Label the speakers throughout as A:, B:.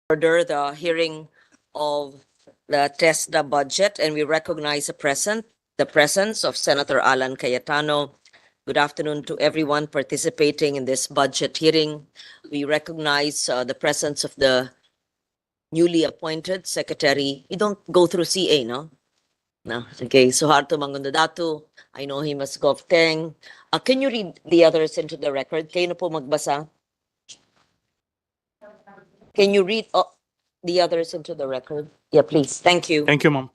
A: Order the hearing of the TESDA budget, and we recognize the presence of Senator Alan Cayetano. Good afternoon to everyone participating in this budget hearing. We recognize the presence of the newly appointed secretary. You don't go through CA, no? No. Okay, Suharto Mangundadatu. I know him as Gov Teng. Can you read the others into the record? Kayo na po magbasa. Can you read the others into the record? Yeah, please. Thank you.
B: Thank you, ma'am.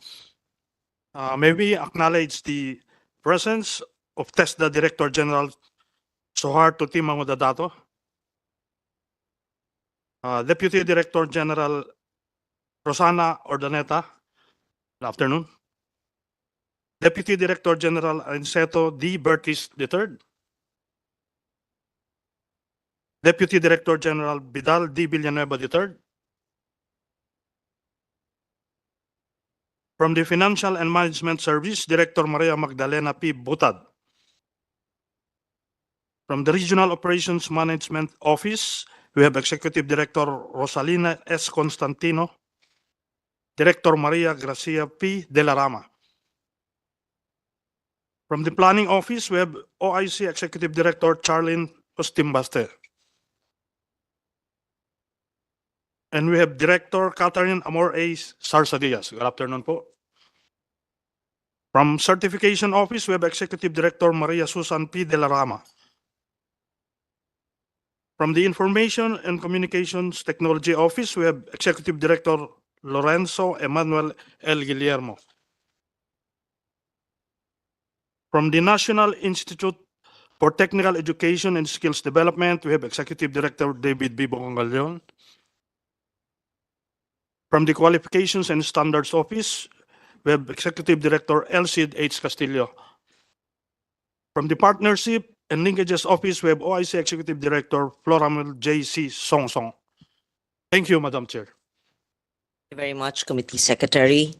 B: May we acknowledge the presence of TESDA Director General Suharto T. Mangudadato, Deputy Director General Rosana Ordaneta. Good afternoon. Deputy Director General Anseto D. Bertis III. Deputy Director General Vidal D. Villanueva III. From the Financial and Management Service, Director Maria Magdalena P. Butad. From the Regional Operations Management Office, we have Executive Director Rosalina S. Constantino, Director Maria Gracia P. De la Rama. From the Planning Office, we have OIC Executive Director Charlene Ostimbaste. And we have Director Catherine Amor A. Sarsadias. Good afternoon po. From Certification Office, we have Executive Director Maria Susan P. De la Rama. From the Information and Communications Technology Office, we have Executive Director Lorenzo Emmanuel L. Guillermo. From the National Institute for Technical Education and Skills Development, we have Executive Director David B. Bongalion. From the Qualifications and Standards Office, we have Executive Director Elcid H. Castillo. From the Partnership and Linkages Office, we have OIC Executive Director Floramel J.C. Songsong. Thank you, Madam Chair.
A: Thank you very much, Committee Secretary.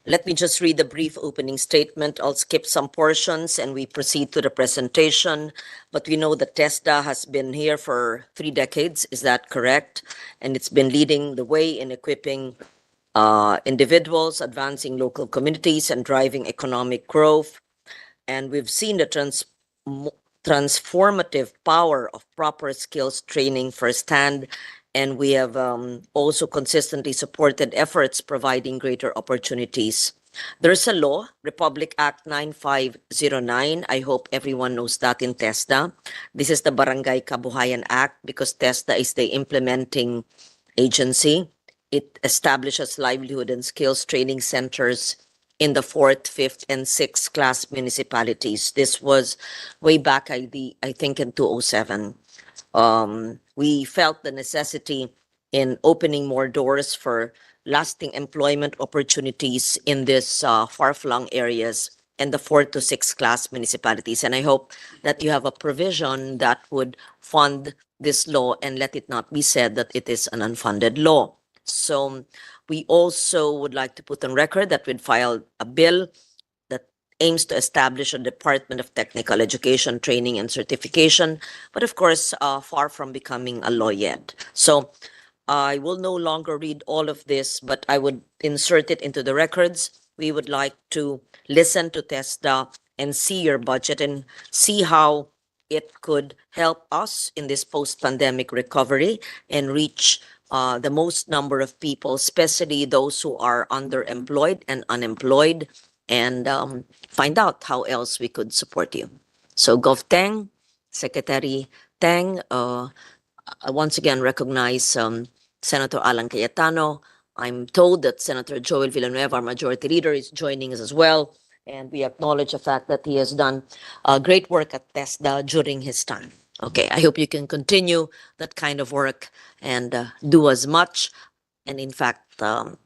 A: Let me just read the brief opening statement. I'll skip some portions and we proceed to the presentation. But we know that TESDA has been here for 3 decades. Is that correct? And it's been leading the way in equipping individuals, advancing local communities, and driving economic growth. And we've seen the transformative power of proper skills training firsthand. And we have also consistently supported efforts providing greater opportunities. There's a law, Republic Act 9509. I hope everyone knows that in TESDA. This is the Barangay Kabuhayan Act because TESDA is the implementing agency. It establishes livelihood and skills training centers in the 4th, 5th, and 6th class municipalities. This was way back, I think, in 2007. We felt the necessity in opening more doors for lasting employment opportunities in these far-flung areas and the 4th to 6th class municipalities. And I hope that you have a provision that would fund this law and let it not be said that it is an unfunded law. So we also would like to put on record that we'd filed a bill that aims to establish a Department of Technical Education, Training, and Certification, but of course, far from becoming a law yet. So I will no longer read all of this, but I would insert it into the records. We would like to listen to TESDA and see your budget and see how it could help us in this post-pandemic recovery and reach the most number of people, especially those who are underemployed and unemployed, and find out how else we could support you. So Gov Teng, Secretary Teng, I once again recognize Senator Alan Cayetano. I'm told that Senator Joel Villanueva, our Majority Leader, is joining us as well. And we acknowledge the fact that he has done great work at TESDA during his time. Okay, I hope you can continue that kind of work and do as much. And in fact,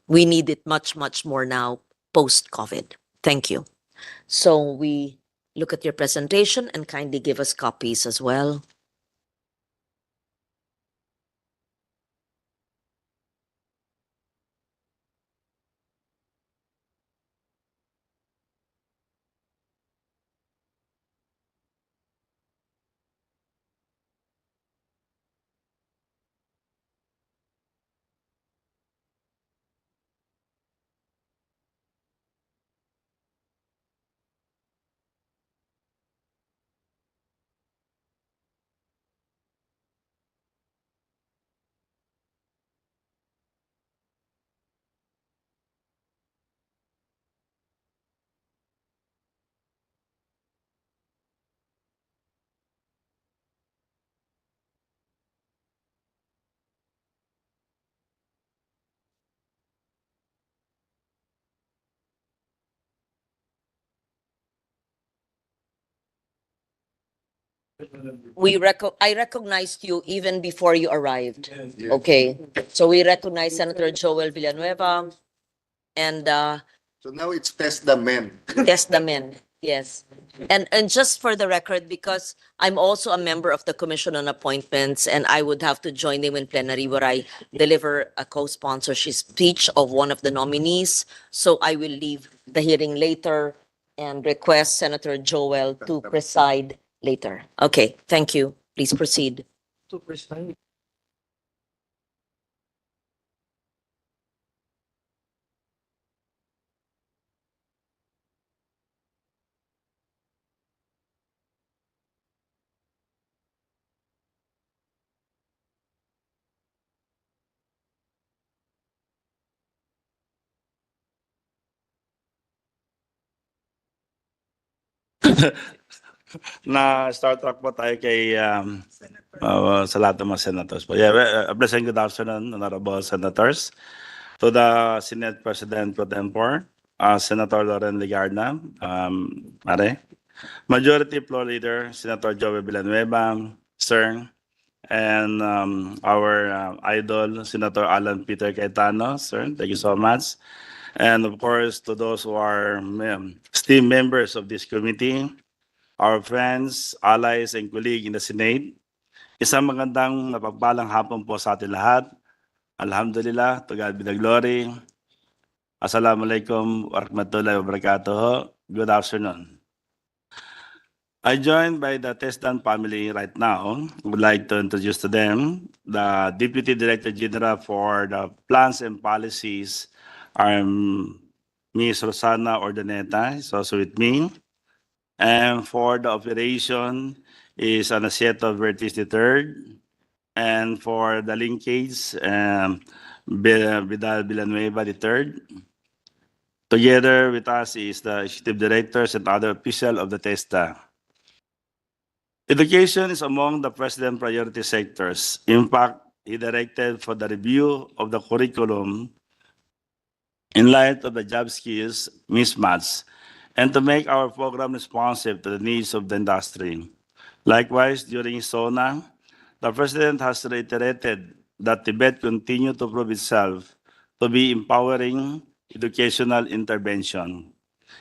A: we need it much, much more now post-COVID. Thank you. So we look at your presentation and kindly give us copies as well. I recognized you even before you arrived. Okay. So we recognize Senator Joel Villanueva and
C: So now it's TESDA men.
A: TESDA men. Yes. And just for the record, because I'm also a member of the Commission on Appointments, and I would have to join them in plenary where I deliver a co-sponsorship speech of one of the nominees. So I will leave the hearing later and request Senator Joel to preside later. Okay, thank you. Please proceed.
D: Na-start talk po tayo kay sa lahat ng mga senators po. Yeah, pleasant good afternoon, honorable senators. To the Senate President Pro Tempore, Senator Loren Legarda, Mare, Majority Floor Leader, Senator Joey Villanueva, sir, and our idol, Senator Alan Peter Cayetano, sir, thank you so much. And of course, to those who are esteemed members of this committee, our friends, allies, and colleagues in the Senate. Isang magandang napagpalang hapon po sa atin lahat. Alhamdulillah, to God be the glory. Assalamualaikum warahmatullahi wabarakatuh. Good afternoon. I joined by the TESDA family right now. Would like to introduce to them the Deputy Director General for the Plans and Policies, Ms. Rosana Ordaneta, is also with me. And for the operation is Anacieto Vertis III. And for the linkage, Vidal Villanueva III. Together with us is the executive directors and other officials of the TESDA. Education is among the President's priority sectors. In fact, he directed for the review of the curriculum in light of the job skills mismatch and to make our program responsive to the needs of the industry. Likewise, during SONA, the President has reiterated that Tibet continue to prove itself to be empowering educational intervention.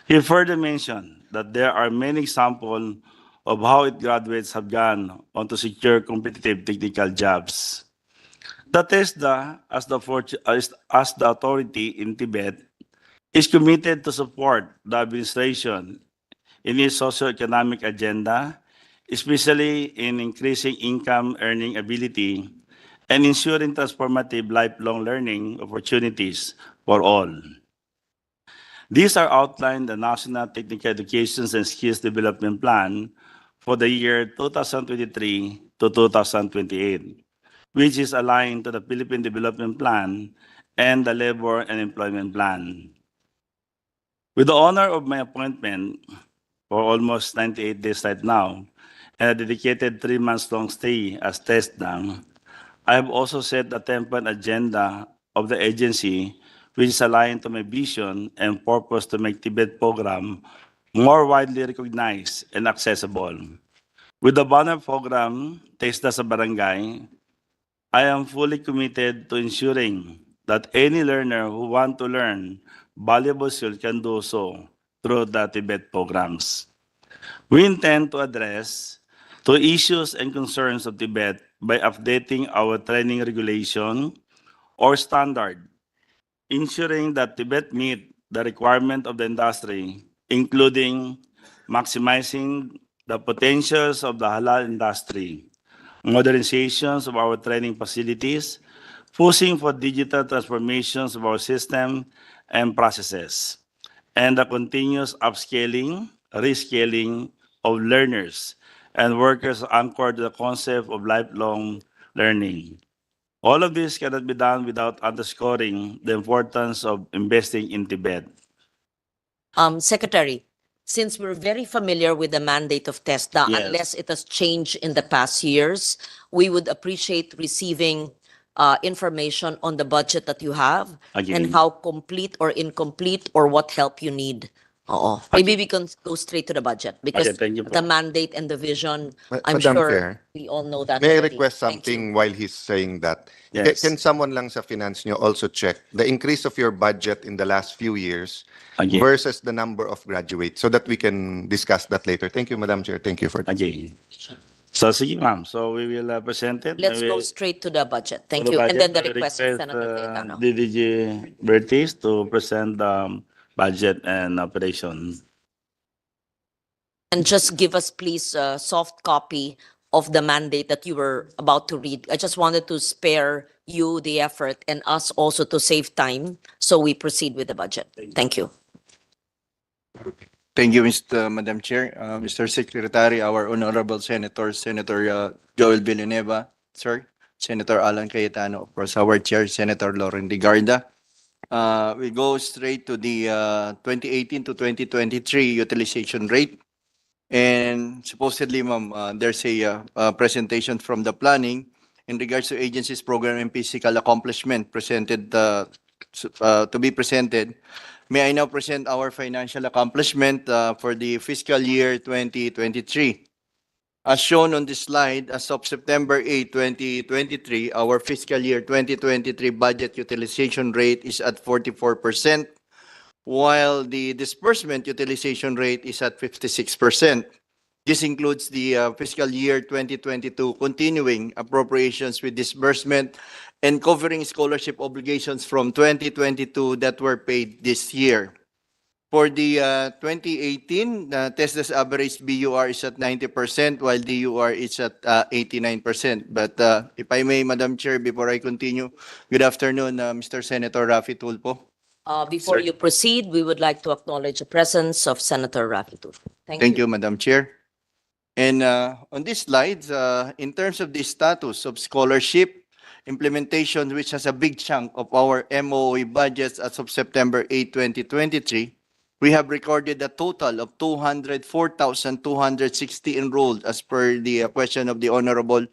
D: He further mentioned that there are many examples of how its graduates have gone on to secure competitive technical jobs. The TESDA, as the authority in Tibet, is committed to support the administration in its socioeconomic agenda, especially in increasing income earning ability and ensuring transformative lifelong learning opportunities for all. These are outlined in the National Technical Education and Skills Development Plan for the year 2023 to 2028, which is aligned to the Philippine Development Plan and the Labor and Employment Plan. With the honor of my appointment for almost 98 days right now, and a dedicated 3 months long stay as TESDA, I have also set the template agenda of the agency, which is aligned to my vision and purpose to make Tibet program more widely recognized and accessible. With the banner program, TESDA sa Barangay, I am fully committed to ensuring that any learner who want to learn valuable skills can do so through the Tibet programs. We intend to address two issues and concerns of Tibet by updating our training regulation or standard, ensuring that Tibet meet the requirement of the industry, including maximizing the potentials of the halal industry, modernizations of our training facilities, pushing for digital transformations of our system and processes, and the continuous upscaling, rescaling of learners and workers anchored to the concept of lifelong learning. All of this cannot be done without underscoring the importance of investing in Tibet.
A: Secretary, since we're very familiar with the mandate of TESDA,
D: Yes.
A: unless it has changed in the past years, we would appreciate receiving information on the budget that you have
D: Again.
A: and how complete or incomplete or what help you need Oo. Maybe we can go straight to the budget because
D: Okay, thank you po.
A: the mandate and the vision, I'm
C: Madam
A: sure
C: Chair,
A: we all know that
C: may I
A: already.
C: request
A: Thank you.
C: something while he's saying that?
D: Yes.
C: Can someone lang sa finance nyo also check the increase of your budget in the last few years
D: Okay.
C: versus the number of graduates so that we can discuss that later? Thank you, Madam Chair. Thank you for that.
D: Okay. So, sige ma'am. So, we will present it.
A: Let's
D: We
A: go
D: will-
A: straight to the budget. Thank
D: for
A: you. And
D: budget,
A: then the
D: I will
A: request of
D: request,
A: Senator Cayetano.
D: DDG Bertis to present budget and operation.
A: And just give us, please, a soft copy of the mandate that you were about to read. I just wanted to spare you the effort and us also to save time. So we proceed with the budget. Thank you.
E: Thank you, Madam Chair. Mr. Secretary, our honorable Senator, Senator Joel Villanueva, sir, Senator Alan Cayetano, of course, our Chair, Senator Lauren Digarda. We go straight to the 2018 to 2023 utilization rate. And supposedly, ma'am, there's a presentation from the planning in regards to agency's program and physical accomplishment presented to be presented. May I now present our financial accomplishment for the fiscal year 2023. As shown on this slide, as of September 8, 2023, our fiscal year 2023 budget utilization rate is at 44%, while the disbursement utilization rate is at 56%. This includes the fiscal year 2022 continuing appropriations with disbursement and covering scholarship obligations from 2022 that were paid this year. For the 2018, TESDA's average BUR is at 90%, while DUR is at 89%. But if I may, Madam Chair, before I continue, good afternoon, Mr. Senator Raffy Tulfo.
A: Before you proceed, we would like to acknowledge the presence of Senator Raffy Tulfo.
E: Thank you, Madam Chair. And on these slides, in terms of the status of scholarship implementation, which has a big chunk of our MOE budgets as of September 8, 2023, we have recorded a total of 204,260 enrolled as per the question of the Honorable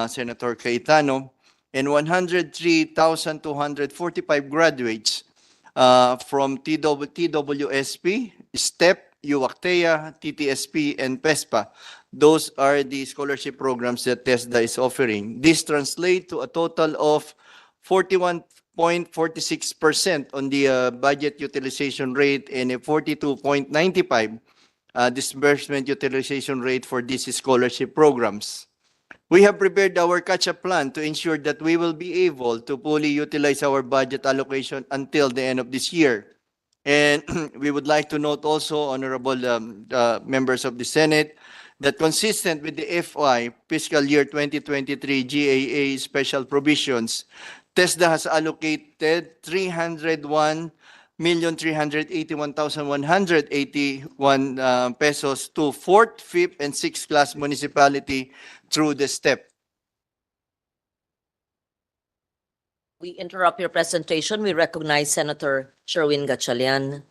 E: Senator Cayetano, and 103,245 graduates from TWSP, STEP, UACTEA, TTSP, and PESPA. Those are the scholarship programs that TESDA is offering. This translates to a total of 41.46% on the budget utilization rate and a 42.95 disbursement utilization rate for these scholarship programs. We have prepared our catch-up plan to ensure that we will be able to fully utilize our budget allocation until the end of this year. And we would like to note also, honorable members of the Senate, that consistent with the FY fiscal year 2023 GAA special provisions, TESDA has allocated 301,381,181 pesos to 4th, 5th, and 6th class municipality through the STEP.
A: We interrupt your presentation. We recognize Senator Sherwin Gatchalian.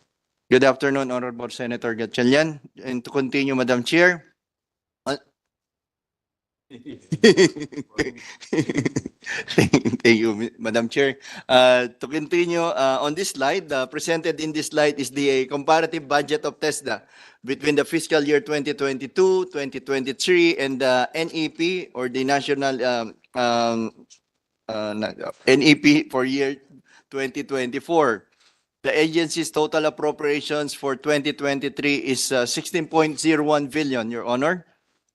E: Good afternoon, Honorable Senator Gatchalian. And to continue, Madam Chair. Thank you, Madam Chair. To continue, on this slide, presented in this slide is the comparative budget of TESDA between the fiscal year 2022, 2023, and the NEP, or the National NEP for year 2024. The agency's total appropriations for 2023 is 16.01 billion, Your Honor,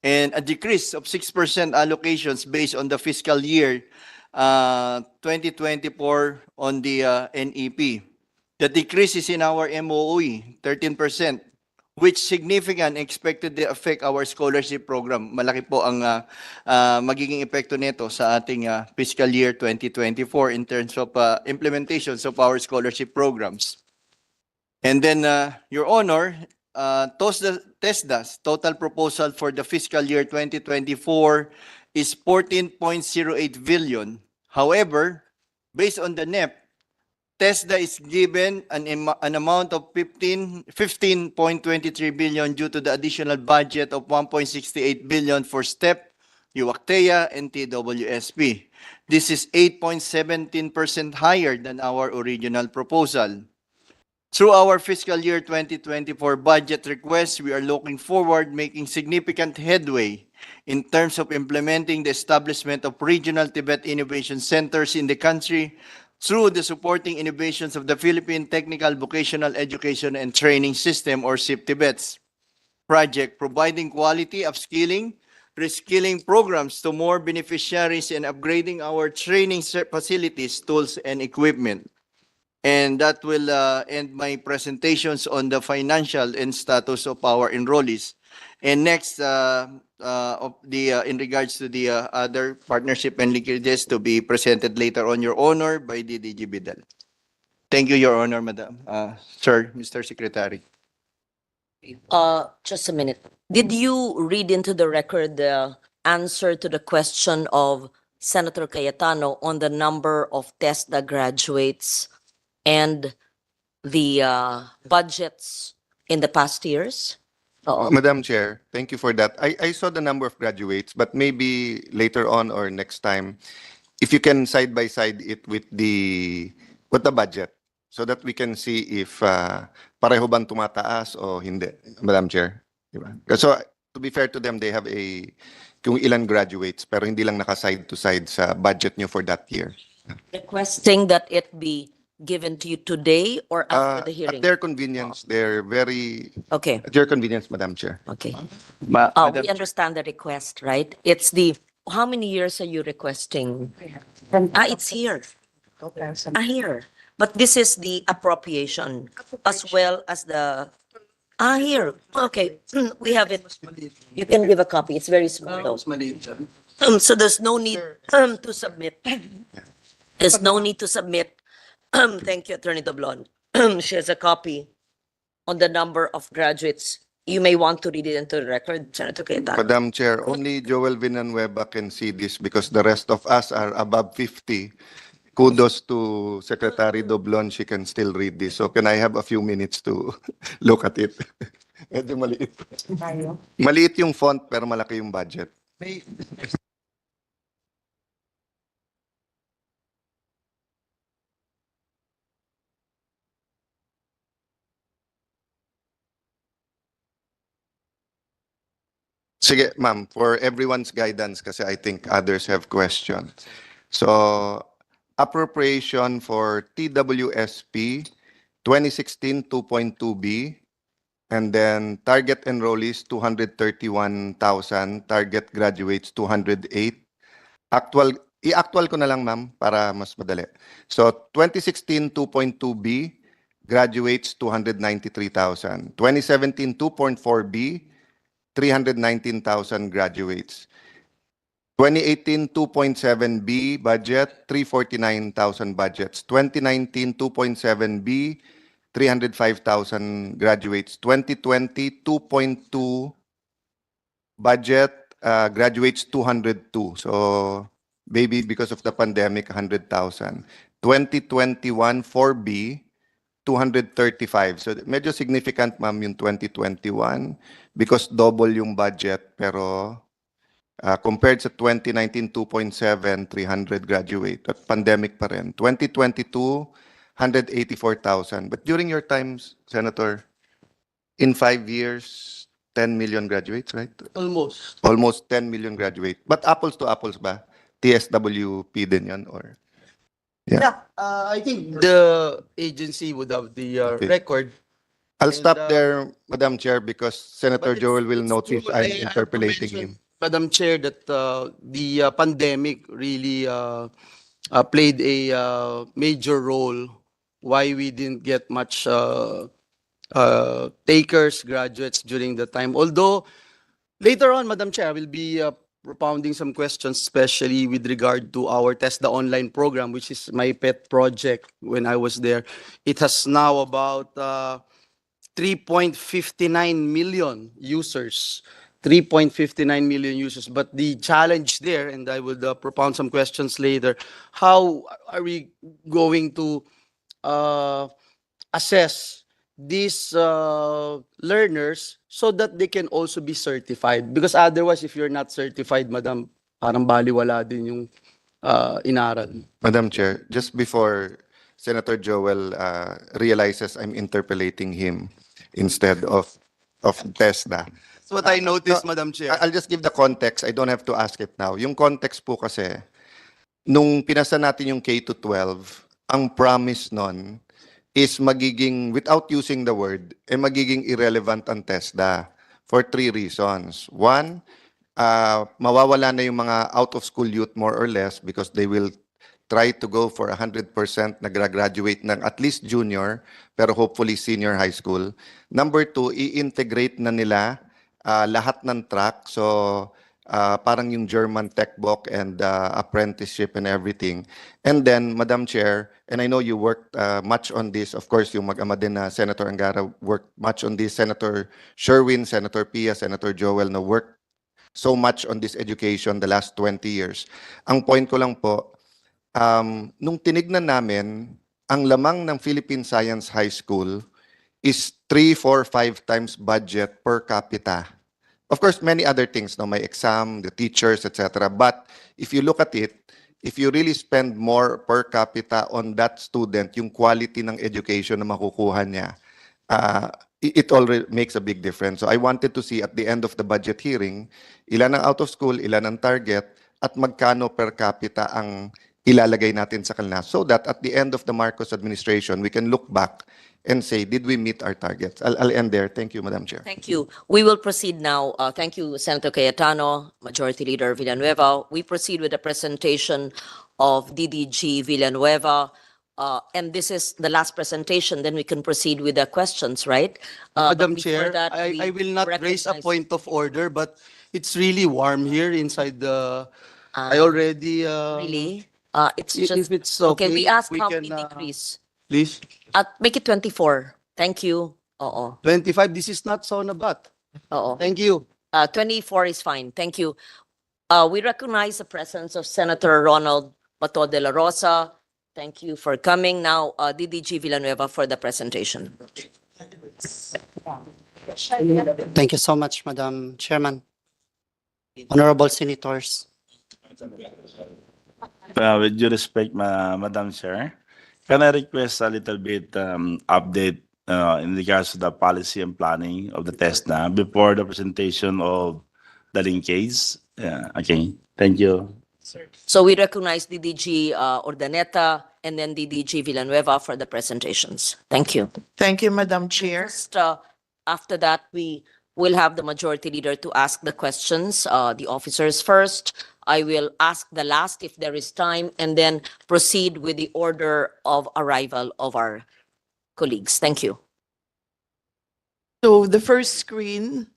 E: and a decrease of 6% allocations based on the fiscal year 2024 on the NEP. The decrease is in our MOE, 13%, which significant expected to affect our scholarship program. Malaki po ang magiging epekto nito sa ating fiscal year 2024 in terms of implementations of our scholarship programs. And then, Your Honor, TESDA's total proposal for the fiscal year 2024 is 14.08 billion. However, based on the NEP, TESDA is given an amount of 15.23 billion due to the additional budget of 1.68 billion for STEP, UACTEA, and TWSP. This is 8.17% higher than our original proposal. Through our fiscal year 2024 budget request, we are looking forward making significant headway in terms of implementing the establishment of regional Tibet innovation centers in the country through the supporting innovations of the Philippine Technical Vocational Education and Training System, or SIP-TIBETS project, providing quality upskilling, reskilling programs to more beneficiaries and upgrading our training facilities, tools, and equipment. And that will end my presentations on the financial and status of our enrollees. And next, in regards to the other partnership and linkages to be presented later on, Your Honor, by the DG Bidal. Thank you, Your Honor, Madam, Sir, Mr. Secretary.
A: Just a minute. Did you read into the record the answer to the question of Senator Cayetano on the number of TESDA graduates and the budgets in the past years? Oo.
C: Madam Chair, thank you for that. I saw the number of graduates, but maybe later on or next time, if you can side by side it with the budget so that we can see if pareho bang tumataas o hindi, Madam Chair. Diba? So to be fair to them, they have kung ilan graduates pero hindi lang naka-side to side sa budget nyo for that year.
A: Requesting that it be given to you today or after the hearing?
C: At their convenience, they're very...
A: Okay,
C: At your convenience, Madam Chair.
A: okay.
E: Madam
A: We understand the request, right? It's the, how many years are you requesting? It's here. Here. But this is the appropriation as well as the, here. Okay, we have it. You can give a copy. It's very small though. So there's no need to submit. There's no need to submit. Thank you, Attorney Doblon. She has a copy on the number of graduates. You may want to read it into the record, Senator Cayetano.
C: Madam Chair, only Joel Villanueva can see this because the rest of us are above 50. Kudos to Secretary Doblon, she can still read this. So can I have a few minutes to look at it? Medyo maliit. Maliit yung font pero malaki yung budget. Sige, ma'am, for everyone's guidance kasi I think others have questions. So, appropriation for TWSP 2016 2.2B and then target enrollees 231,000, target graduates 208. I-actual ko na lang ma'am para mas madali. So 2016 2.2B graduates 293,000. 2017 2.4B 319,000 graduates. 2018 2.7B budget 349,000 budgets. 2019 2.7B 305,000 graduates. 2020 2.2 budget graduates 202. So maybe because of the pandemic 100,000. 2021 4B 235. So medyo significant ma'am yung 2021 because double yung budget pero compared sa 2019 2.7 300 graduate at pandemic pa rin. 2022 184,000. But during your times, Senator, in 5 years 10 million graduates, right? Almost 10 million graduate. But apples to apples ba? TSWP din yan or?
F: Yeah, I think the agency would have the
C: Okay.
F: record.
C: I'll
F: And,
C: stop there, Madam Chair, because Senator
F: but
C: Joel will
F: it's
C: notice
F: true.
C: I'm
F: I have to
C: interpolating
F: mention,
C: him.
F: Madam Chair, that the pandemic really played a major role why we didn't get much takers, graduates during the time. Although later on, Madam Chair, I will be propounding some questions, especially with regard to our TESDA online program, which is my pet project when I was there. It has now about 3.59 million users. 3.59 million users. But the challenge there, and I will propound some questions later, how are we going to assess these learners so that they can also be certified? Because otherwise, if you're not certified, madam, parang baliwala din yung inaral.
C: Madam Chair, just before Senator Joel realizes I'm interpolating him instead of TESDA.
F: That's what I noticed, Madam Chair.
C: I'll just give the context. I don't have to ask it now. Yung context po kasi, nung pinasa natin yung K to 12, ang promise nun is magiging, without using the word, magiging irrelevant ang TESDA for 3 reasons. One, mawawala na yung mga out-of-school youth more or less because they will try to go for 100% na graduate ng at least junior, pero hopefully senior high school. Number 2, i-integrate na nila lahat ng track. So, parang yung German tech book and apprenticeship and everything. And then, Madam Chair, and I know you worked much on this. Of course, yung mag-ama din na Senator Angara worked much on this. Senator Sherwin, Senator Pia, Senator Joel na worked so much on this education the last 20 years. Ang point ko lang po, nung tinignan namin, ang lamang ng Philippine Science High School is 3, 4, 5 times budget per capita. Of course, many other things, no, may exam, the teachers, etc. But if you look at it, if you really spend more per capita on that student, yung quality ng education na makukuha niya, it already makes a big difference. So I wanted to see at the end of the budget hearing, ilan ang out of school, ilan ang target, at magkano per capita ang ilalagay natin sa kanila so that at the end of the Marcos administration, we can look back and say, did we meet our targets? I'll end there. Thank you, Madam Chair.
A: Thank you. We will proceed now. Thank you, Senator Cayetano, Majority Leader Villanueva. We proceed with the presentation of DDG Villanueva. And this is the last presentation, then we can proceed with the questions, right? But
F: Madam
A: before
F: Chair,
A: that,
F: I will not raise a
A: recognize-
F: point of order, but it's really warm here inside the, I
A: Uh,
F: already,
A: Really? It's
F: if
A: just,
F: it's
A: okay, we ask
F: we
A: how
F: can,
A: we decrease.
F: please,
A: Make it 24. Thank you. Oo.
F: 25, this is not Sonabat.
A: Oo.
F: Thank you.
A: 24 is fine. Thank you. We recognize the presence of Senator Ronald Bato de la Rosa. Thank you for coming. Now, DDG Villanueva for the presentation.
G: Thank you so much, Madam Chairman. Honorable Senators.
D: With due respect, Madam Chair, can I request a little bit update in regards to the policy and planning of the TESDA before the presentation of the linkage? Yeah, okay, thank you.
A: So we recognize DDG Ordaneta and then DDG Villanueva for the presentations. Thank you.
H: Thank you, Madam Chair.
A: First, after that, we will have the majority leader to ask the questions, the officers first. I will ask the last if there is time, and then proceed with the order of arrival of our colleagues. Thank you.
H: So the first screen.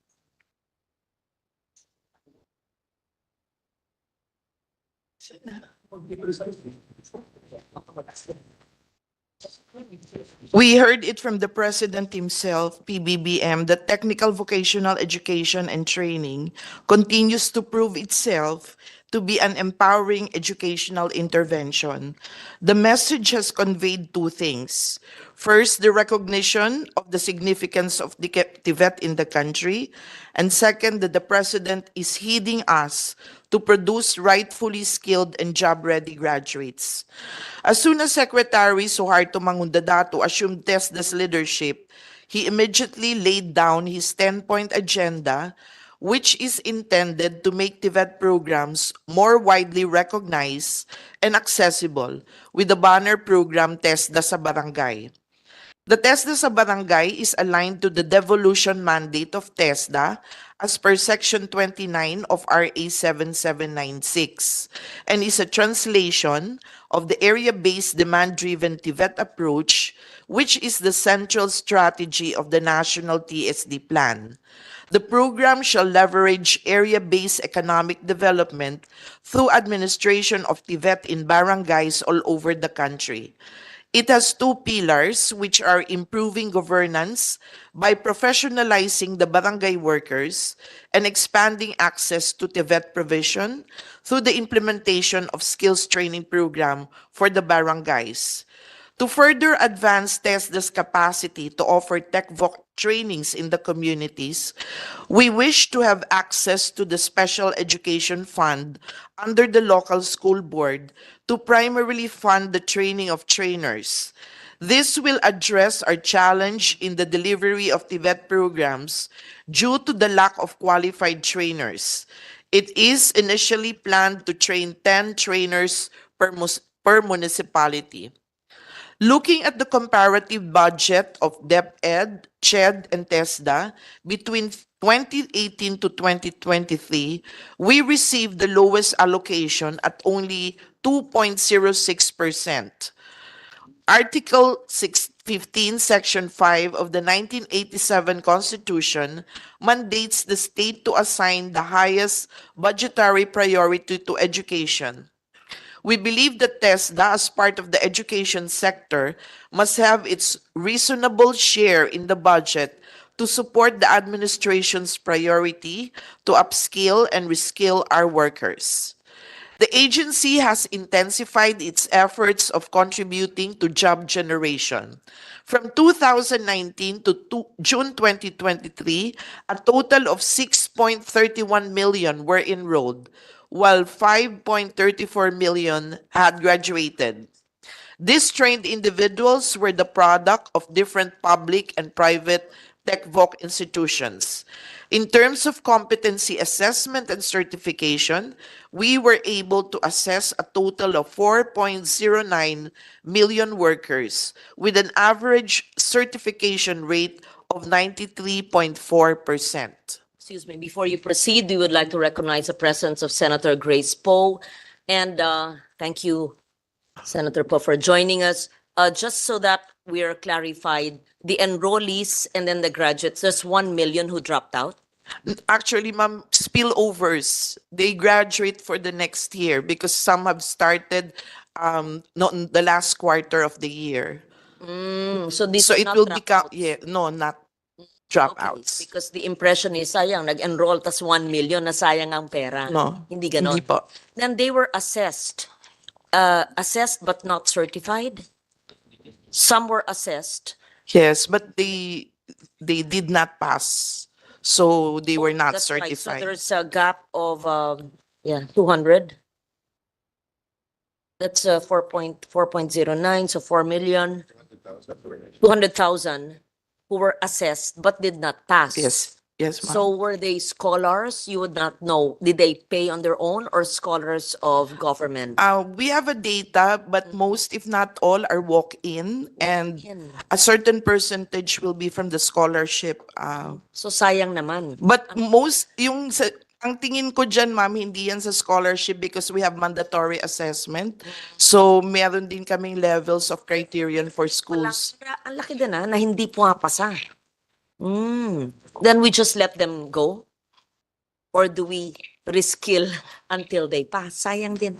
H: We heard it from the President himself, PBBM, that technical vocational education and training continues to prove itself to be an empowering educational intervention. The message has conveyed two things. First, the recognition of the significance of the TVET in the country, and second, that the President is heeding us to produce rightfully skilled and job-ready graduates. As soon as Secretary Suharto Mangundadato assumed TESDA's leadership, he immediately laid down his 10-point agenda, which is intended to make TVET programs more widely recognized and accessible with the banner program TESDA sa Barangay. The TESDA sa Barangay is aligned to the devolution mandate of TESDA as per Section 29 of RA 7796 and is a translation of the area-based demand-driven TVET approach, which is the central strategy of the National TSD Plan. The program shall leverage area-based economic development through administration of TVET in barangays all over the country. It has two pillars, which are improving governance by professionalizing the barangay workers and expanding access to TVET provision through the implementation of skills training program for the barangays. To further advance TESDA's capacity to offer TechVoc trainings in the communities, we wish to have access to the Special Education Fund under the local school board to primarily fund the training of trainers. This will address our challenge in the delivery of TVET programs due to the lack of qualified trainers. It is initially planned to train 10 trainers per municipality. Looking at the comparative budget of DepEd, CHED, and TESDA between 2018 to 2023, we received the lowest allocation at only 2.06%. Article 15, Section 5 of the 1987 Constitution mandates the state to assign the highest budgetary priority to education. We believe that TESDA, as part of the education sector, must have its reasonable share in the budget to support the administration's priority to upskill and reskill our workers. The agency has intensified its efforts of contributing to job generation. From 2019 to June 2023, a total of 6.31 million were enrolled, while 5.34 million had graduated. These trained individuals were the product of different public and private TechVoc institutions. In terms of competency assessment and certification, we were able to assess a total of 4.09 million workers with an average certification rate of 93.4%.
A: Excuse me, before you proceed, we would like to recognize the presence of Senator Grace Poe. And thank you, Senator Poe, for joining us. Just so that we are clarified, the enrollees and then the graduates, there's 1 million who dropped out.
H: Actually, ma'am, spillovers, they graduate for the next year because some have started not in the last quarter of the year.
A: So these
H: So
A: are
H: it
A: not
H: will become,
A: dropouts.
H: yeah, no, not
A: Okay,
H: dropouts.
A: because the impression is, sayang, nag-enroll, tas 1 million, na sayang ang pera.
H: No,
A: Hindi ganon.
H: hindi po.
A: Then they were assessed. Assessed but not certified. Some were assessed.
H: Yes, but they did not pass. So they were not
A: That's right. So
H: certified.
A: there's a gap of 200. That's 4.09, so 4 million. 200,000 who were assessed but did not pass.
H: Yes, yes, ma'am.
A: So were they scholars? You would not know. Did they pay on their own or scholars of government?
H: We have a data, but most, if not all, are walk-in, and
A: Yan.
H: a certain percentage will be from the scholarship.
A: So sayang naman.
H: But most, ang tingin ko dyan, ma'am, hindi yan sa scholarship because we have mandatory assessment. So, meron din kaming levels of criterion for schools.
A: Ang laki din na hindi pumapasa. Then we just let them go? Or do we reskill until they pass? Sayang din.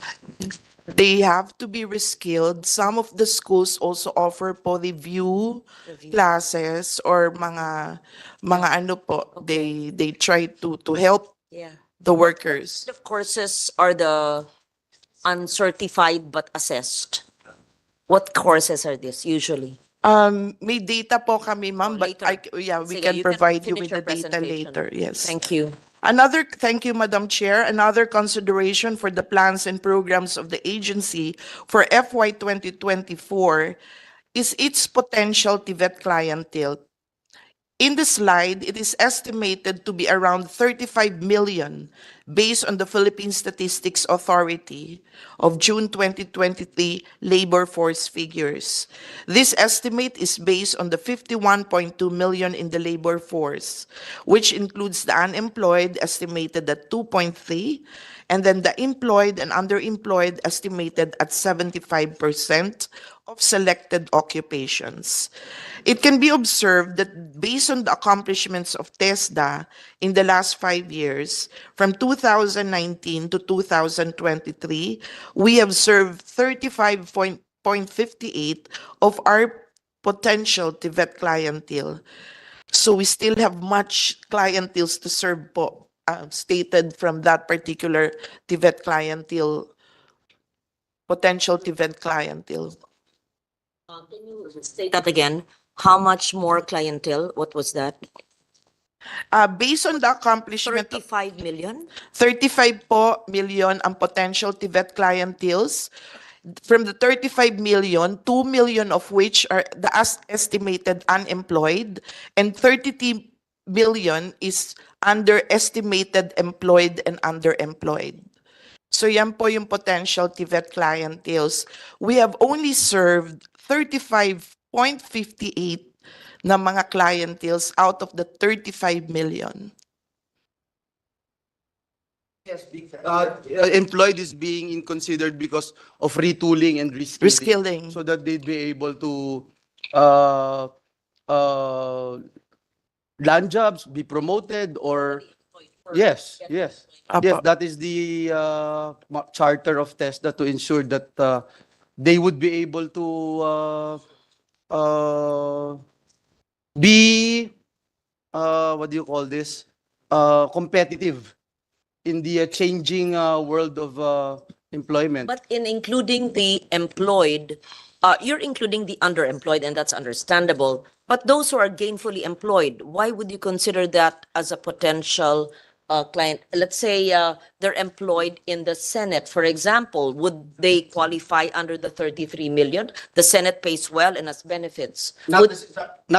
H: They have to be reskilled. Some of the schools also offer po review classes or mga ano po, they try to help
A: Yeah.
H: the workers.
A: The courses are the uncertified but assessed. What courses are these usually?
H: May data po kami, ma'am, but
A: Later.
H: we
A: Sige,
H: can
A: you
H: provide you
A: finish
H: with the
A: your
H: data
A: presentation.
H: later. Yes.
A: Thank you.
H: Thank you, Madam Chair. Another consideration for the plans and programs of the agency for FY 2024 is its potential TVET clientele. In the slide, it is estimated to be around 35 million based on the Philippine Statistics Authority of June 2023 labor force figures. This estimate is based on the 51.2 million in the labor force, which includes the unemployed estimated at 2.3, and then the employed and underemployed estimated at 75% of selected occupations. It can be observed that based on the accomplishments of TESDA in the last 5 years, from 2019 to 2023, we have served 35.58 of our potential TVET clientele. So we still have much clienteles to serve po, stated from that particular TVET clientele, potential TVET clientele.
A: Can you state that again? How much more clientele? What was that?
H: Based on the accomplishment of
A: 35 million?
H: 35 po million ang potential TVET clienteles. From the 35 million, 2 million of which are the estimated unemployed, and 33 million is underestimated employed and underemployed. So yan po yung potential TVET clienteles. We have only served 35.58 na mga clienteles out of the 35 million.
F: Employed is being considered because of retooling and reskilling.
H: Reskilling.
F: So that they'd be able to uh, land jobs, be promoted, or yes, yes. Yes,
H: Apo.
F: that is the charter of TESDA to ensure that they would be able to be what do you call this? Competitive in the changing world of employment.
A: But in including the employed, you're including the underemployed, and that's understandable. But those who are gainfully employed, why would you consider that as a potential client? Let's say they're employed in the Senate, for example. Would they qualify under the 33 million? The Senate pays well and has benefits.
F: Not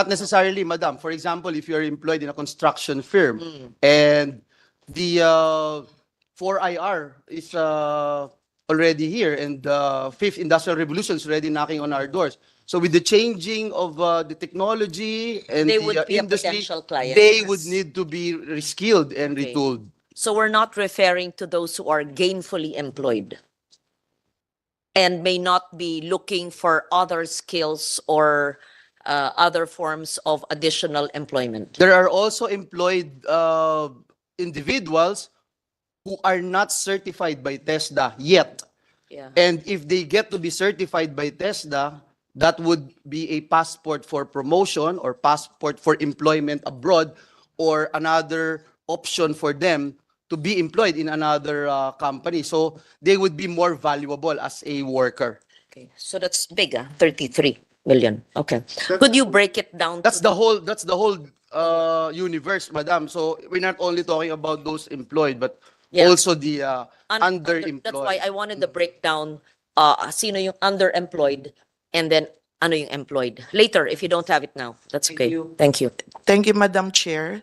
F: necessarily, madam. For example, if you're employed in a construction firm and the 4IR is already here and the fifth industrial revolution is already knocking on our doors. So with the changing of the technology and
A: They
F: the
A: would be a
F: industry,
A: potential client.
F: they would need to be reskilled and
A: Okay.
F: retooled.
A: So we're not referring to those who are gainfully employed and may not be looking for other skills or other forms of additional employment.
F: There are also employed individuals who are not certified by TESDA yet.
A: Yeah.
F: And if they get to be certified by TESDA, that would be a passport for promotion or passport for employment abroad or another option for them to be employed in another company. So they would be more valuable as a worker.
A: Okay, so that's big, 33 million. Okay. Could you break it down?
F: That's
A: to
F: the whole universe, madam. So we're not only talking about those employed, but
A: Yeah.
F: also the underemployed.
A: That's why I wanted the breakdown, sino yung underemployed and then ano yung employed. Later, if you don't have it now, that's okay. Thank you.
H: Thank you, Madam Chair.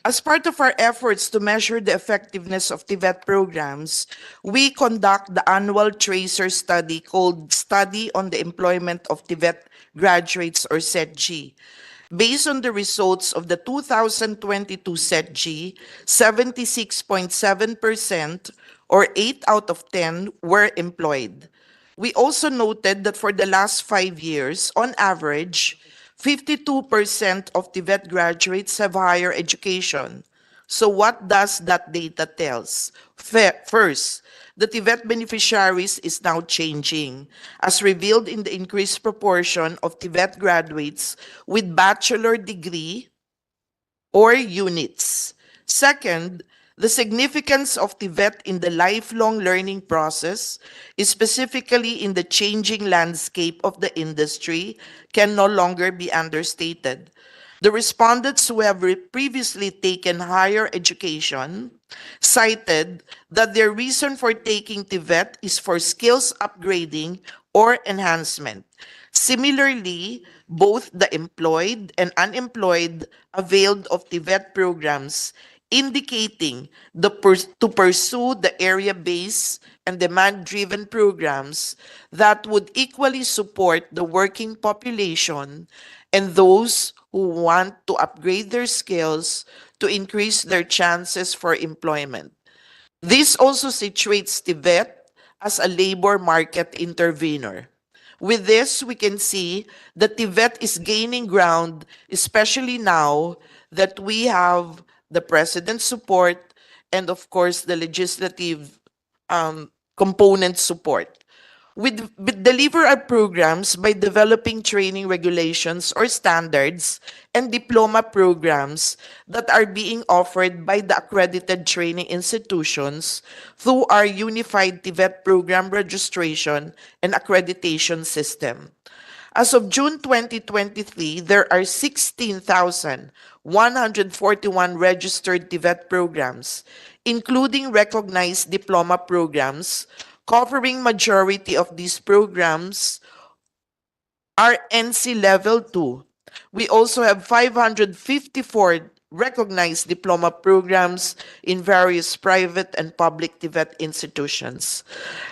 H: As part of our efforts to measure the effectiveness of TVET programs, we conduct the annual tracer study called Study on the Employment of TVET Graduates, or SETG. Based on the results of the 2022 SETG, 76.7% or 8 out of 10 were employed. We also noted that for the last 5 years, on average, 52% of TVET graduates have higher education. So what does that data tells? First, the TVET beneficiaries is now changing, as revealed in the increased proportion of TVET graduates with bachelor degree or units. Second, the significance of TVET in the lifelong learning process, specifically in the changing landscape of the industry, can no longer be understated. The respondents who have previously taken higher education cited that their reason for taking TVET is for skills upgrading or enhancement. Similarly, both the employed and unemployed availed of TVET programs, indicating to pursue the area-based and demand-driven programs that would equally support the working population and those who want to upgrade their skills to increase their chances for employment. This also situates TVET as a labor market intervener. With this, we can see that TVET is gaining ground, especially now that we have the President's support and, of course, the legislative component support. We deliver our programs by developing training regulations or standards and diploma programs that are being offered by the accredited training institutions through our unified TVET program registration and accreditation system. As of June 2023, there are 16,141 registered TVET programs, including recognized diploma programs. Covering majority of these programs are NC Level 2. We also have 554 recognized diploma programs in various private and public TVET institutions.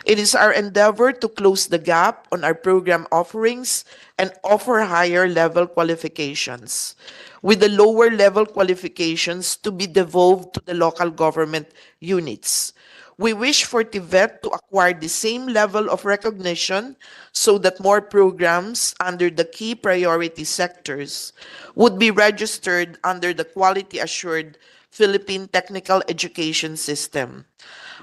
H: It is our endeavor to close the gap on our program offerings and offer higher level qualifications, with the lower level qualifications to be devolved to the local government units. We wish for TVET to acquire the same level of recognition so that more programs under the key priority sectors would be registered under the quality assured Philippine Technical Education System.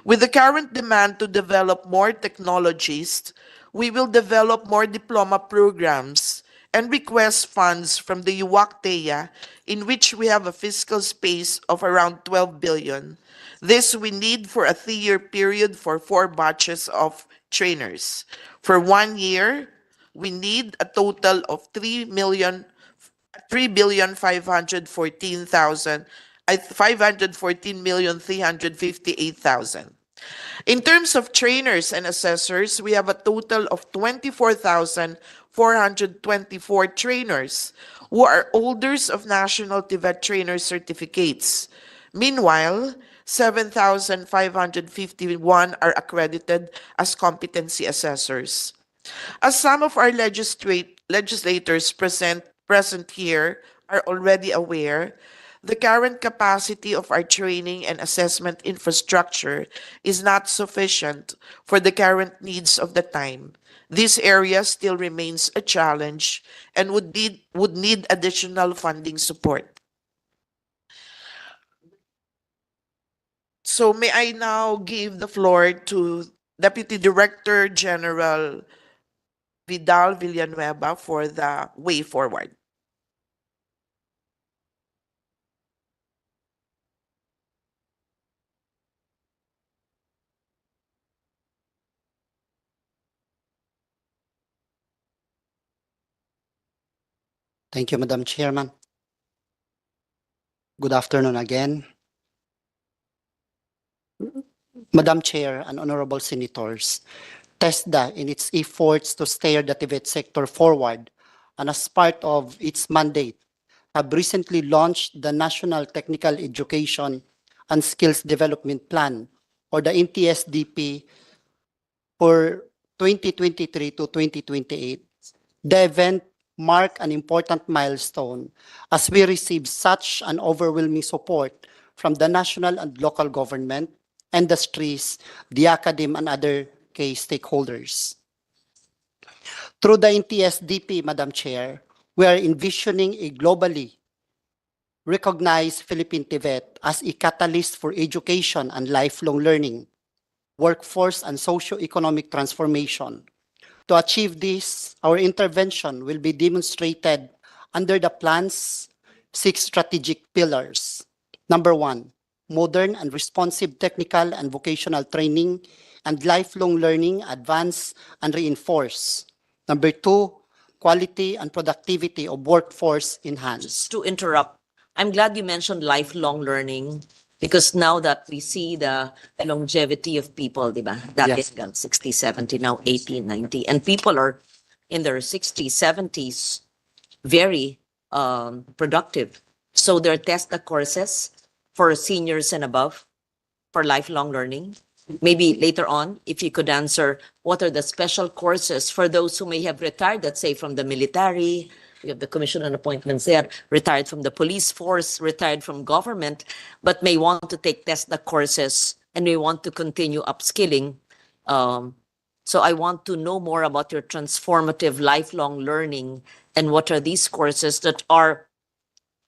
H: With the current demand to develop more technologists, we will develop more diploma programs and request funds from the UWACTEA, in which we have a fiscal space of around 12 billion. This we need for a 3-year period for 4 batches of trainers. For 1 year, we need a total of 514,358,000. In terms of trainers and assessors, we have a total of 24,424 trainers who are holders of National TVET Trainer Certificates. Meanwhile, 7,551 are accredited as competency assessors. As some of our legislators present here are already aware, the current capacity of our training and assessment infrastructure is not sufficient for the current needs of the time. This area still remains a challenge and would need additional funding support. So may I now give the floor to Deputy Director General Vidal Villanueva for the way forward.
G: Thank you, Madam Chairman. Good afternoon again. Madam Chair and Honorable Senators, TESDA, in its efforts to steer the TVET sector forward and as part of its mandate, have recently launched the National Technical Education and Skills Development Plan, or the NTSDP, for 2023 to 2028. The event marked an important milestone as we received such an overwhelming support from the national and local government, industries, the academy, and other key stakeholders. Through the NTSDP, Madam Chair, we are envisioning a globally recognized Philippine TVET as a catalyst for education and lifelong learning, workforce and socio-economic transformation. To achieve this, our intervention will be demonstrated under the plan's 6 strategic pillars. Number 1, modern and responsive technical and vocational training and lifelong learning advance and reinforce. Number 2, quality and productivity of workforce enhance.
A: Just to interrupt, I'm glad you mentioned lifelong learning because now that we see the longevity of people, di ba? Dati
G: Yes.
A: hanggang 60, 70, now 80, 90. And people are in their 60s, 70s, very productive. So there are TESDA courses for seniors and above for lifelong learning. Maybe later on, if you could answer, what are the special courses for those who may have retired, let's say from the military, we have the commission on appointments there, retired from the police force, retired from government, but may want to take TESDA courses and may want to continue upskilling. So I want to know more about your transformative lifelong learning and what are these courses that are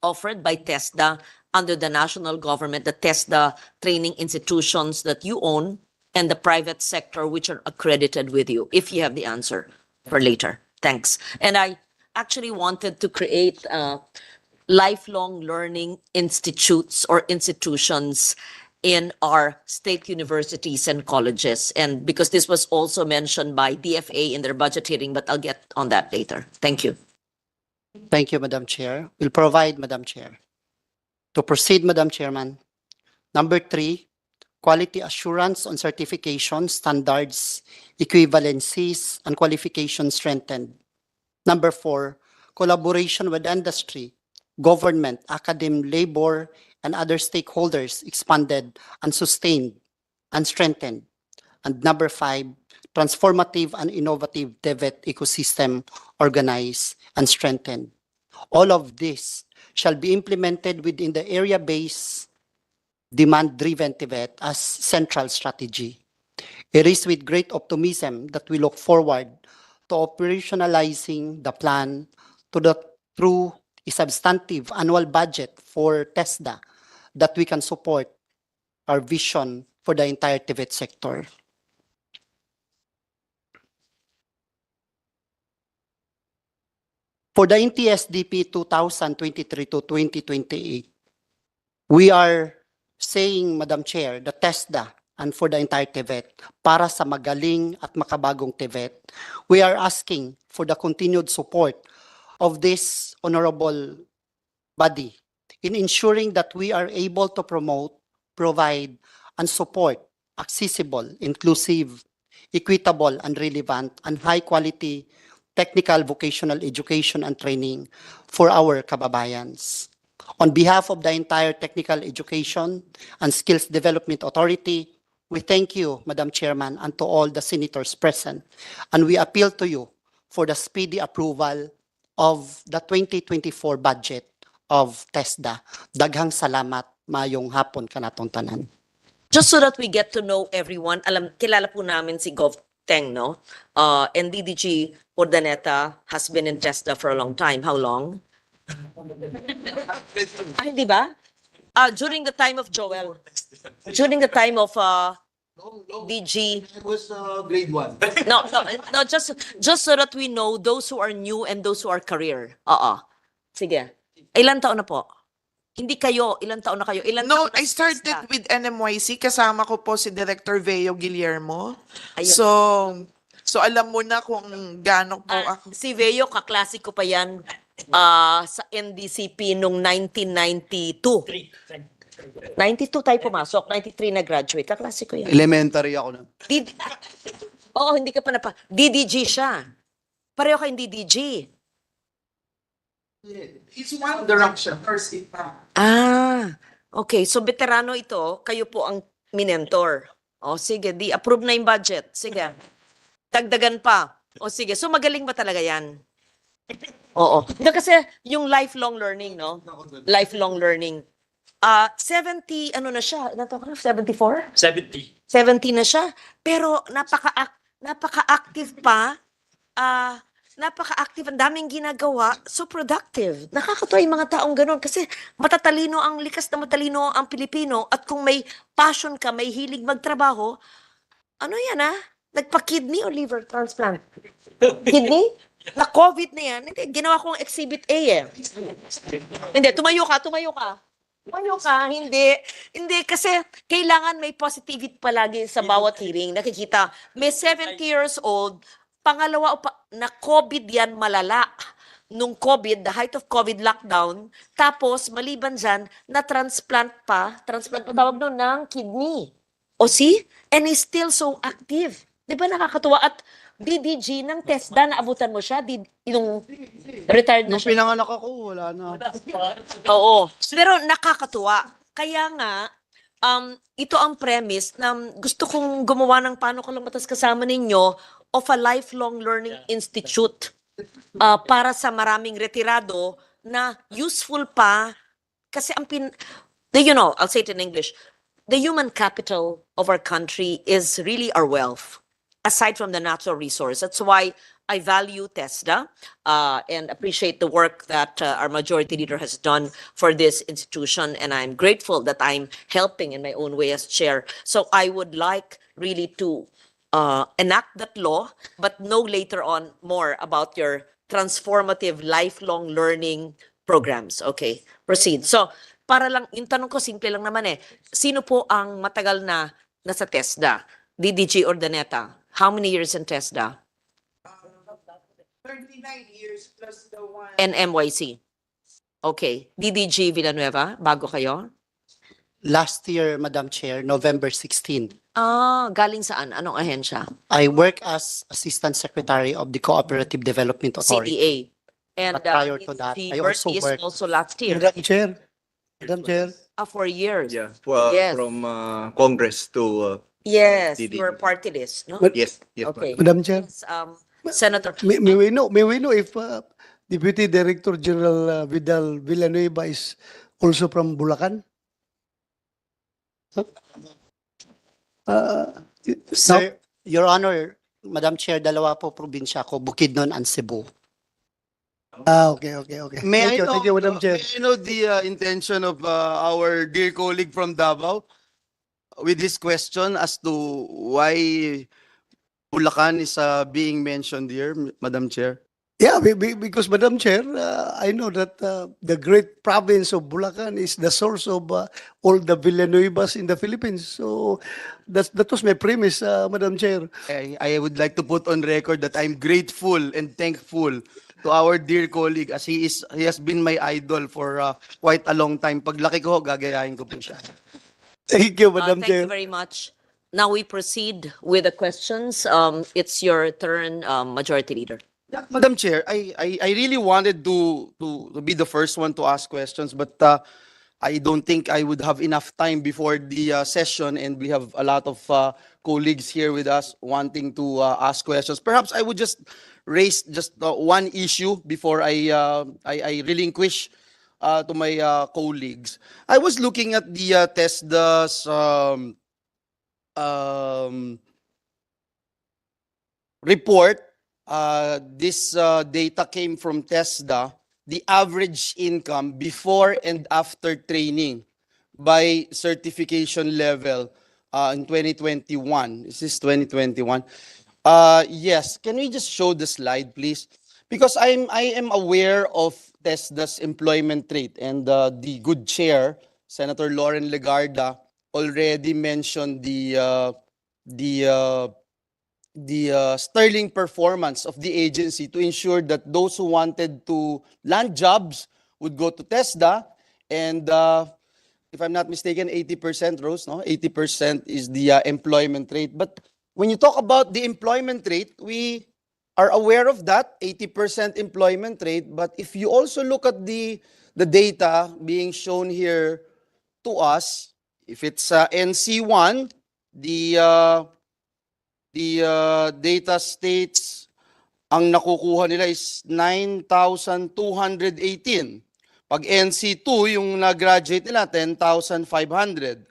A: offered by TESDA under the national government, the TESDA training institutions that you own, and the private sector which are accredited with you, if you have the answer for later. Thanks. And I actually wanted to create lifelong learning institutes or institutions in our state universities and colleges. And because this was also mentioned by DFA in their budget hearing, but I'll get on that later. Thank you.
G: Thank you, Madam Chair. Will provide, Madam Chair. To proceed, Madam Chairman. Number 3, quality assurance on certification, standards, equivalencies, and qualifications strengthened. Number 4, collaboration with industry, government, academic, labor, and other stakeholders expanded and sustained and strengthened. And number 5, transformative and innovative TVET ecosystem organized and strengthened. All of this shall be implemented within the area-based demand-driven TVET as central strategy. It is with great optimism that we look forward to operationalizing the plan through a substantive annual budget for TESDA that we can support our vision for the entire TVET sector. For the NTSDP 2023 to 2028, we are saying, Madam Chair, the TESDA and for the entire TVET, para sa magaling at makabagong TVET, we are asking for the continued support of this honorable body in ensuring that we are able to promote, provide, and support accessible, inclusive, equitable, and relevant, and high-quality technical vocational education and training for our kababayans. On behalf of the entire Technical Education and Skills Development Authority, we thank you, Madam Chairman, and to all the senators present, and we appeal to you for the speedy approval of the 2024 budget of TESDA. Daghang salamat, mayong hapon kanatong tanan.
A: Just so that we get to know everyone, kilala po namin si Gov Teng, no? And DDG Urdaneta has been in TESDA for a long time. How long? Ay, di ba? During the time of Joel. During the time of DG.
F: It was grade 1.
A: No, just so that we know those who are new and those who are career. Sige. Ilan taon na po? Hindi kayo, ilan taon na kayo? Ilan
H: No,
A: taon na
H: I started
A: TESDA?
H: with NMYC. Kasama ko po si Director Veo Guillermo.
A: Ayun.
H: So alam mo na kung gaano po ako.
A: Si Veo, kaklase ko pa yan sa NDCP nung 1992. 92 tayo pumasok, 93 na graduate. Kaklase ko yan.
F: Elementary ako na.
A: Oo, hindi ka pa DDG siya. Pareho kayong DDG.
H: It's one direction. First pa.
A: Okay. So veterano ito, kayo po ang minentor. O sige, approve na yung budget. Sige. Dagdagan pa. O sige, so magaling ba talaga yan? Oo. Kasi yung lifelong learning, no? Lifelong learning. 70, ano na siya? 74?
I: 70.
A: 70 na siya. Pero napaka-active pa. Napaka-active, ang daming ginagawa, so productive. Nakakatuwa yung mga taong ganun kasi matatalino ang likas na matalino ang Pilipino at kung may passion ka, may hilig magtrabaho, ano yan nagpa-kidney o liver transplant? Kidney? Na COVID na yan. Hindi, ginawa kong exhibit A eh. Hindi, tumayo ka. Tumayo ka, hindi. Hindi, kasi kailangan may positivity palagi sa bawat hearing. Nakikita, may 70 years old, pangalawa na COVID yan malala. Nung COVID, the height of COVID lockdown, tapos maliban dyan, transplant pa tawag nun ng kidney. O see? And he's still so active. Di ba nakakatuwa? At DDG ng TESDA, naabutan mo siya? Yung retired na
F: Nung
A: siya?
F: pinanganak ako, wala na.
A: Oo. Pero nakakatuwa. Kaya nga, ito ang premise na gusto kong gumawa ng paano ko lang matas kasama ninyo of a lifelong learning institute para sa maraming retirado na useful pa kasi I'll say it in English, the human capital of our country is really our wealth aside from the natural resource. That's why I value TESDA and appreciate the work that our majority leader has done for this institution, and I'm grateful that I'm helping in my own way as chair. So I would like really to enact that law, but know later on more about your transformative lifelong learning programs. Okay, proceed. So para lang, yung tanong ko, simple lang naman eh. Sino po ang matagal na nasa TESDA? DDG Ordaneta. How many years in TESDA?
H: 39 years plus the one.
A: And NMYC. Okay. DDG Villanueva, bago kayo?
G: Last year, Madam Chair, November 16,
A: Ah, galing saan? Anong ahensya?
G: I work as Assistant Secretary of the Cooperative Development Authority.
A: CDA. And
G: But prior to that,
A: si
G: I also
A: Bertie is
G: worked-
A: also last year.
I: Madam Chair. Madam Chair.
A: 4 years.
E: Yeah,
A: Yes.
E: from Congress to
A: Yes,
E: DDG.
A: you were party list, no?
E: yes, yes.
A: Okay.
I: Madam Chair.
A: Yes, Senator.
I: May we know if Deputy Director General Vidal Villanueva is also from Bulacan? Huh?
G: Sir, Your Honor, Madam Chair, dalawa po probinsya ko, Bukidnon and Cebu.
I: Okay.
F: May
I: Thank you, Madam Chair.
F: May I know the intention of our dear colleague from Davao with this question as to why Bulacan is being mentioned here, Madam Chair?
I: Yeah, because Madam Chair, I know that the great province of Bulacan is the source of all the Villanuevas in the Philippines. So that was my premise, Madam Chair.
F: I would like to put on record that I'm grateful and thankful to our dear colleague as he has been my idol for quite a long time. Paglaki ko, gagayahin ko po siya.
I: Thank you, Madam
A: Thank you
I: Chair.
A: very much. Now we proceed with the questions. It's your turn, Majority Leader.
F: Yeah, Madam Chair, I really wanted to be the first one to ask questions, but I don't think I would have enough time before the session, and we have a lot of colleagues here with us wanting to ask questions. Perhaps I would just raise just one issue before I relinquish to my colleagues. I was looking at the TESDA's report. This data came from TESDA, the average income before and after training by certification level in 2021. This is 2021. Yes, can we just show the slide, please? Because I am aware of TESDA's employment rate, and the good chair, Senator Lauren Legarda, already mentioned the sterling performance of the agency to ensure that those who wanted to land jobs would go to TESDA. And if I'm not mistaken, 80%, Rose, no? 80% is the employment rate. But when you talk about the employment rate, we are aware of that, 80% employment rate. But if you also look at the data being shown here to us, if it's NC1, the data states ang nakukuha nila is 9,218. Pag NC2, yung na-graduate nila, 10,500.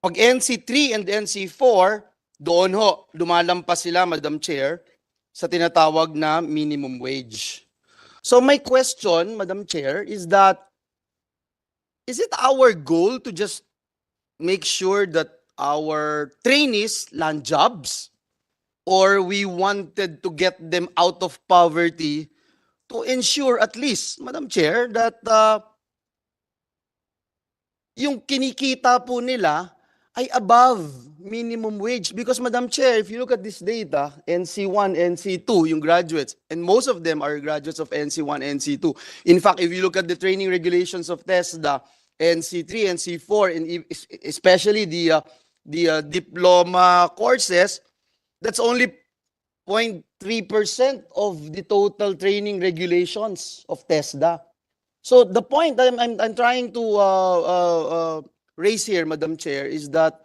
F: Pag NC3 and NC4, doon ho, lumalampas sila, Madam Chair, sa tinatawag na minimum wage. So my question, Madam Chair, is that, is it our goal to just make sure that our trainees land jobs, or we wanted to get them out of poverty to ensure at least, Madam Chair, that yung kinikita po nila ay above minimum wage? Because, Madam Chair, if you look at this data, NC1, NC2, yung graduates, and most of them are graduates of NC1, NC2. In fact, if you look at the training regulations of TESDA, NC3, NC4, and especially the diploma courses, that's only 0.3% of the total training regulations of TESDA. So the point I'm trying to raise here, Madam Chair, is that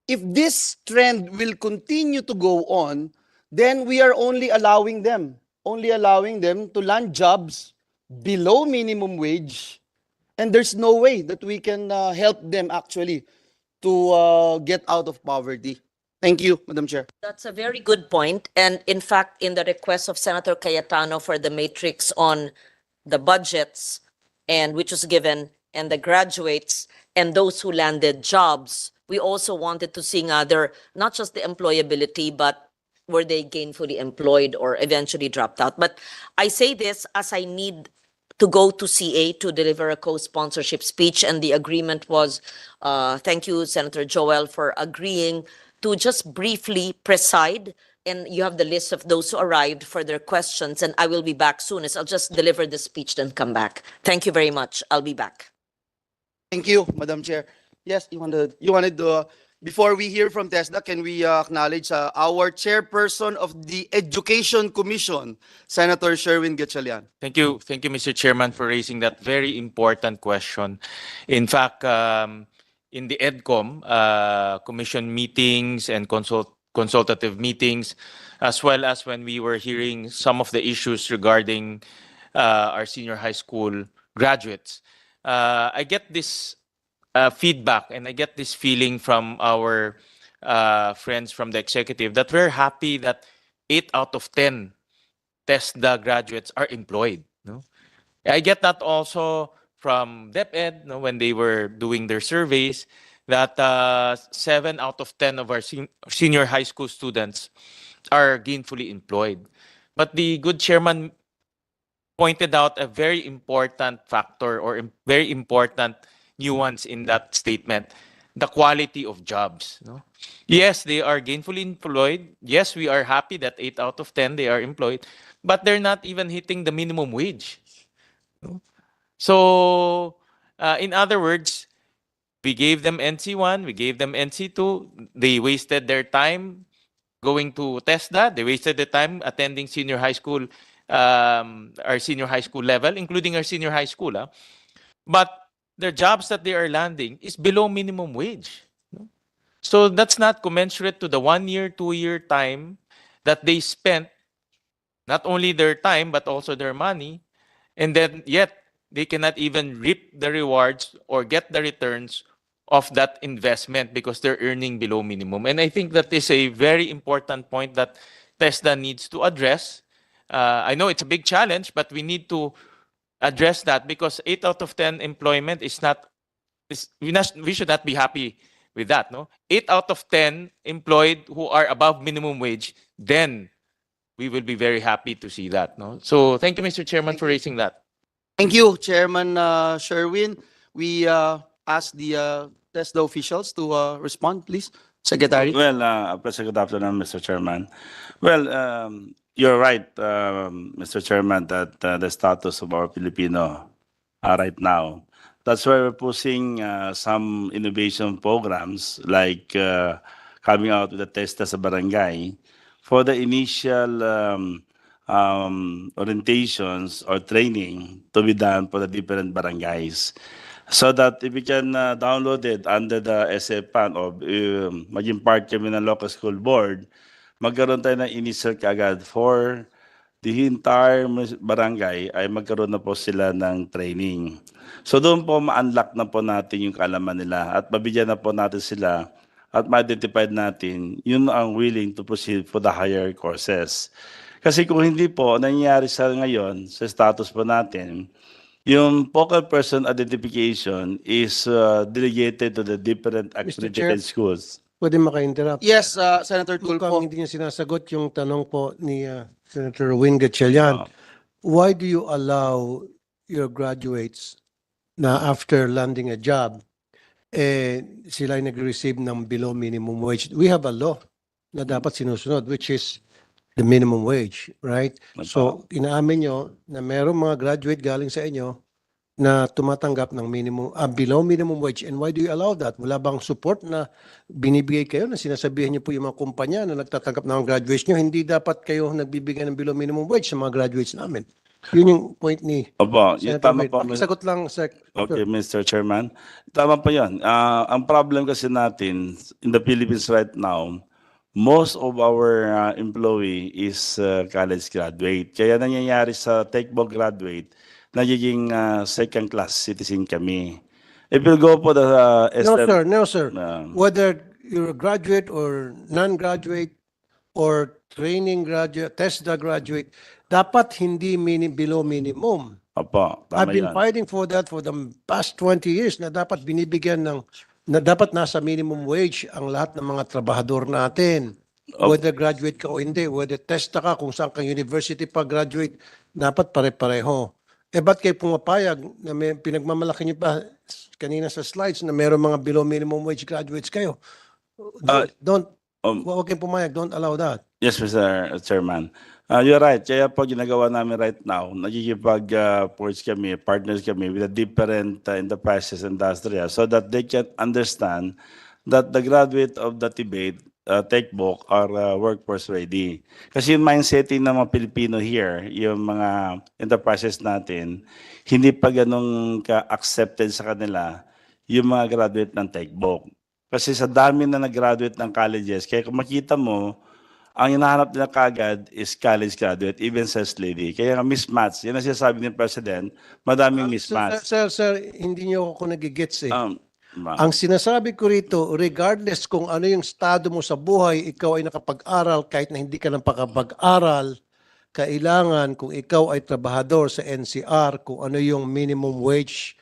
F: if this trend will continue to go on, then we are only allowing them to land jobs below minimum wage, and there's no way that we can help them actually to get out of poverty. Thank you, Madam Chair.
A: That's a very good point. And in fact, in the request of Senator Cayetano for the matrix on the budgets, and which was given, and the graduates and those who landed jobs, we also wanted to see other, not just the employability, but were they gainfully employed or eventually dropped out. But I say this as I need to go to CA to deliver a co-sponsorship speech. And the agreement was, thank you, Senator Joel, for agreeing to just briefly preside. And you have the list of those who arrived for their questions. And I will be back soon. I'll just deliver the speech, then come back. Thank you very much. I'll be back.
F: Thank you, Madam Chair. Yes, you wanted to, before we hear from TESDA, can we acknowledge our chairperson of the Education Commission, Senator Sherwin Gatchalian.
J: Thank you, Mr. Chairman, for raising that very important question. In fact, in the EDCOM commission meetings and consultative meetings, as well as when we were hearing some of the issues regarding our senior high school graduates, I get this feedback and I get this feeling from our friends from the executive that we're happy that 8 out of 10 TESDA graduates are employed. No? I get that also from DepEd, no, when they were doing their surveys, that 7 out of 10 of our senior high school students are gainfully employed. But the good chairman pointed out a very important factor or very important nuance in that statement, the quality of jobs. No? Yes, they are gainfully employed. Yes, we are happy that 8 out of 10 they are employed, but they're not even hitting the minimum wage. No? So, in other words, we gave them NC1, we gave them NC2, they wasted their time going to TESDA, they wasted their time attending senior high school, our senior high school level, including our senior high school. But the jobs that they are landing is below minimum wage. So that's not commensurate to the 1 year, 2 year time that they spent, not only their time, but also their money. And then yet they cannot even reap the rewards or get the returns of that investment because they're earning below minimum. And I think that is a very important point that TESDA needs to address. I know it's a big challenge, but we need to address that because 8 out of 10 employment is not, we should not be happy with that. No, 8 out of 10 employed who are above minimum wage, then we will be very happy to see that. No, so thank you, Mr. Chairman, for raising that.
F: Thank you, Chairman Sherwin. We ask the TESDA officials to respond, please. Secretary.
D: Well, good afternoon, Mr. Chairman. Well, you're right, Mr. Chairman, that the status of our Filipino right now. That's why we're pushing some innovation programs like coming out with the TESDA sa barangay for the initial orientations or training to be done for the different barangays. So that if we can download it under the SFPAN o maging part kami ng local school board, magkaroon tayo ng initial kaagad for the entire barangay ay magkaroon na po sila ng training. So doon po ma-unlock na po natin yung kaalaman nila at mabigyan na po natin sila at ma-identify natin yun ang willing to proceed for the higher courses. Kasi kung hindi po, nangyayari sa ngayon, sa status po natin, yung focal person identification is delegated to the different accredited schools.
I: Pwede maka-interrupt.
F: Yes, Senator Tulfo.
I: Mukhang hindi niya sinasagot yung tanong po ni Senator Win Gatchalian. Why do you allow your graduates na after landing a job, sila ay nag-receive ng below minimum wage? We have a law na dapat sinusunod, which is the minimum wage, right? So, inaamin nyo na merong mga graduate galing sa inyo na tumatanggap ng minimum, below minimum wage. And why do you allow that? Wala bang support na binibigay kayo na sinasabihan niyo po yung mga kumpanya na nagtatanggap ng graduates nyo, hindi dapat kayo nagbibigay ng below minimum wage sa mga graduates namin? Yun yung point ni Senator Wade. Pakisagot lang, Sec.
D: Okay, Mr. Chairman. Tama po yan. Ang problem kasi natin in the Philippines right now, most of our employee is college graduate. Kaya nangyayari sa TECBO graduate, nagiging second-class citizen kami. If you go po the
I: No, sir. Whether you're a graduate or non-graduate or training graduate, TESDA graduate, dapat hindi below minimum.
D: Opo, tama
I: I've been
D: yan.
I: fighting for that for the past 20 years na dapat binibigyan ng na dapat nasa minimum wage ang lahat ng mga trabahador natin. Whether graduate ka o hindi, whether TESDA ka, kung saan kang university pa graduate, dapat pare-pareho. ba't kayo pumapayag na may pinagmamalaki niyo pa kanina sa slides na mayroong mga below minimum wage graduates kayo? Don't, huwag kayong pumayag. Don't allow that.
D: Yes, Mr. Chairman. You're right. Kaya po ginagawa namin right now, nagkikipag-ports kami, partners kami with the different enterprises industry so that they can understand that the graduate of the debate textbook are workforce ready. Kasi yung mindsetting ng mga Pilipino here, yung mga enterprises natin, hindi pa ganun ka-accepted sa kanila yung mga graduate ng textbook. Kasi sa dami na nag-graduate ng colleges, kaya kung makita mo, ang hinahanap nila kagad is college graduate, even sales lady. Kaya nga mismatch, yan ang sinasabi ni President, madaming mismatch.
I: Sir, hindi niyo ako nagigets eh.
D: Ma'am.
I: Ang sinasabi ko rito, regardless kung ano yung estado mo sa buhay, ikaw ay nakapag-aral kahit na hindi ka nakapag-aral, kailangan kung ikaw ay trabahador sa NCR, kung ano yung minimum wage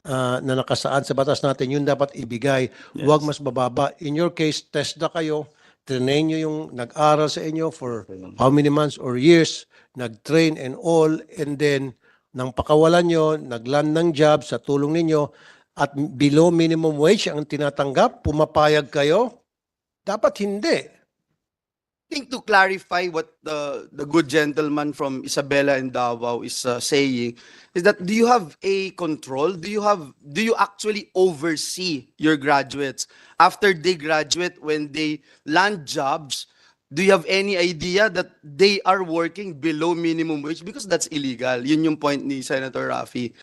I: na nakasaad sa batas natin, yun dapat ibigay. Huwag mas bababa. In your case, TESDA kayo, train nyo yung nag-aral sa inyo for how many months or years, nag-train and all, and then nang pakawalan nyo, nag-land ng job sa tulong ninyo, at below minimum wage ang tinatanggap, pumapayag kayo? Dapat hindi.
F: I think to clarify what the good gentleman from Isabela and Davao is saying is that do you have a control? Do you actually oversee your graduates after they graduate, when they land jobs? Do you have any idea that they are working below minimum wage? Because that's illegal. Yun yung point ni Senator Raffy.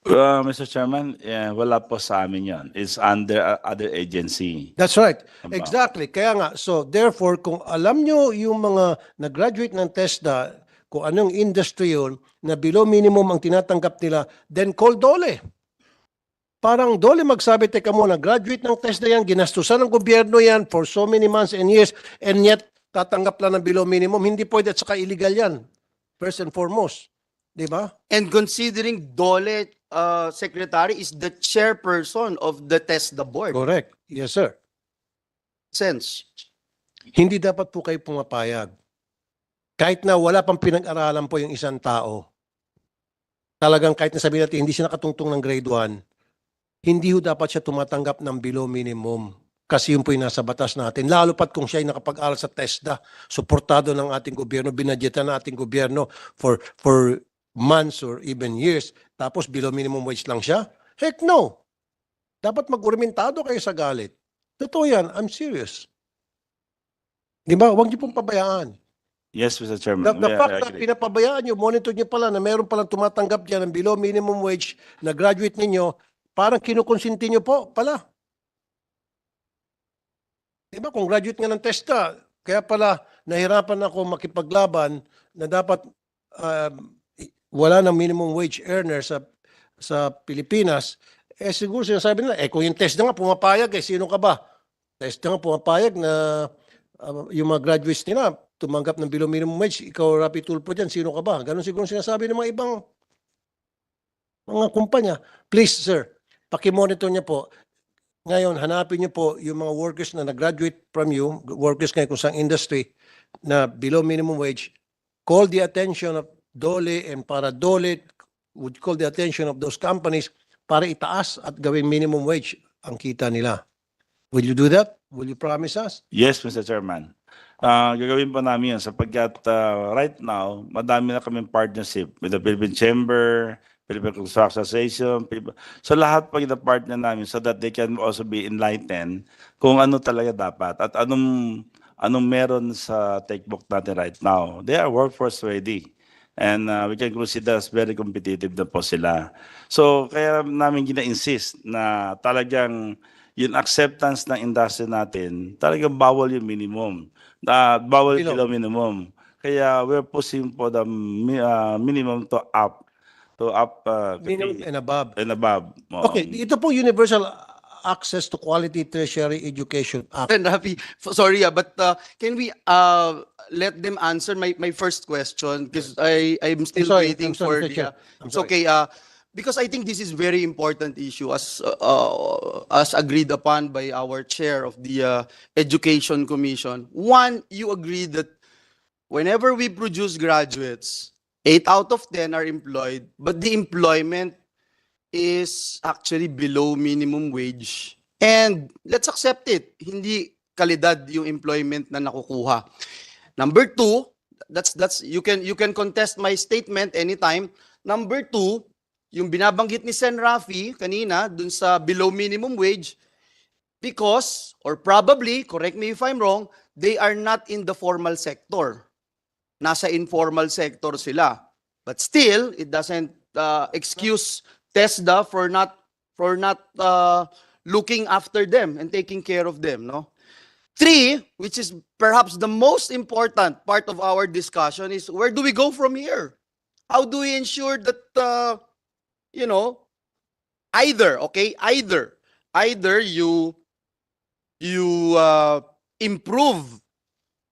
D: Mr. Chairman, wala po sa amin yan. It's under other agency.
I: That's right.
D: Aba.
I: Exactly. Kaya nga, so therefore, kung alam nyo yung mga nag-graduate ng TESDA, kung anong industry yun, na below minimum ang tinatanggap nila, then call DOLE. Parang DOLE magsabi, teka muna, graduate ng TESDA yan, ginastusan ng gobyerno yan for so many months and years, and yet tatanggap lang ng below minimum. Hindi pwede at saka illegal yan. First and foremost. Di ba?
F: And considering DOLE secretary is the chairperson of the TESDA board.
I: Correct. Yes, sir.
F: Sense.
I: Hindi dapat po kayo pumapayag. Kahit na wala pang pinag-aralan po yung isang tao, talagang kahit na sabihin natin hindi siya nakatungtong ng grade 1, hindi ho dapat siya tumatanggap ng below minimum. Kasi yun po yung nasa batas natin. Lalo pat kung siya ay nakapag-aral sa TESDA, suportado ng ating gobyerno, binadyetan ng ating gobyerno for months or even years, tapos below minimum wage lang siya? Heck no! Dapat mag-urmentado kayo sa galit. Totoo yan, I'm serious. Di ba? Huwag niyo pong pabayaan.
D: Yes, Mr. Chairman.
I: The
D: I
I: fact na
D: agree.
I: pinapabayaan niyo, monitor niyo pala na meron palang tumatanggap dyan ng below minimum wage na graduate ninyo, parang kinukonsinti niyo po pala. Di ba? Kung graduate nga ng TESDA, kaya pala nahirapan ako makipaglaban na dapat wala ng minimum wage earner sa Pilipinas, siguro sinasabi nila, kung yung TESDA nga pumapayag, sino ka ba? TESDA nga pumapayag na yung mga graduates nila tumanggap ng below minimum wage, ikaw Rapi Tulfo dyan, sino ka ba? Ganon siguro sinasabi ng mga ibang mga kumpanya. Please, sir, pakimonitor niyo po. Ngayon, hanapin niyo po yung mga workers na nag-graduate from you, workers ngayon kung saan industry, na below minimum wage. Call the attention of DOLE, and para DOLE would call the attention of those companies para itaas at gawing minimum wage ang kita nila. Will you do that? Will you promise us?
D: Yes, Mr. Chairman. Gagawin po namin yan sapagkat right now, madami na kaming partnership with the Philippine Chamber, Philippine Construction Association, so lahat po yung partner namin so that they can also be enlightened kung ano talaga dapat at anong meron sa textbook natin right now. They are workforce ready. And we can consider as very competitive na po sila. So kaya namin gina-insist na talagang yung acceptance ng industry natin, talagang bawal yung minimum. Bawal yung below minimum. Kaya we're pushing for the minimum to up.
I: Minimum and above.
D: And above.
I: Okay, ito po Universal Access to Quality Tertiary Education Act.
F: And Rafi, sorry, but can we let them answer my first question? Because I'm still
I: sorry,
F: waiting
I: I'm sorry,
F: for
I: Mr. Chair. I'm
F: it's
I: sorry.
F: okay. Because I think this is very important issue as agreed upon by our chair of the Education Commission. One, you agree that whenever we produce graduates, 8 out of 10 are employed, but the employment is actually below minimum wage. And let's accept it, hindi kalidad yung employment na nakukuha. Number two, that's you can contest my statement anytime. Number two, yung binabanggit ni Sen Rafi kanina dun sa below minimum wage, because, or probably, correct me if I'm wrong, they are not in the formal sector. Nasa informal sector sila. But still, it doesn't excuse TESDA for not looking after them and taking care of them, no? Three, which is perhaps the most important part of our discussion, is where do we go from here? How do we ensure that either you improve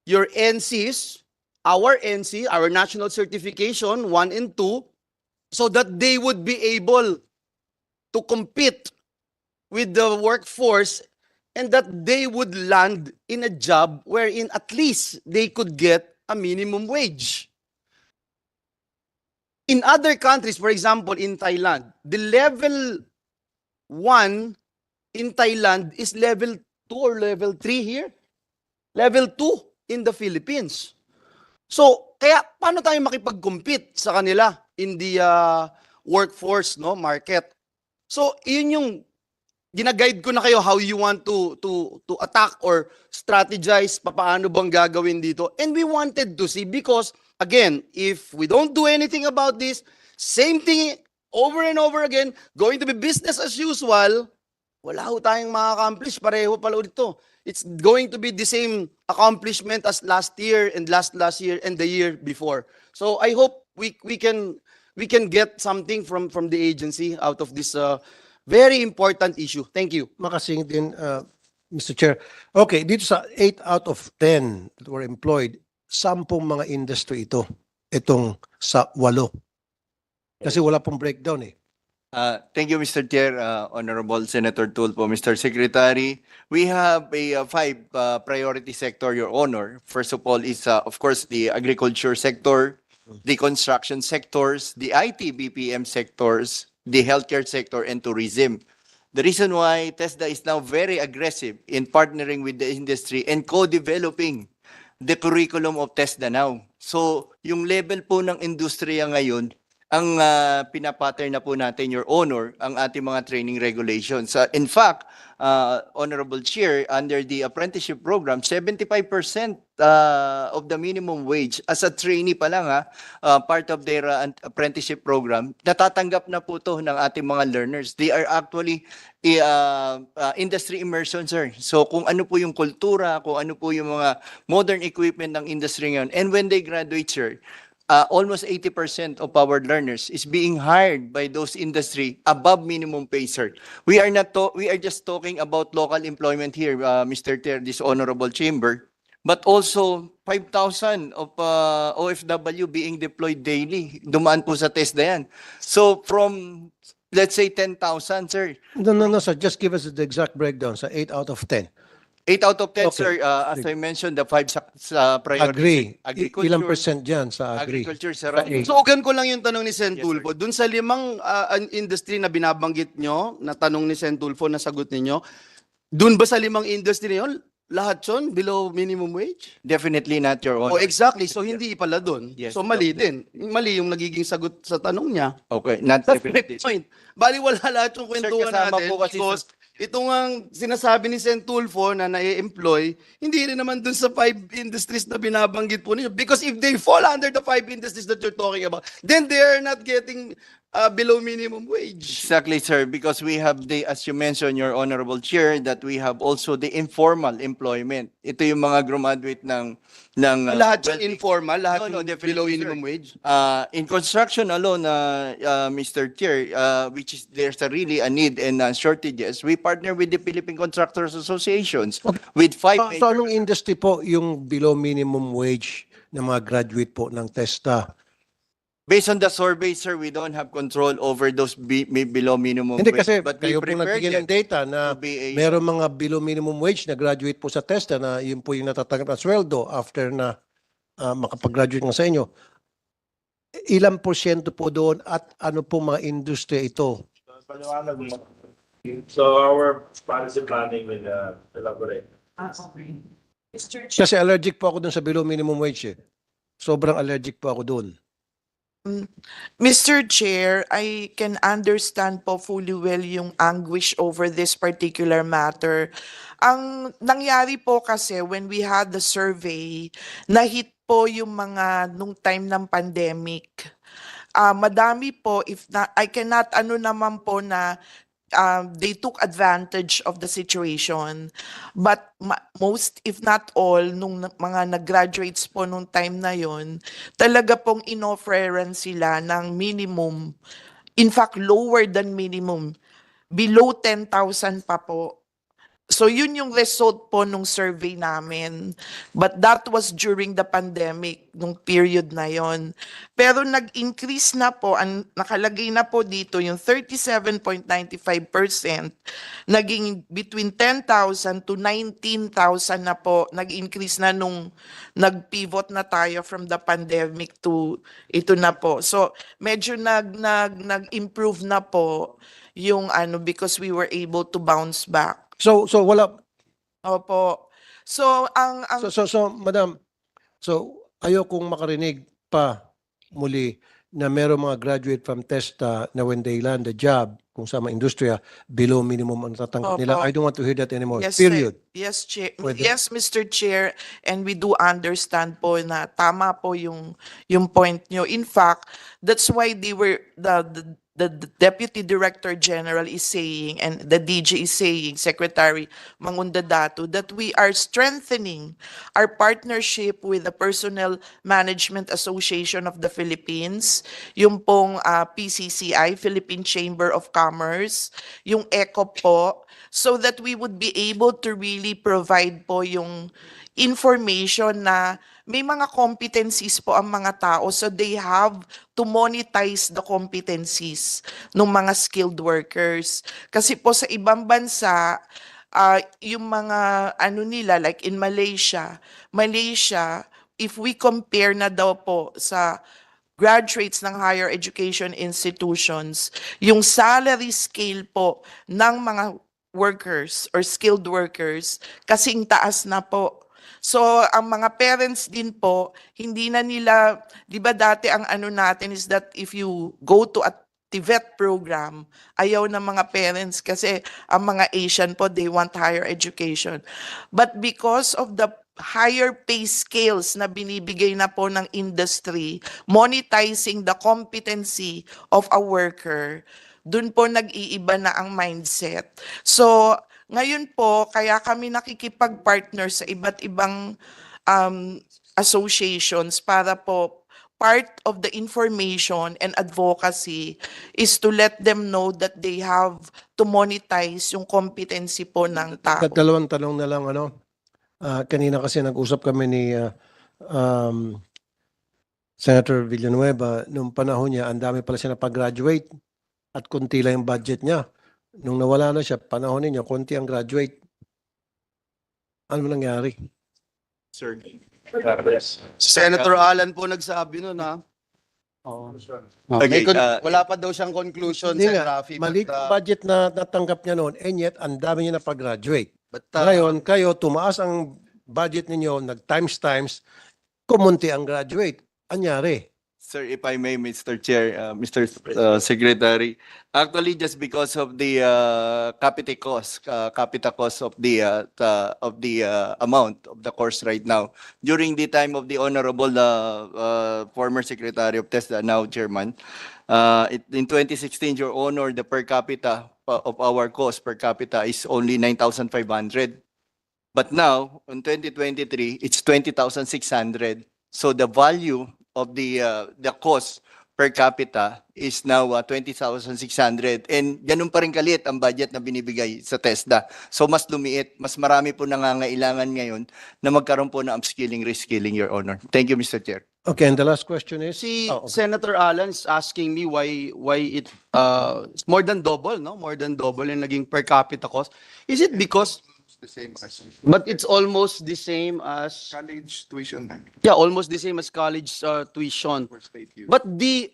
F: your NCs, our national certification 1 and 2, so that they would be able to compete with the workforce and that they would land in a job wherein at least they could get a minimum wage. In other countries, for example, in Thailand, the level 1 in Thailand is level 2 or level 3 here. Level 2 in the Philippines. So, kaya paano tayo makipag-compete sa kanila in the workforce market? So, yun yung gina-guide ko na kayo how you want to attack or strategize paano bang gagawin dito. And we wanted to see, because again, if we don't do anything about this, same thing over and over again, going to be business as usual, wala ho tayong ma-accomplish. Pareho pala ulit to. It's going to be the same accomplishment as last year and last year and the year before. So I hope we can get something from the agency out of this very important issue. Thank you.
K: Makasingit din, Mr. Chair. Okay, dito sa 8 out of 10 that were employed, 10 mga industry ito. Itong sa 8. Kasi wala pong breakdown eh.
E: Thank you, Mr. Chair, Honorable Senator Tulfo, Mr. Secretary. We have a 5 priority sector, Your Honor. First of all is, of course, the agriculture sector, the construction sectors, the IT BPM sectors, the healthcare sector, and tourism. The reason why TESDA is now very aggressive in partnering with the industry and co-developing the curriculum of TESDA now. So, yung level po ng industriya ngayon, ang pinapattern na po natin, Your Honor, ang ating mga training regulations. In fact, Honorable Chair, under the apprenticeship program, 75% of the minimum wage as a trainee pa lang, part of their apprenticeship program, natatanggap na po to ng ating mga learners. They are actually industry immersion, sir. So kung ano po yung kultura, kung ano po yung mga modern equipment ng industry ngayon, and when they graduate, sir, almost 80% of our learners is being hired by those industry above minimum pay, sir. We are just talking about local employment here, Mr. Chair, this honorable chamber, but also 5,000 of OFW being deployed daily. Dumaan po sa TESDA yan. So from, let's say, 10,000, sir.
K: No, sir. Just give us the exact breakdown sa 8 out of 10.
E: 8 out of 10,
K: Okay.
E: sir, as I mentioned, the 5 sa priority.
K: Agree.
E: Agriculture.
K: Ilang percent dyan sa agree?
E: Agriculture, sir.
F: So, ugan ko lang yung tanong ni Sen
E: Yes,
F: Tulfo. Dun sa 5 industry na binabanggit nyo, na tanong ni Sen Tulfo, na sagot ninyo, dun ba sa 5 industry na yun, lahat yun below minimum wage?
E: Definitely not, Your Honor.
F: Oh, exactly. So, hindi pala dun.
E: Yes.
F: So, mali din. Mali yung nagiging sagot sa tanong niya.
E: Okay, not
F: That's my
E: definitely.
F: point. Bali, wala lahat yung kwentuhan
E: kasama
F: natin
E: po kasi
F: because itong ang sinasabi ni Sen Tulfo na na-employ, hindi rin naman dun sa 5 industries na binabanggit po ninyo. Because if they fall under the 5 industries that you're talking about, then they are not getting below minimum wage.
E: Exactly, sir, because we have the, as you mentioned, Your Honorable Chair, that we have also the informal employment. Ito yung mga graduate ng
F: Lahat yung informal, lahat
E: No,
F: yung
E: definitely,
F: below
E: sir.
F: minimum wage.
E: In construction alone, Mr. Chair, which is there's a really a need and shortages, we partner with the Philippine Contractors Associations with 5
K: So anong industry po yung below minimum wage ng mga graduate po ng TESDA?
E: Based on the survey, sir, we don't have control over those below minimum
K: Hindi
E: wage.
K: kasi
E: But we
K: kayo po
E: prepare
K: nagbigay
E: them
K: ng data na
E: to be a-
K: meron mga below minimum wage na graduate po sa TESDA na yun po yung natatanggap na sweldo after na makapag-graduate nga sa inyo. ilang porsyento po doon at ano po mga industry ito?
D: Paliwanag mo. So our policy planning will elaborate.
K: Kasi allergic po ako doon sa below minimum wage eh. Sobrang allergic po ako doon.
H: Mr. Chair, I can understand po fully well yung anguish over this particular matter. Ang nangyari po kasi when we had the survey, na-hit po yung mga nung time ng pandemic. Madami po, if not, I cannot ano naman po na they took advantage of the situation. But most, if not all, nung mga nag-graduates po nung time na yon, talaga pong inofferan sila ng minimum, in fact, lower than minimum, below 10,000 pa po. So yun yung result po nung survey namin. But that was during the pandemic, nung period na yon. Pero nag-increase na po, nakalagay na po dito yung 37.95%, naging between 10,000 to 19,000 na po, nag-increase na nung nag-pivot na tayo from the pandemic to ito na po. So medyo nag-improve na po yung ano because we were able to bounce back.
K: So wala
H: Opo. So ang
K: so madam, so ayokong makarinig pa muli na merong mga graduate from TESDA na when they land a job kung sa mga industriya below minimum ang tatanggap nila.
H: Opo.
K: I don't want to hear that anymore.
H: Yes,
K: Period.
H: Yes, Chair.
K: Pwede.
H: Yes, Mr. Chair, and we do understand po na tama po yung point nyo. In fact, that's why they were the Deputy Director General is saying and the DG is saying, Secretary Mangundadato, that we are strengthening our partnership with the Personnel Management Association of the Philippines, yung pong PCCI, Philippine Chamber of Commerce, yung ECO po, so that we would be able to really provide po yung information na may mga competencies po ang mga tao, so they have to monetize the competencies ng mga skilled workers. Kasi po sa ibang bansa, yung mga ano nila, like in Malaysia, if we compare na daw po sa graduates ng higher education institutions, yung salary scale po ng mga workers or skilled workers, kasing taas na po. So, ang mga parents din po, hindi na nila, di ba dati ang ano natin is that if you go to a TVET program, ayaw ng mga parents kasi ang mga Asian po, they want higher education. But because of the higher pay scales na binibigay na po ng industry, monetizing the competency of a worker, dun po nag-iiba na ang mindset. So, ngayon po, kaya kami nakikipag-partner sa iba't ibang associations para po part of the information and advocacy is to let them know that they have to monetize yung competency po ng tao.
K: Dalawang tanong na lang ano. Kanina kasi nag-usap kami ni Senator Villanueva, nung panahon niya, ang dami pala siya napag-graduate at kunti lang yung budget niya. Nung nawala na siya, panahon niya, konti ang graduate. Ano nangyari?
E: Sir. Senator Alan po nagsabi nun, ha?
F: Oo.
E: Okay,
F: Wala pa daw siyang conclusion,
K: Hindi
F: Sir
K: nga,
F: Rafi.
K: maliit ang budget na natanggap niya noon, and yet, ang dami niya napag-graduate.
F: But,
K: Ngayon, kayo, tumaas ang budget ninyo, nag-times, kumunti ang graduate. Anyari?
E: Sir, if I may, Mr. Chair, Mr. Secretary, actually just because of the capital cost of the amount of the course right now, during the time of the Honorable former Secretary of TESDA, now Chairman, in 2016, Your Honor, the per capita of our cost per capita is only 9,500. But now, in 2023, it's 20,600. So the value of the cost per capita is now 20,600. And ganun pa rin kaliit ang budget na binibigay sa TESDA. So mas lumiit, mas marami po nangangailangan ngayon na magkaroon po ng upskilling, reskilling, Your Honor. Thank you, Mr. Chair.
K: Okay, and the last question is?
F: Si
K: Okay.
F: Senator Alan is asking me why it it's more than double, no? More than double yung naging per capita cost. Is it because
C: the same as
F: But it's almost the same as,
C: college tuition.
F: yeah, almost the same as college tuition.
C: For state youth.
F: But the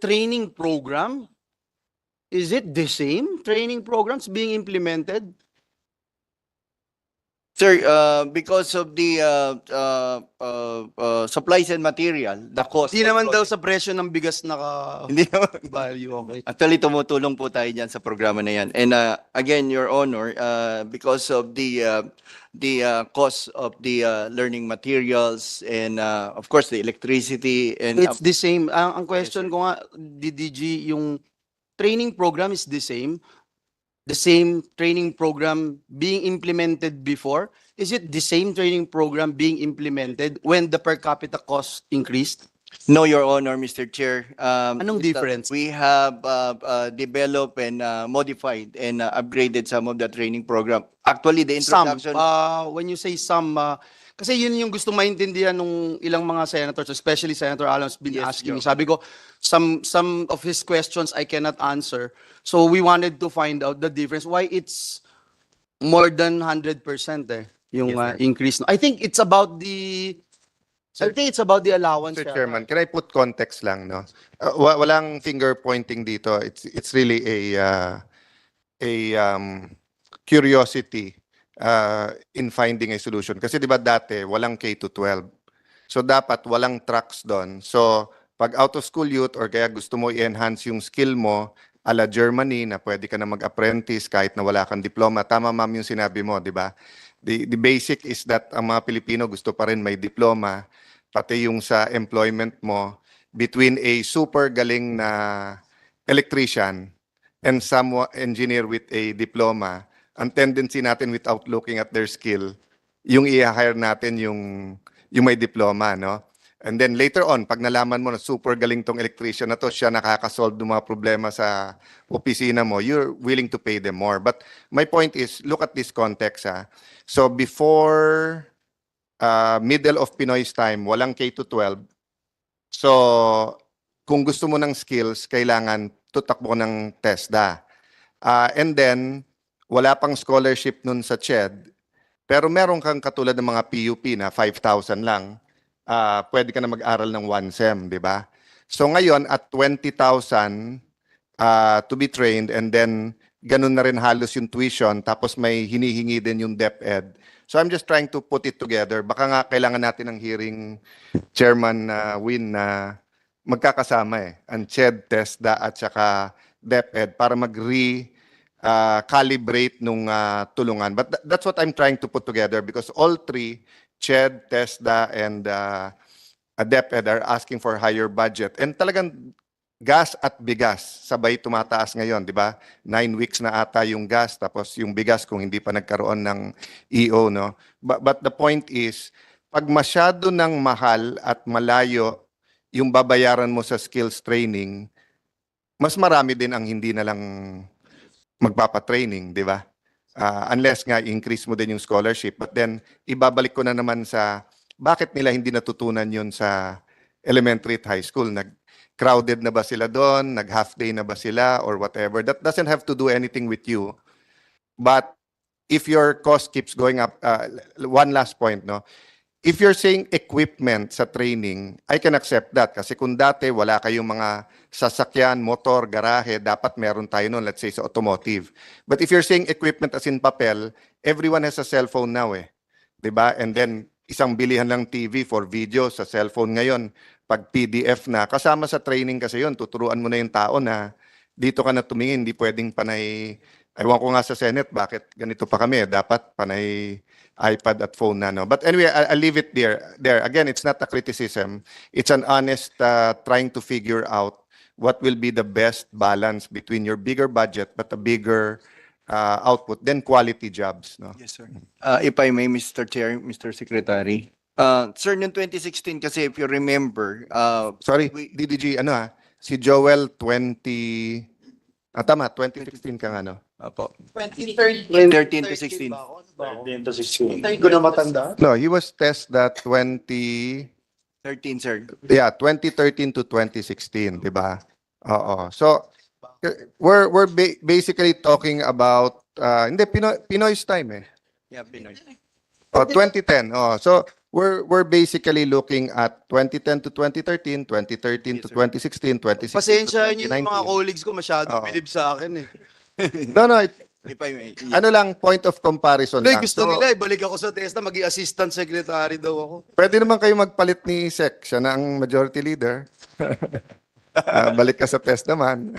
F: training program, is it the same training programs being implemented?
E: Sir, because of the supplies and material, the cost.
F: Hindi
E: of
F: naman daw
E: project-
F: sa presyo ng bigas
E: Hindi naman.
F: value, okay.
E: Actually, tumutulong po tayo dyan sa programa na yan. And again, Your Honor, because of the cost of the learning materials and of course the electricity and
F: It's the same. Ang question ko nga, DDG, yung training program is the same? The same training program being implemented before? Is it the same training program being implemented when the per capita cost increased?
E: No, Your Honor, Mr. Chair.
F: Anong difference?
E: We have developed and modified and upgraded some of the training program. Actually, the
F: Some.
E: introduction.
F: When you say some, kasi yun yung gusto maintindihan nung ilang mga senators, especially Senator Alan's been
E: Yes,
F: asking me.
E: Your
F: Sabi ko, some of his questions I cannot answer. So we wanted to find out the difference. Why it's more than 100% yung
C: Yes, sir.
F: increase. I think it's about the allowance.
C: Mr. Chairman, can I put context lang, no? Walang finger pointing dito. It's really a curiosity in finding a solution. Kasi 'di ba dati walang K to 12. So dapat walang tracks doon. So pag out of school youth or kaya gusto mo i-enhance yung skill mo ala Germany na pwede ka na mag-apprentice kahit na wala kang diploma. Tama ma'am yung sinabi mo, 'di ba? The basic is that ang mga Pilipino gusto pa rin may diploma, pati yung sa employment mo between a super galing na electrician and some engineer with a diploma. Ang tendency natin without looking at their skill, yung i-hire natin yung may diploma, no? And then later on, pag nalaman mo na super galing tong electrician na to, siya nakaka-solve ng mga problema sa opisina mo, you're willing to pay them more. But my point is, look at this context, ha? So before middle of Pinoy's time, walang K to 12. So kung gusto mo ng skills, kailangan tutakbo ng TESDA. And then, wala pang scholarship nun sa CHED, pero meron kang katulad ng mga PUP na 5,000 lang, pwede ka na mag-aral ng 1 SEM, di ba? So ngayon, at 20,000 to be trained, and then ganun na rin halos yung tuition, tapos may hinihingi din yung DepEd. So I'm just trying to put it together. Baka nga kailangan natin ng hearing, Chairman Win, na magkakasama ang CHED, TESDA at saka DepEd para calibrate nung tulungan. But that's what I'm trying to put together because all three, CHED, TESDA, and DepEd are asking for higher budget. And talagang gas at bigas, sabay tumataas ngayon, di ba? 9 weeks na ata yung gas, tapos yung bigas kung hindi pa nagkaroon ng EO, no? But the point is, pag masyado ng mahal at malayo yung babayaran mo sa skills training, mas marami din ang hindi na lang magpapatraining, di ba? Unless nga increase mo din yung scholarship. But then, ibabalik ko na naman sa bakit nila hindi natutunan yun sa elementary at high school. Crowded na ba sila doon? Nag-half day na ba sila? Or whatever. That doesn't have to do anything with you. But if your cost keeps going up, one last point, no? If you're saying equipment sa training, I can accept that. Kasi kung dati wala kayong mga sasakyan, motor, garahe, dapat meron tayo nun, let's say sa automotive. But if you're saying equipment as in papel, everyone has a cell phone now eh. Diba? And then, isang bilihan lang TV for video sa cellphone ngayon. Pag PDF na, kasama sa training kasi yun, tuturuan mo na yung tao na dito ka na tumingin, hindi pwedeng panay, ewan ko nga sa Senate, bakit ganito pa kami, dapat panay iPad at phone na, no? But anyway, I'll leave it there. Again, it's not a criticism. It's an honest trying to figure out what will be the best balance between your bigger budget but a bigger output, then quality jobs, no?
E: Yes, sir. If I may, Mr. Chair, Mr. Secretary. Sir, noong 2016 kasi, if you remember,
C: Sorry, DDG, si Joel 2016 ka nga, no?
E: Apo,
H: 2013.
E: 13 to 16.
D: 13 to 16.
I: Hindi ko na matanda.
C: No, he was TESDA 20...
E: 13, sir.
C: Yeah, 2013 to 2016, di ba? Oo. So, we're basically talking about, hindi, Pinoy's time eh.
E: Yeah, Pinoy.
C: Oh, 2010. Oh, so we're basically looking at 2010 to 2013, 2013 to
E: Yes, sir.
C: 2016, 2016 to
F: Pasensyahan niyo yung mga
C: 2019.
F: colleagues ko masyado
C: Oo.
F: bilib sa akin eh.
C: No, no,
E: If I may.
C: ano lang, point of comparison
F: Tuloy,
C: lang.
F: gusto
C: So,
F: nila ibalik ako sa TESDA, maging assistant secretary daw ako.
C: pwede naman kayo magpalit ni Sec. Siya na ang majority leader. Balik ka sa test naman.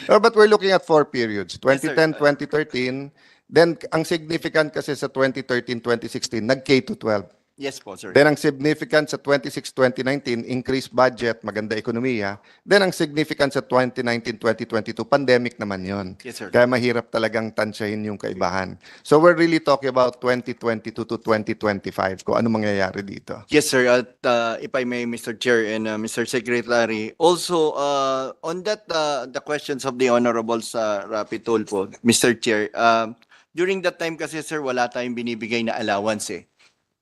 C: No, but we're looking at 4 periods.
E: Yes, sir.
C: 2010, 2013. Then, ang significant kasi sa 2013, 2016, nag-K to 12.
E: Yes po, sir.
C: Then, ang significant sa 26, 2019, increased budget, maganda ekonomiya. Then, ang significant sa 2019, 2022, pandemic naman yon.
E: Yes, sir.
C: Kaya mahirap talagang tansyahin yung kaibahan. So, we're really talking about 2022 to 2025, kung ano mangyayari dito.
E: Yes, sir. At if I may, Mr. Chair and Mr. Secretary, also on that the questions of the honorable sa Rapi Tulfo, Mr. Chair, during that time kasi sir, wala tayong binibigay na allowance eh.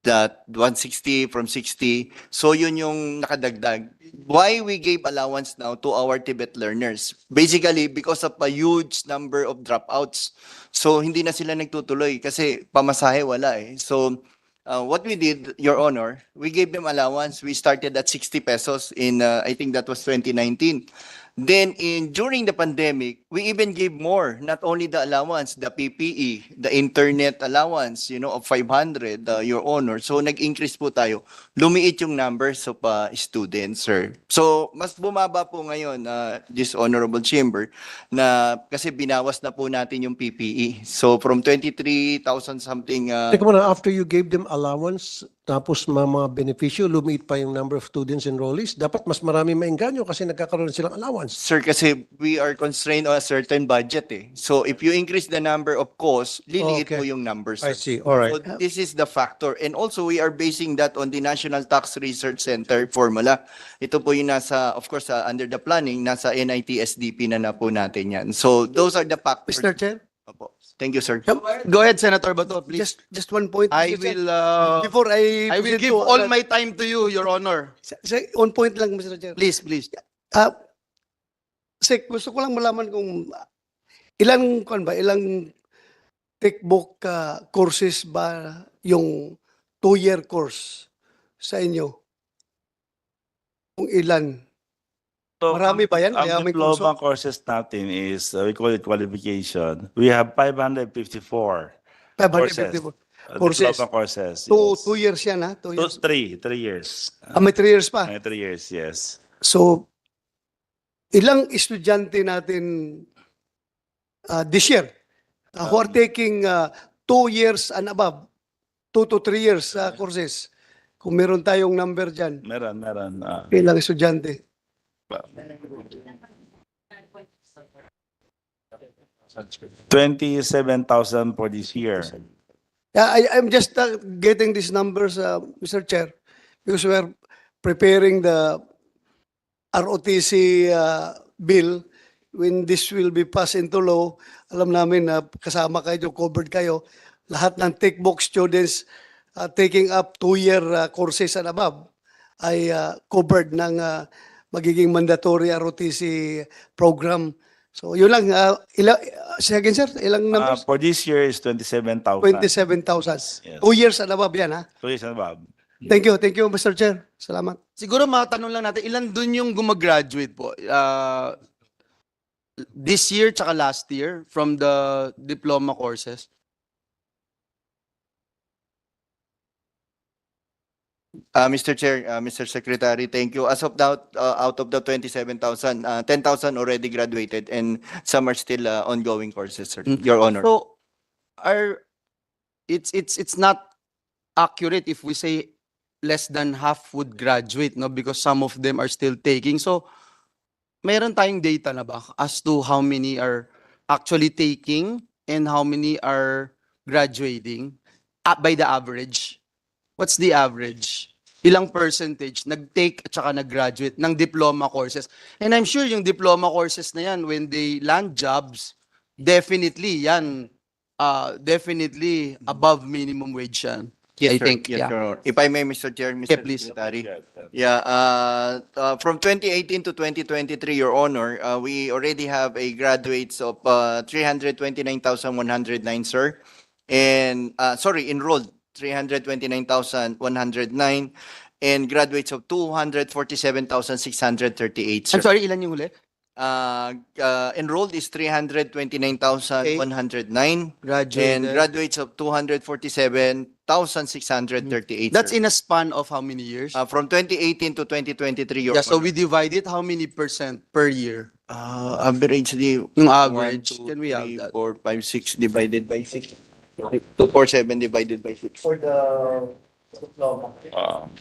E: That 160 from 60. So yun yung nakadagdag. Why we gave allowance now to our Tibet learners? Basically, because of a huge number of dropouts. So hindi na sila nagtutuloy kasi pamasahe wala eh. So what we did, Your Honor, we gave them allowance. We started at 60 pesos in, I think that was 2019. Then during the pandemic, we even gave more, not only the allowance, the PPE, the internet allowance, of 500, Your Honor. So nag-increase po tayo. Lumiit yung numbers of students, sir. So mas bumaba po ngayon, this honorable chamber, na kasi binawas na po natin yung PPE. So from 23,000 something,
K: Teka muna, after you gave them allowance, tapos mga benepisyo, lumiit pa yung number of students enrollees, dapat mas marami maengganyo kasi nagkakaroon silang allowance.
E: sir, kasi we are constrained on a certain budget eh. So if you increase the number of costs, liliit
K: Okay.
E: po yung numbers.
K: I
E: sir.
K: see, all right.
E: So this is the factor. And also we are basing that on the National Tax Research Center formula. Ito po yung nasa, of course, under the planning, nasa NITSDP na po natin yan. So those are the factors.
I: Mr. Chair,
E: Opo. Thank you, sir.
F: Go ahead, Senator Bato, please.
I: just 1 point.
F: I
I: Mr. Chair.
F: will
I: Before I
F: I will
I: proceed
F: give
I: to,
F: all my time to you, Your Honor.
I: on point lang, Mr. Chair.
F: Please, please.
I: Sek, gusto ko lang malaman kung ilang textbook courses ba yung 2-year course sa inyo? Kung ilan?
D: So,
I: Marami ba yan?
D: Ang
I: Kaya may
D: diploma
I: kurso?
D: courses natin is, we call it qualification. We have 554
I: 554. Courses.
D: diploma courses.
I: Two years yan, ha? 2 years.
D: 3 years.
I: May 3 years pa.
D: 3 years, yes.
I: So, ilang estudyante natin this year who are taking 2 years and above, 2 to 3 years courses? Kung meron tayong number dyan,
D: Meron.
I: ilang estudyante?
D: 27,000 for this year.
I: Yeah, I'm just getting these numbers, Mr. Chair, because we're preparing the ROTC bill. When this will be passed into law, alam namin na kasama kayo, covered kayo. Lahat ng textbook students taking up 2-year courses and above ay covered ng magiging mandatory ROTC program. So yun lang. Second, sir, ilang numbers?
D: For this year is 27,000.
I: 27,000.
D: Yes.
I: 2 years and above yan, ha?
D: 2 years and above.
I: Thank you, Mr. Chair. Salamat.
F: Siguro matanong lang natin, ilan dun yung gumagraduate po? This year tsaka last year from the diploma courses?
E: Mr. Chair, Mr. Secretary, thank you. As of now, out of the 27,000, 10,000 already graduated and some are still ongoing courses, sir. Your Honor.
F: So, it's not accurate if we say less than half would graduate, no? Because some of them are still taking. So, meron tayong data na ba as to how many are actually taking and how many are graduating by the average? What's the average? Ilang percentage nag-take at saka nag-graduate ng diploma courses? And I'm sure yung diploma courses na yan, when they land jobs, definitely yan, definitely above minimum wage yan. I
E: sir.
F: think,
E: Yes,
F: yeah.
E: Your Honor. If I may, Mr. Chair, Mr.
F: Yeah, please.
E: Secretary. Yeah, from 2018 to 2023, Your Honor, we already have a graduates of 329,109, sir. and, enrolled 329,109, and graduates of 247,638, sir.
F: I'm sorry, ilan yung huli?
E: Enrolled is 329,109, and
F: Graduated.
E: graduates of 247,638,
F: That's
E: sir.
F: in a span of how many years?
E: From 2018 to 2023, Your
F: Yeah, so
E: Honor.
F: we divide it, how many % per year?
E: Averagely,
F: Yung
E: 1,
F: average,
E: 2,
F: can we have
E: 3,
F: that?
E: 4, 5, 6 divided by 6. 247 divided by 6.
I: For the diploma.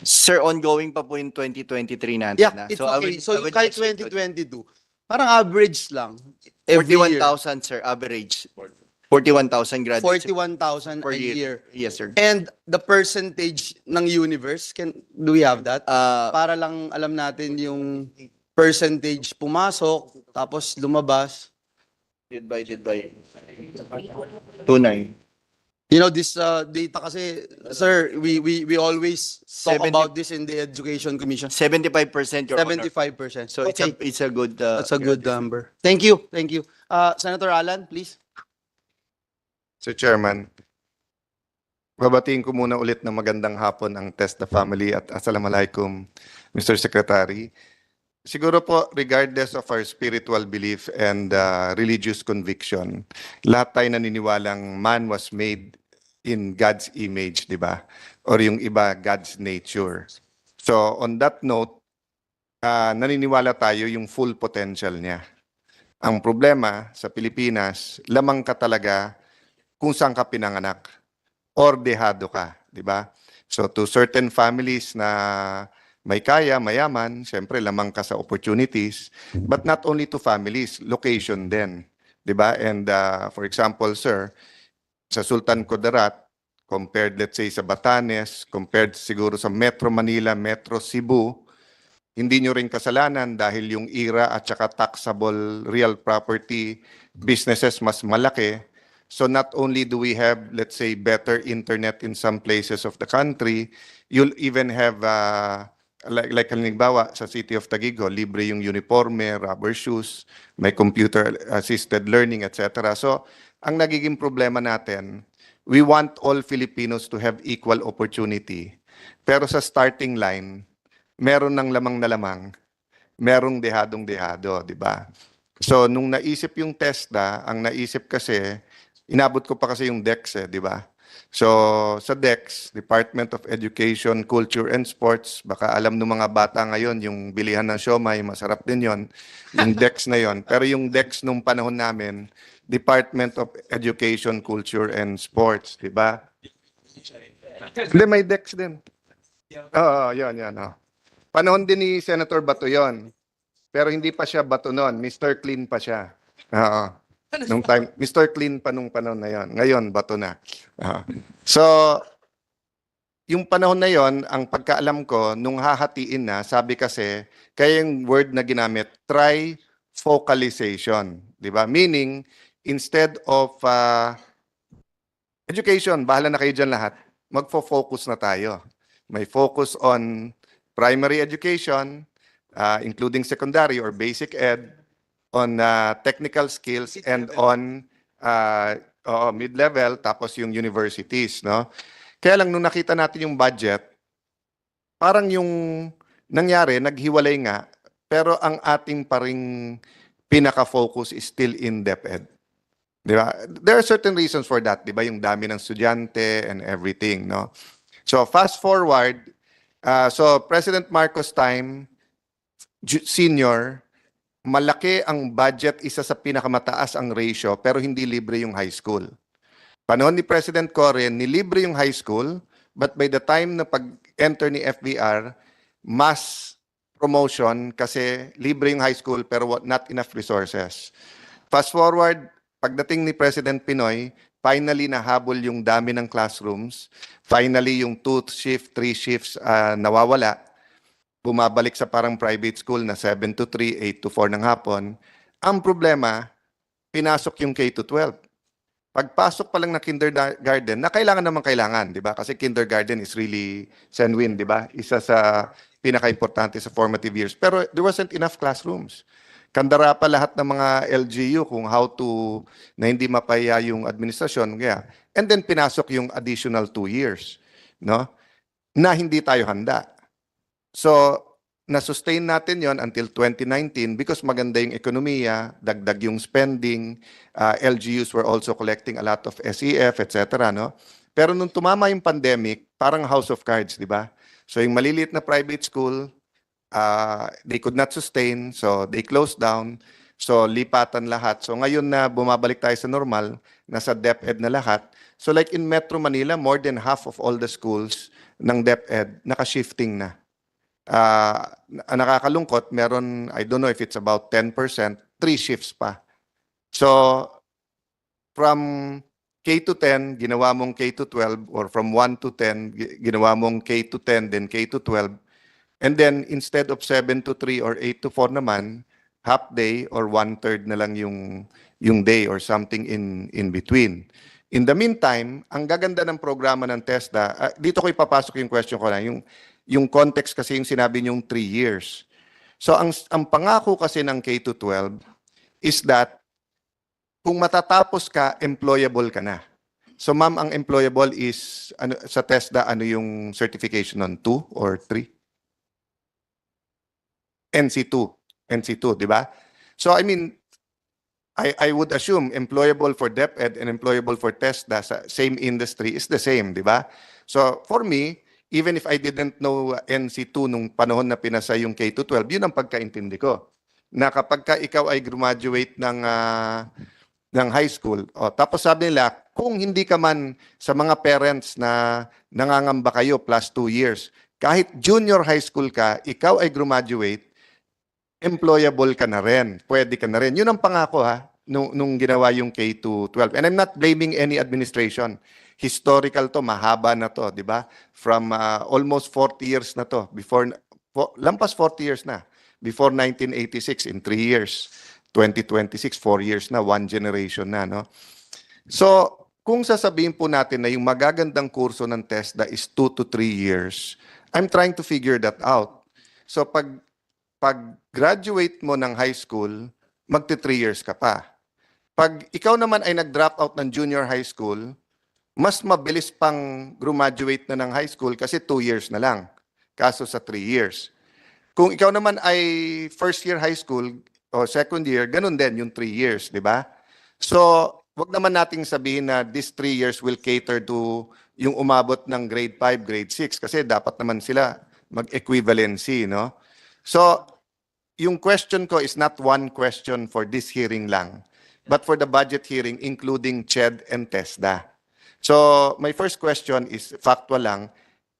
E: Sir, ongoing pa po yung 2023 natin.
F: Yeah, it's
E: So I
F: okay.
E: will-
F: So
E: I will
F: kahit
E: just stick to
F: 2022, parang average lang. Every year.
E: 41,000, sir, average. 41,000 graduates
F: 41,000
E: per
F: a year.
E: Yes, sir.
F: And the percentage ng universe, do we have that?
E: Uh,
F: Para lang alam natin yung percentage pumasok, tapos lumabas.
E: divided by 29.
F: You know, this data kasi, sir, we always talk
E: 70
F: about this in the Education Commission.
E: 75%, Your Honor.
F: 75%.
E: So
F: Okay.
E: it's a good.
F: That's a good number. Thank you. Thank you. Senator Alan, please.
C: Sir Chairman, babatiin ko muna ulit ng magandang hapon ang TESDA family at assalamualaikum, Mr. Secretary. Siguro po, regardless of our spiritual belief and religious conviction, lahat tayo naniniwalang man was made in God's image, di ba? Or yung iba, God's nature. So on that note, naniniwala tayo yung full potential niya. Ang problema sa Pilipinas, lamang ka talaga kung saan ka pinanganak or dehado ka, di ba? So to certain families na may kaya, mayaman, syempre lamang ka sa opportunities, but not only to families, location din, di ba? And for example, sir, sa Sultan Kudarat, compared let's say sa Batanes, compared siguro sa Metro Manila, Metro Cebu, hindi nyo rin kasalanan dahil yung IRA at saka taxable real property businesses mas malaki. So not only do we have, let's say, better internet in some places of the country, you'll even have, like halimbawa sa City of Taguig, libre yung uniforme, rubber shoes, may computer-assisted learning, etc. So ang nagiging problema natin, we want all Filipinos to have equal opportunity. Pero sa starting line, meron ng lamang na lamang, merong dehadong-dehado, di ba? So, nung naisip yung TESDA, ang naisip kasi, inabot ko pa kasi yung DEX, di ba? So, sa DEX, Department of Education, Culture and Sports, baka alam ng mga bata ngayon, yung bilihan ng siomai, masarap din yon, yung DEX na yon. Pero yung DEX nung panahon namin, Department of Education, Culture and Sports, di ba? Hindi, may DEX din. Oo, yun. Oh. Panahon din ni Senator Bato yon. Pero hindi pa siya Bato noon. Mr. Clean pa siya. Oo. Nung time, Mr. Clean pa nung panahon na yon. Ngayon, Bato na. So, yung panahon na yon, ang pagkaalam ko, nung hahatiin na, sabi kasi, kaya yung word na ginamit, tri-focalization. Di ba? Meaning, instead of education, bahala na kayo dyan lahat, magfo-focus na tayo. May focus on primary education, including secondary or basic ed, on technical skills, and on mid-level, tapos yung universities. No? Kaya lang nung nakita natin yung budget, parang yung nangyari, naghiwalay nga, pero ang ating paring pinaka-focus is still in DepEd. Di ba? There are certain reasons for that, di ba? Yung dami ng estudyante and everything, no? So fast forward, so President Marcos time, senior, malaki ang budget, isa sa pinakamataas ang ratio, pero hindi libre yung high school. Panahon ni President Coren, nilibre yung high school, but by the time na pag-enter ni FBR, mass promotion kasi libre yung high school pero not enough resources. Fast forward, pagdating ni President Pinoy, finally nahabol yung dami ng classrooms, finally yung 2 shift, 3 shifts nawawala, bumabalik sa parang private school na 7 to 3, 8 to 4 ng hapon. Ang problema, pinasok yung K to 12. Pagpasok pa lang na kindergarten, na kailangan, di ba? Kasi kindergarten is really genuine, di ba? Isa sa pinaka-importante sa formative years. Pero there wasn't enough classrooms. Kandara pa lahat ng mga LGU kung how to, na hindi mapaya yung administrasyon. Kaya, and then pinasok yung additional 2 years, no? Na hindi tayo handa. So, na-sustain natin yon until 2019 because maganda yung ekonomiya, dagdag yung spending, LGUs were also collecting a lot of SEF, etc. No? Pero nung tumama yung pandemic, parang house of cards, di ba? So yung maliliit na private school, they could not sustain, so they closed down. So lipatan lahat. So ngayon na bumabalik tayo sa normal, nasa DepEd na lahat. So like in Metro Manila, more than half of all the schools ng DepEd naka-shifting na. Nakakalungkot, meron, I don't know if it's about 10%, 3 shifts pa. So from K to 10, ginawa mong K to 12, or from 1 to 10, ginawa mong K to 10, then K to 12. And then, instead of 7 to 3 or 8 to 4 naman, half day or 1/3 na lang yung day or something in between. In the meantime, ang gaganda ng programa ng TESDA, dito ko ipapasok yung question ko na, yung context kasi yung sinabi niyong 3 years. So, ang pangako kasi ng K to 12 is that kung matatapos ka, employable ka na. So, ma'am, ang employable is, ano, sa TESDA, ano yung certification on 2 or 3? NC2. NC2, di ba? So, I mean, I would assume employable for DepEd and employable for TESDA sa same industry is the same, di ba? So, for me, even if I didn't know NC2 nung panahon na pinasa yung K-12, yun ang pagkaintindi ko. Na kapag ka ikaw ay graduate ng high school, tapos sabi nila, kung hindi ka man sa mga parents na nangangamba kayo plus 2 years, kahit junior high school ka, ikaw ay graduate, employable ka na rin. Pwede ka na rin. Yun ang pangako nung ginawa yung K-12. And I'm not blaming any administration. Historical to, mahaba na to, di ba? From almost 40 years na to. Lampas 40 years na. Before 1986, in 3 years. 2026, 4 years na, 1 generation na, no? So, kung sasabihin po natin na yung magagandang kurso ng TESDA is 2 to 3 years, I'm trying to figure that out. So, pag graduate mo ng high school, magti 3 years ka pa. Pag ikaw naman ay nag-drop out ng junior high school, mas mabilis pang graduate na ng high school kasi 2 years na lang. Kaso sa 3 years. Kung ikaw naman ay first year high school o second year, ganun din yung 3 years, di ba? So, wag naman nating sabihin na this 3 years will cater to yung umabot ng grade 5, grade 6 kasi dapat naman sila mag-equivalency, no? So, yung question ko is not one question for this hearing lang, but for the budget hearing including CHED and TESDA. So, my first question is factual lang,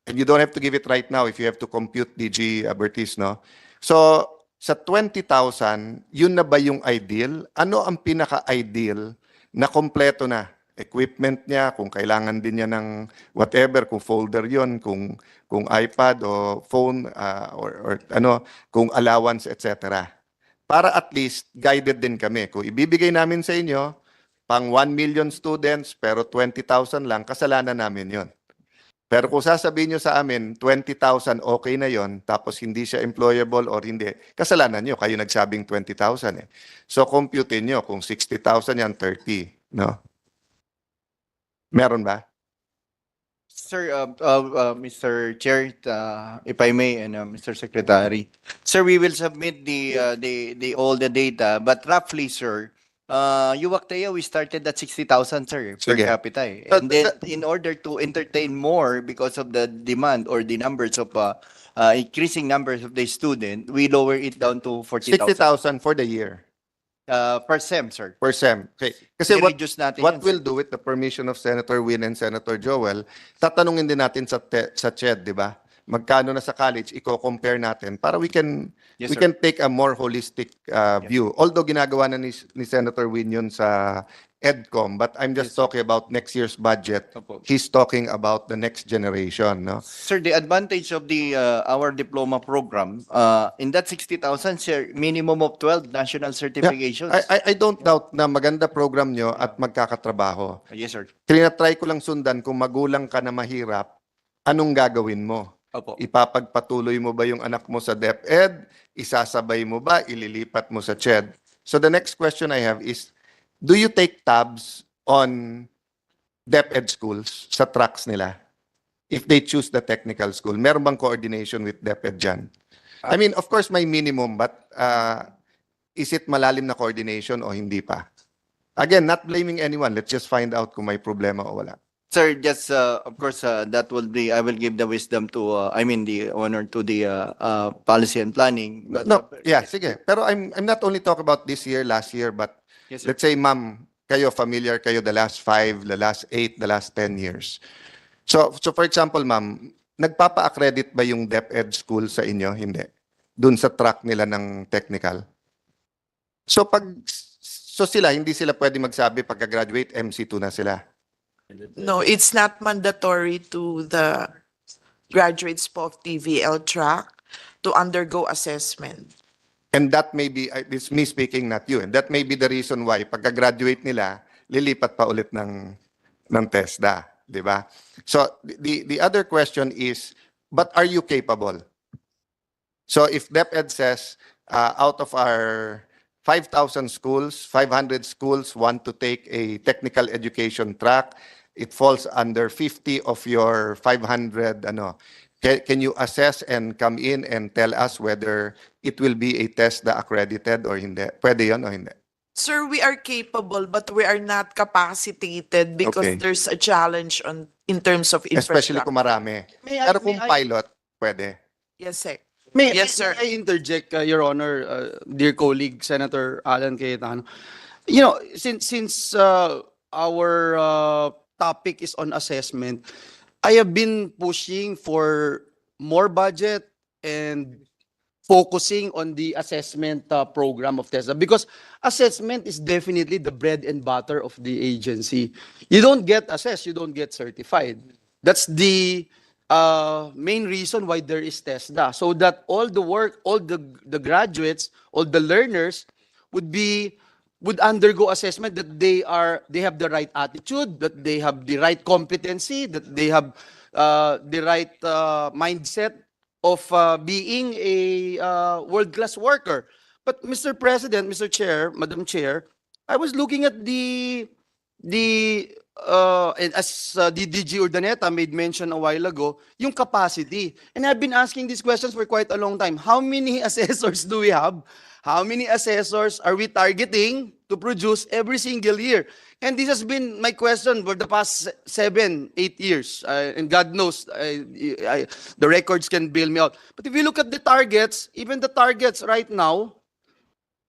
C: and you don't have to give it right now if you have to compute DG Bertis, no? So, sa 20,000, yun na ba yung ideal? Ano ang pinaka-ideal na kompleto na? Equipment niya, kung kailangan din niya ng whatever, kung folder yon, kung iPad o phone or ano, kung allowance, etc. Para at least guided din kami. Kung ibibigay namin sa inyo, pang 1 million students, pero 20,000 lang, kasalanan namin yon. Pero kung sasabihin nyo sa amin, 20,000 okay na yon, tapos hindi siya employable or hindi, kasalanan nyo, kayo nagsabing 20,000 eh. So computein nyo, kung 60,000 yan, 30, no? Meron ba?
E: Sir, Mr. Chair, if I may, and Mr. Secretary, sir, we will submit all the data, but roughly, sir, Uwagtaya, we started at 60,000, sir, per
C: Sige.
E: capita. And then, in order to entertain more because of the demand or the numbers of increasing numbers of the student, we lower it down to 40,000
C: 60,000 for the year.
E: per sem, sir.
C: Per sem. Okay. Kasi
E: I-reduce natin
C: what
E: yun,
C: we'll do with the permission of Senator Win and Senator Joel, tatanungin din natin sa CHED, di ba? Magkano na sa college, i-compare natin para we can
E: Yes,
C: we
E: sir.
C: can take a more holistic view. Although ginagawa na ni Senator Win yun sa EDCOM, but I'm just talking about next year's budget.
E: Opo.
C: He's talking about the next generation, no?
E: Sir, the advantage of the our diploma program, in that 60,000, sir, minimum of 12 national certifications.
C: I don't doubt na maganda program nyo at magkakatrabaho.
E: Yes, sir.
C: Tinatry ko lang sundan kung magulang ka na mahirap, anong gagawin mo?
F: Opo.
C: Ipapagpatuloy mo ba yung anak mo sa DepEd? Isasabay mo ba? Ililipat mo sa CHED? So the next question I have is, do you take tabs on DepEd schools sa tracks nila? If they choose the technical school, meron bang coordination with DepEd dyan? I mean, of course, may minimum, but is it malalim na coordination o hindi pa? Again, not blaming anyone. Let's just find out kung may problema o wala.
E: Sir, just, of course, that will be, I will give the wisdom to, I mean, the honor to the policy and planning. But,
C: No, yeah, sige. Pero I'm not only talking about this year, last year, but
E: Yes, sir.
C: let's say, ma'am, kayo familiar kayo the last 5, the last 8, the last 10 years. So for example, ma'am, nagpapa-accredit ba yung DepEd school sa inyo? Hindi. Dun sa track nila ng technical. So hindi sila pwede magsabi pagka-graduate, MC2 na sila.
H: No, it's not mandatory to the graduates of TVL track to undergo assessment.
C: And that may be, this me speaking, not you, and that may be the reason why pagka-graduate nila, lilipat pa ulit ng TESDA, di ba? So the other question is, but are you capable? So if DepEd says, out of our 5,000 schools, 500 schools want to take a technical education track, it falls under 50 of your 500, can you assess and come in and tell us whether it will be a TESDA accredited or hindi? Pwede yun o hindi?
H: Sir, we are capable, but we are not capacitated because
C: Okay.
H: there's a challenge in terms of
C: Especially
H: infrastructure.
C: kung marami.
F: May I-
C: Pero kung
F: may I-
C: pilot, pwede.
H: Yes, sir.
F: Yes,
H: Yes, sir.
F: May I interject, Your Honor, dear colleague, Senator Alan Cayetano? You know, since our topic is on assessment, I have been pushing for more budget and focusing on the assessment program of TESDA because assessment is definitely the bread and butter of the agency. You don't get assessed, you don't get certified. That's the main reason why there is TESDA, so that all the work, all the graduates, all the learners would undergo assessment, that they have the right attitude, that they have the right competency, that they have the right mindset of being a world-class worker. But Mr. President, Mr. Chair, Madam Chair, I was looking at and as the DG Urdaneta made mention a while ago, yung capacity. And I've been asking these questions for quite a long time. How many assessors do we have? How many assessors are we targeting to produce every single year? And this has been my question for the past 7, 8 years. And God knows, the records can bail me out. But if you look at the targets, even the targets right now,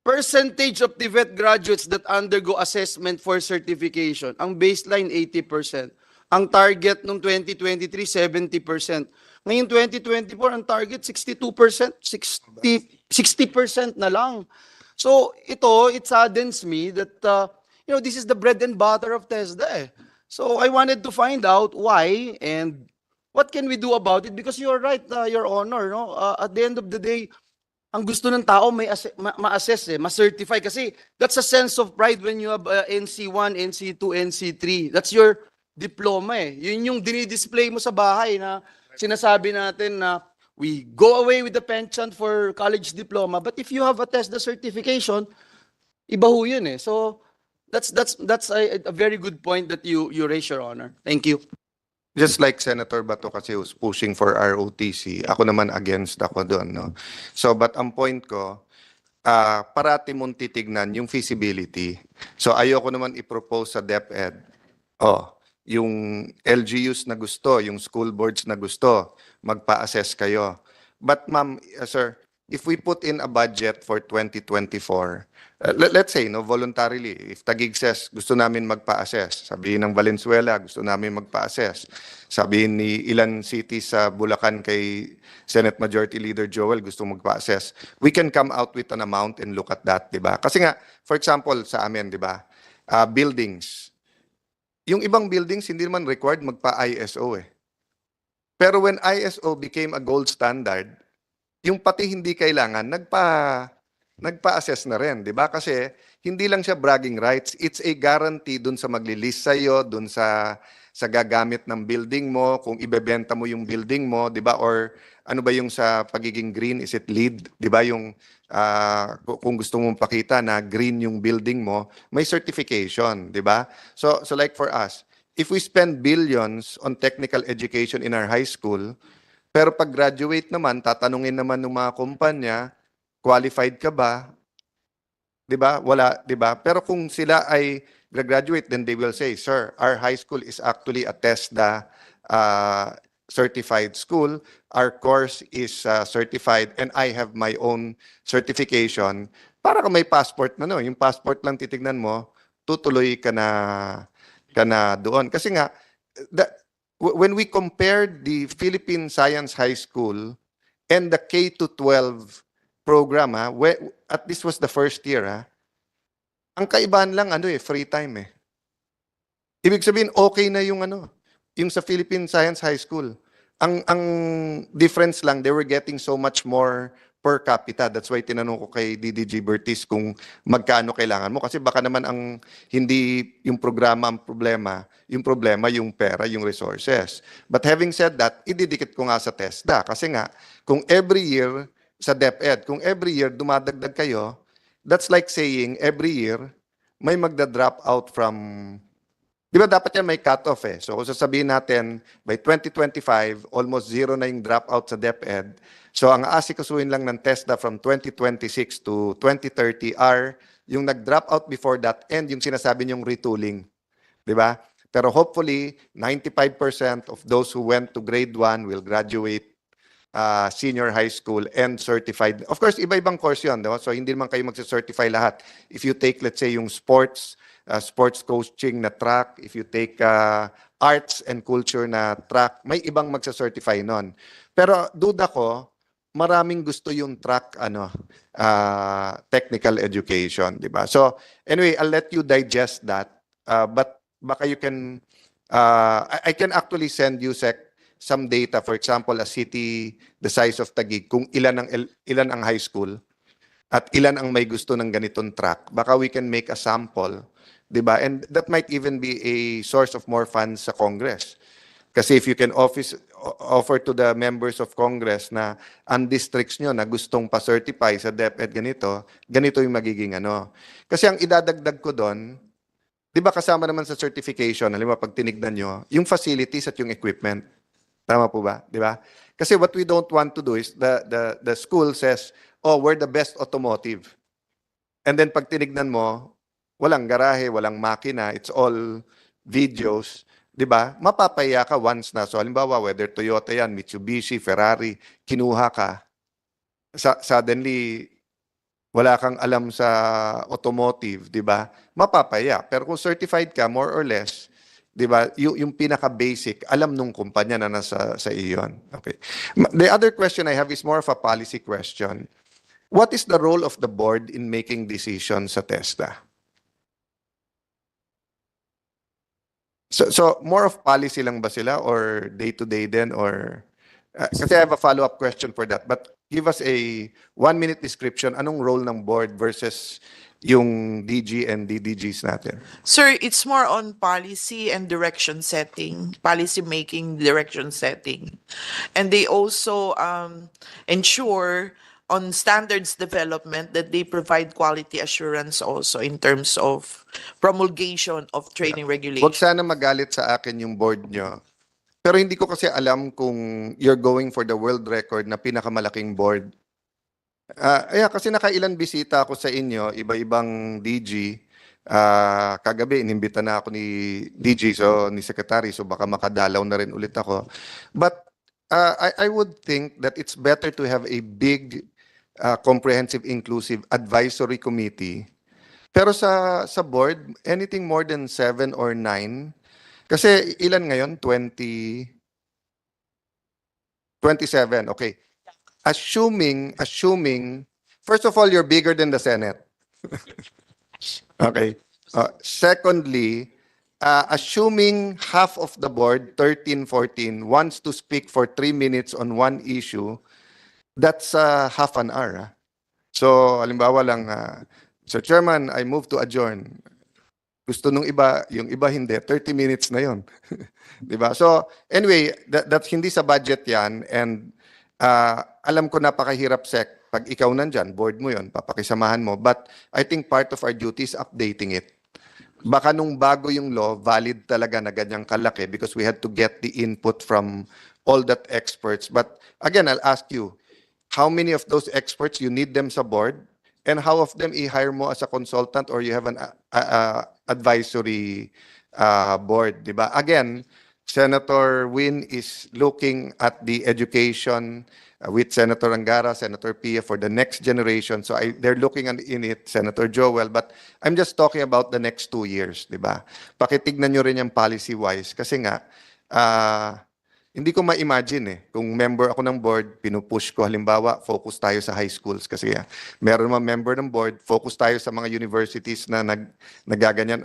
F: percentage of the vet graduates that undergo assessment for certification, ang baseline 80%. Ang target nung 2023, 70%. Ngayon 2024, ang target 62%, 60% na lang. So it saddens me that this is the bread and butter of TESDA. Eh. So I wanted to find out why and what can we do about it, because you're right, Your Honor, no? At the end of the day, ang gusto ng tao may ma-assess, ma-certify, kasi that's a sense of pride when you have NC1, NC2, NC3. That's your diploma eh. Yun yung dinidisplay mo sa bahay na sinasabi natin na we go away with the penchant for college diploma, but if you have a TESDA certification, iba ho yun eh. So that's a very good point that you raise, Your Honor. Thank you.
C: Just like Senator Bato kasi was pushing for ROTC, ako naman against ako doon, no? So, but ang point ko, parati mong titignan yung feasibility. So, ayoko naman i-propose sa DepEd, yung LGUs na gusto, yung school boards na gusto, magpa-assess kayo. But ma'am, sir, if we put in a budget for 2024, let's say, no, voluntarily, if Taguig says, gusto namin magpa-assess, sabihin ng Valenzuela, gusto namin magpa-assess, sabihin ni ilan cities sa Bulacan kay Senate Majority Leader Joel, gusto magpa-assess, we can come out with an amount and look at that, di ba? Kasi nga, for example, sa amin, di ba, buildings, yung ibang buildings, hindi naman required magpa-ISO eh. Pero when ISO became a gold standard, yung pati hindi kailangan, nagpa-assess na rin, di ba? Kasi hindi lang siya bragging rights, it's a guarantee dun sa maglilist sa'yo, dun sa sa gagamit ng building mo, kung ibebenta mo yung building mo, 'di ba? Or ano ba yung sa pagiging green, is it LEED, 'di ba? Yung kung gusto mong pakita na green yung building mo, may certification, 'di ba? So like for us, if we spend billions on technical education in our high school, pero pag graduate naman, tatanungin naman ng mga kumpanya, qualified ka ba? 'Di ba? Wala, 'di ba? Pero kung sila ay graduate, then they will say, "Sir, our high school is actually a TESDA certified school. Our course is certified and I have my own certification." Para ka may passport na, no? Yung passport lang titignan mo, tutuloy ka na doon. Kasi nga, when we compared the Philippine Science High School and the K to 12 program, at this was the first year, ang kaibahan lang free time eh. Ibig sabihin okay na yung yung sa Philippine Science High School. Ang difference lang, they were getting so much more per capita. That's why tinanong ko kay DDG Bertis kung magkano kailangan mo, kasi baka naman hindi yung programa ang problema, yung pera, yung resources. But having said that, ididikit ko nga sa TESDA kasi nga kung every year sa DepEd, kung every year dumadagdag kayo, that's like saying every year may magda-drop out from, di ba dapat yan may cut-off eh. So kung sasabihin natin by 2025, almost zero na yung dropout sa DepEd. So ang aasikasuhin lang ng TESDA from 2026 to 2030 are yung nag-drop out before that and yung sinasabi niyong retooling. Di ba? Pero hopefully, 95% of those who went to grade 1 will graduate senior high school and certified. Of course, iba-ibang course yun. Diba? So, hindi naman kayo magsa-certify lahat. If you take, let's say, yung sports coaching na track, if you take arts and culture na track, may ibang magsa-certify nun. Pero, duda ko, maraming gusto yung track, technical education. Diba? So, anyway, I'll let you digest that. But, baka you can, I can actually send you, Sec, some data, for example, a city the size of Taguig, kung ilan ang high school at ilan ang may gusto ng ganitong track, baka we can make a sample, 'di ba? And that might even be a source of more funds sa Congress. Kasi if you can offer to the members of Congress na ang districts nyo na gustong pa-certify sa DepEd ganito yung magiging Kasi ang idadagdag ko doon, 'di ba kasama naman sa certification, halimbawa pag tinignan nyo, yung facilities at yung equipment. Tama po ba? Di ba? Kasi what we don't want to do is the school says, "Oh, we're the best automotive." And then pag tinignan mo, walang garahe, walang makina, it's all videos, di ba? Mapapaya ka once na. So halimbawa, whether Toyota yan, Mitsubishi, Ferrari, kinuha ka. Suddenly, wala kang alam sa automotive, di ba? Mapapaya. Pero kung certified ka, more or less, di ba? Yung pinaka-basic, alam nung kumpanya na nasa sa iyon. Okay. The other question I have is more of a policy question. What is the role of the board in making decisions sa TESDA? So more of policy lang ba sila or day-to-day din or kasi I have a follow-up question for that. But give us a 1-minute description. Anong role ng board versus yung DG and DDGs natin?
H: Sir, it's more on policy and direction setting, policy making, direction setting. And they also ensure on standards development that they provide quality assurance also in terms of promulgation of training
C: Huwag
H: regulations.
C: sana magalit sa akin yung board nyo. Pero hindi ko kasi alam kung you're going for the world record na pinakamalaking board. Kasi nakailan bisita ako sa inyo, iba-ibang DG. Kagabi, inimbita na ako ni DG, ni Secretary, so baka makadalaw na rin ulit ako. But I would think that it's better to have a big, comprehensive, inclusive advisory committee. Pero sa board, anything more than 7 or 9, kasi ilan ngayon? 27. Okay. Assuming, first of all, you're bigger than the Senate. Okay. Secondly, assuming half of the board, 13, 14, wants to speak for 3 minutes on one issue, that's half an hour. So, halimbawa lang, Sir Chairman, I move to adjourn. Gusto nung iba, yung iba hindi, 30 minutes na yon. 'Di ba? So, anyway, that's hindi sa budget 'yan, and alam ko napakahirap sec pag ikaw nandyan, board mo yon, papakisamahan mo, but I think part of our duty is updating it. Baka nung bago yung law, valid talaga na ganyang kalaki because we had to get the input from all that experts. But again, I'll ask you, how many of those experts you need them sa board, and how of them i-hire mo as a consultant or you have an advisory board, di ba? Again, Senator Win is looking at the education with Senator Angara, Senator Pia for the next generation. So they're looking in it, Senator Joel, but I'm just talking about the next 2 years, di ba? Pakitignan nyo rin yung policy-wise kasi nga, hindi ko ma-imagine kung member ako ng board, pinupush ko halimbawa, focus tayo sa high schools kasi meron mga member ng board, focus tayo sa mga universities na nagaganyan.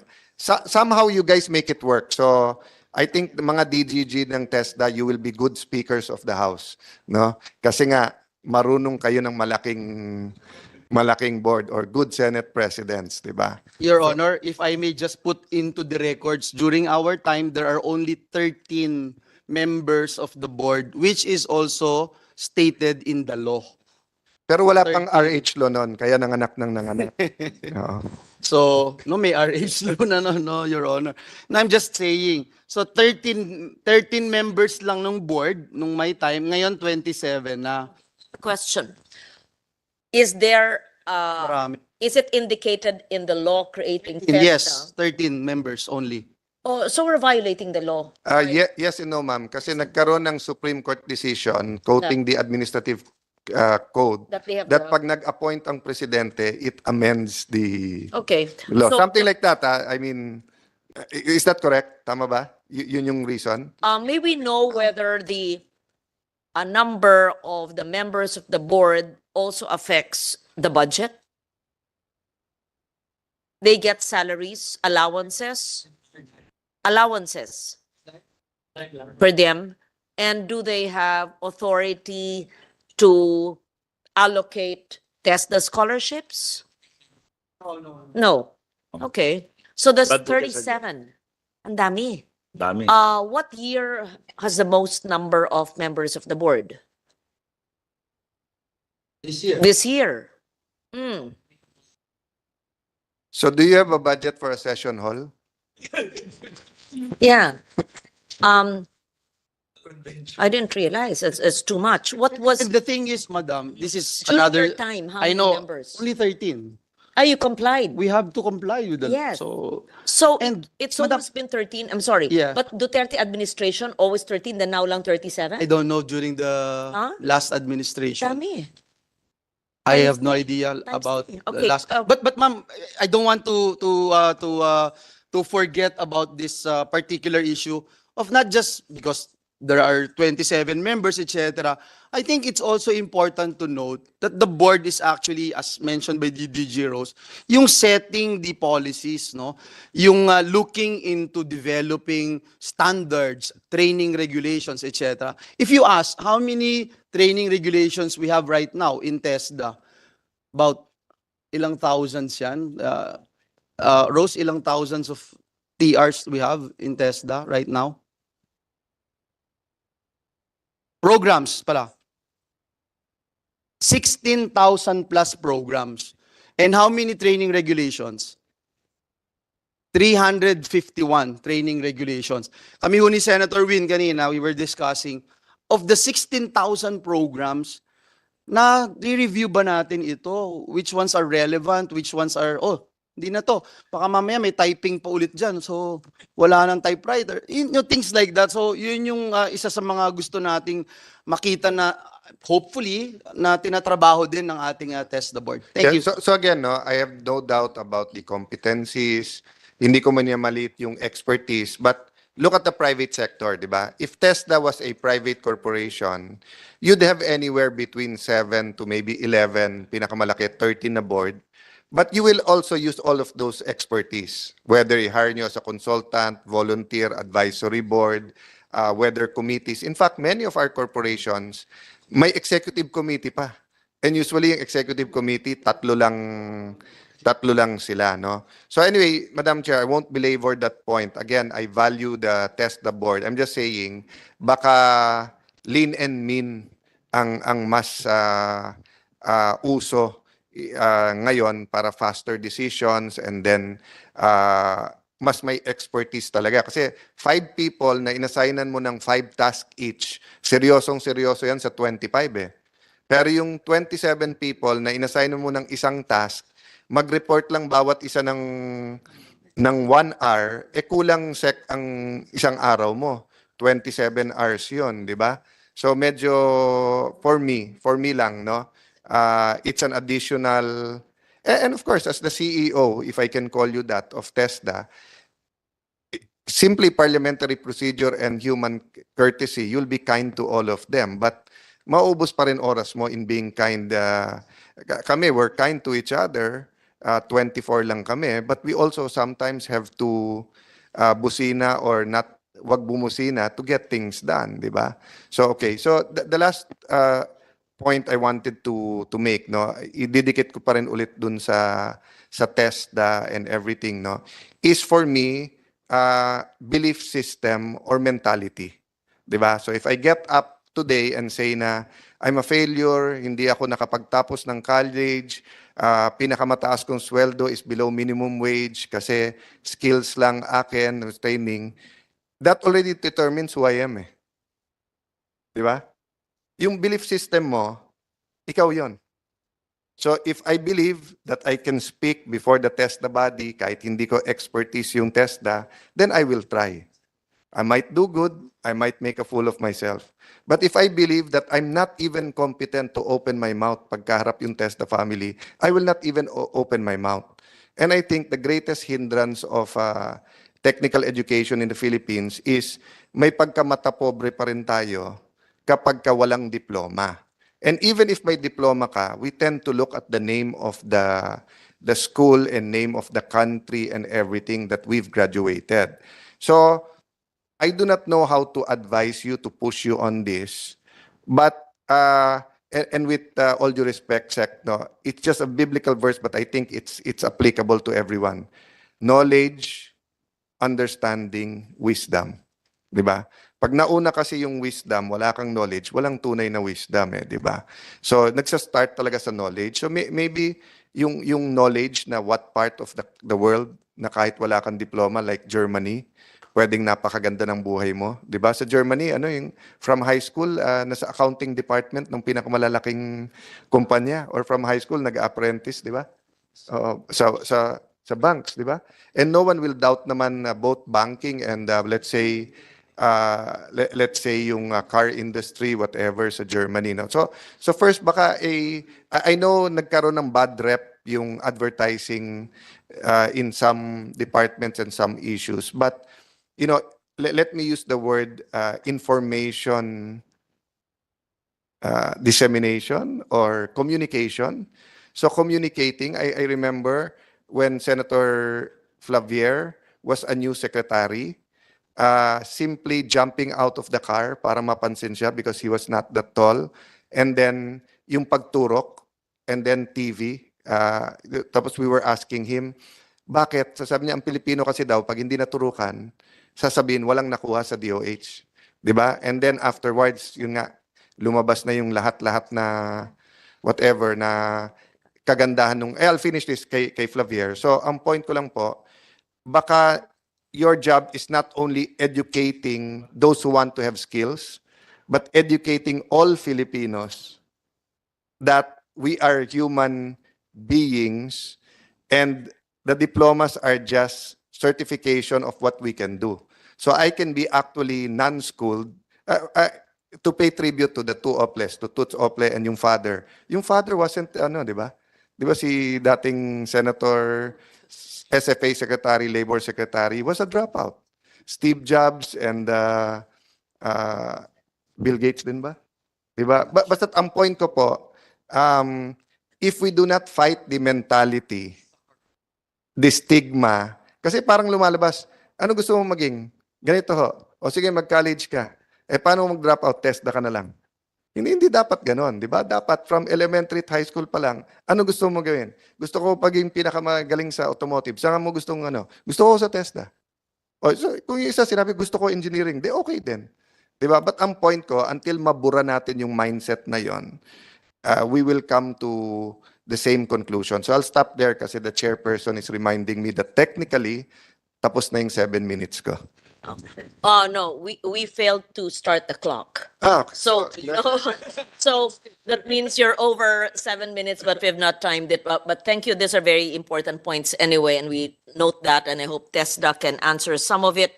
C: Somehow you guys make it work. So I think the mga DGG ng TESDA, you will be good speakers of the house, no? Kasi nga marunong kayo ng malaking board or good Senate presidents, di ba?
F: Your Honor, if I may just put into the records, during our time, there are only 13 members of the board, which is also stated in the law.
C: Pero wala pang RH law noon, kaya nanganak. Oo.
F: So, no, may RH law na, no, Your Honor. And I'm just saying, so 13 members lang ng board nung my time, ngayon 27 na.
A: Question. Is there,
F: Marami.
A: is it indicated in the law creating TESDA?
F: Yes, 13 members only.
A: Oh, so we're violating the law.
C: Yes and no, ma'am. Kasi nagkaroon ng Supreme Court decision quoting the administrative code
A: That they have
C: that
A: the-
C: pag nag-appoint ang presidente, it amends the
A: Okay.
C: law.
A: So,
C: Something like that. I mean, is that correct? Tama ba? Yun yung reason?
A: may we know whether the a number of the members of the board also affects the budget? They get salaries, allowances per them, and do they have authority to allocate TESDA scholarships? No. Okay. So that's
D: But because
A: 37. Ang dami.
D: Dami.
A: What year has the most number of members of the board?
F: This year.
A: This year. Hmm.
C: So do you have a budget for a session hall?
A: Yeah. I didn't realize it's too much. What was
F: And the thing is, Madam, this is
A: during
F: another,
A: your time? How
F: I
A: many
F: know,
A: members?
F: only 13.
A: You complied.
F: We have to comply with the
A: Yes.
F: So,
A: So
F: And,
A: it's
F: Madam-
A: always been 13. I'm sorry.
F: Yeah.
A: But Duterte administration always 13, then now lang 37?
F: I don't know during the
A: Huh?
F: last administration.
A: Dami.
F: I
A: Times
F: have no
A: three.
F: idea
A: Times
F: about
A: three.
F: the
A: Okay,
F: last.
A: uh,
F: But ma'am, I don't want to forget about this particular issue of not just because there are 27 members, etc. I think it's also important to note that the board is actually, as mentioned by DDG Rose, yung setting the policies, no? Yung looking into developing standards, training regulations, etc. If you ask how many training regulations we have right now in TESDA, about ilang thousands yan? Rose, ilang thousands of TRs we have in TESDA right now? Programs pala. 16,000 plus programs. And how many training regulations? 351 training regulations. Kami ho ni Senator Win kanina, we were discussing, of the 16,000 programs, na review ba natin ito? Which ones are relevant? Which ones are, hindi na to. Baka mamaya may typing pa ulit dyan. So, wala nang typewriter. Things like that. So, yun yung isa sa mga gusto nating makita na hopefully na tinatrabaho din ng ating TESDA board. Thank you.
C: So again, no, I have no doubt about the competencies. Hindi ko man niya maliit yung expertise. But look at the private sector, di ba? If TESDA was a private corporation, you'd have anywhere between 7 to maybe 11, pinakamalaki, 13 na board. But you will also use all of those expertise, whether you hire nyo as a consultant, volunteer, advisory board, whether committees. In fact, many of our corporations, may executive committee pa. And usually, yung executive committee, Tatlo lang sila, no? So anyway, Madam Chair, I won't belabor that point. Again, I value the TESDA board. I'm just saying, baka lean and mean ang mas uso ngayon para faster decisions, and then mas may expertise talaga. Kasi 5 people na inassignan mo ng 5 tasks each, seryosong-seryoso yan sa 25 eh. Pero yung 27 people na inassign mo ng isang task, mag-report lang bawat isa ng 1 hour, kulang ang isang araw mo. 27 hours yun, di ba? So medyo, for me lang, no? It's an additional, and of course, as the CEO, if I can call you that, of TESDA, simply parliamentary procedure and human courtesy, you'll be kind to all of them. But maubos pa rin oras mo in being kind. Kami, we're kind to each other. 24 lang kami. But we also sometimes have to busina or not, wag bumusina to get things done, di ba? So, okay. So, the last point I wanted to make, no, ididikit ko pa rin ulit dun sa TESDA and everything, no, is for me, belief system or mentality. Diba? So if I get up today and say na I'm a failure, hindi ako nakapagtapos ng college, pinakamataas kong sweldo is below minimum wage kasi skills lang akin, training, that already determines who I am eh. Diba? Yung belief system mo, ikaw yon. So if I believe that I can speak before the TESDA body, kahit hindi ko expertise yung TESDA, then I will try. I might do good, I might make a fool of myself. But if I believe that I'm not even competent to open my mouth pagkaharap yung TESDA family, I will not even open my mouth. And I think the greatest hindrance of technical education in the Philippines is may pagkamata pobre pa rin tayo kapag ka walang diploma. And even if may diploma ka, we tend to look at the name of the school and name of the country and everything that we've graduated. So, I do not know how to advise you, to push you on this. But, and with all due respect, Sec, no, it's just a biblical verse, but I think it's applicable to everyone. Knowledge, understanding, wisdom. Diba? Pag nauna kasi yung wisdom, wala kang knowledge, walang tunay na wisdom eh, di ba? So, nagsa-start talaga sa knowledge. So, maybe yung knowledge na what part of the world na kahit wala kang diploma like Germany, pwedeng napakaganda ng buhay mo. Di ba? Sa Germany, yung from high school, nasa accounting department ng pinakamalalaking kumpanya, or from high school, nag-apprentice, di ba? Sa banks, di ba? And no one will doubt naman both banking and let's say yung car industry, whatever, sa Germany. No? So first, baka I know nagkaroon ng bad rep yung advertising in some departments and some issues. But, let me use the word information dissemination or communication. So communicating, I remember when Senator Flavier was a new secretary, simply jumping out of the car para mapansin siya because he was not that tall. And then, yung pagturok, and then TV. Tapos we were asking him, bakit? Sasabi niya, ang Pilipino kasi daw, pag hindi naturukan, sasabihin, walang nakuha sa DOH. Diba? And then afterwards, yun nga, lumabas na yung lahat-lahat na whatever, na kagandahan nung, I'll finish this kay Flavier. So, ang point ko lang po, baka your job is not only educating those who want to have skills, but educating all Filipinos that we are human beings and the diplomas are just certification of what we can do. So I can be actually non-schooled to pay tribute to the two Oples, to Toots Ople and yung father. Yung father wasn't, di ba? Di ba si dating Senator SFA Secretary, Labor Secretary, was a dropout. Steve Jobs and Bill Gates din ba? Diba? Basta ang point ko po, if we do not fight the mentality, the stigma, kasi parang lumalabas, ano gusto mong maging? Ganito ho. O sige, mag-college ka. Paano mo mag-drop out? TESDA ka na lang. Hindi dapat ganon, di ba? Dapat from elementary at high school pa lang, ano gusto mo gawin? Gusto ko paging pinakamagaling sa automotive. Saan mo gustong ano? Gusto ko sa TESDA. O, so, kung yung isa sinabi, gusto ko engineering, di okay din. Di ba? But ang point ko, until mabura natin yung mindset na yon, we will come to the same conclusion. So I'll stop there kasi the chairperson is reminding me that technically, tapos na yung 7 minutes ko.
A: Oh, no, we failed to start the clock.
C: Ah, okay.
A: So, so that means you're over 7 minutes, but we have not timed it. But thank you. These are very important points anyway, and we note that, and I hope TESDA can answer some of it.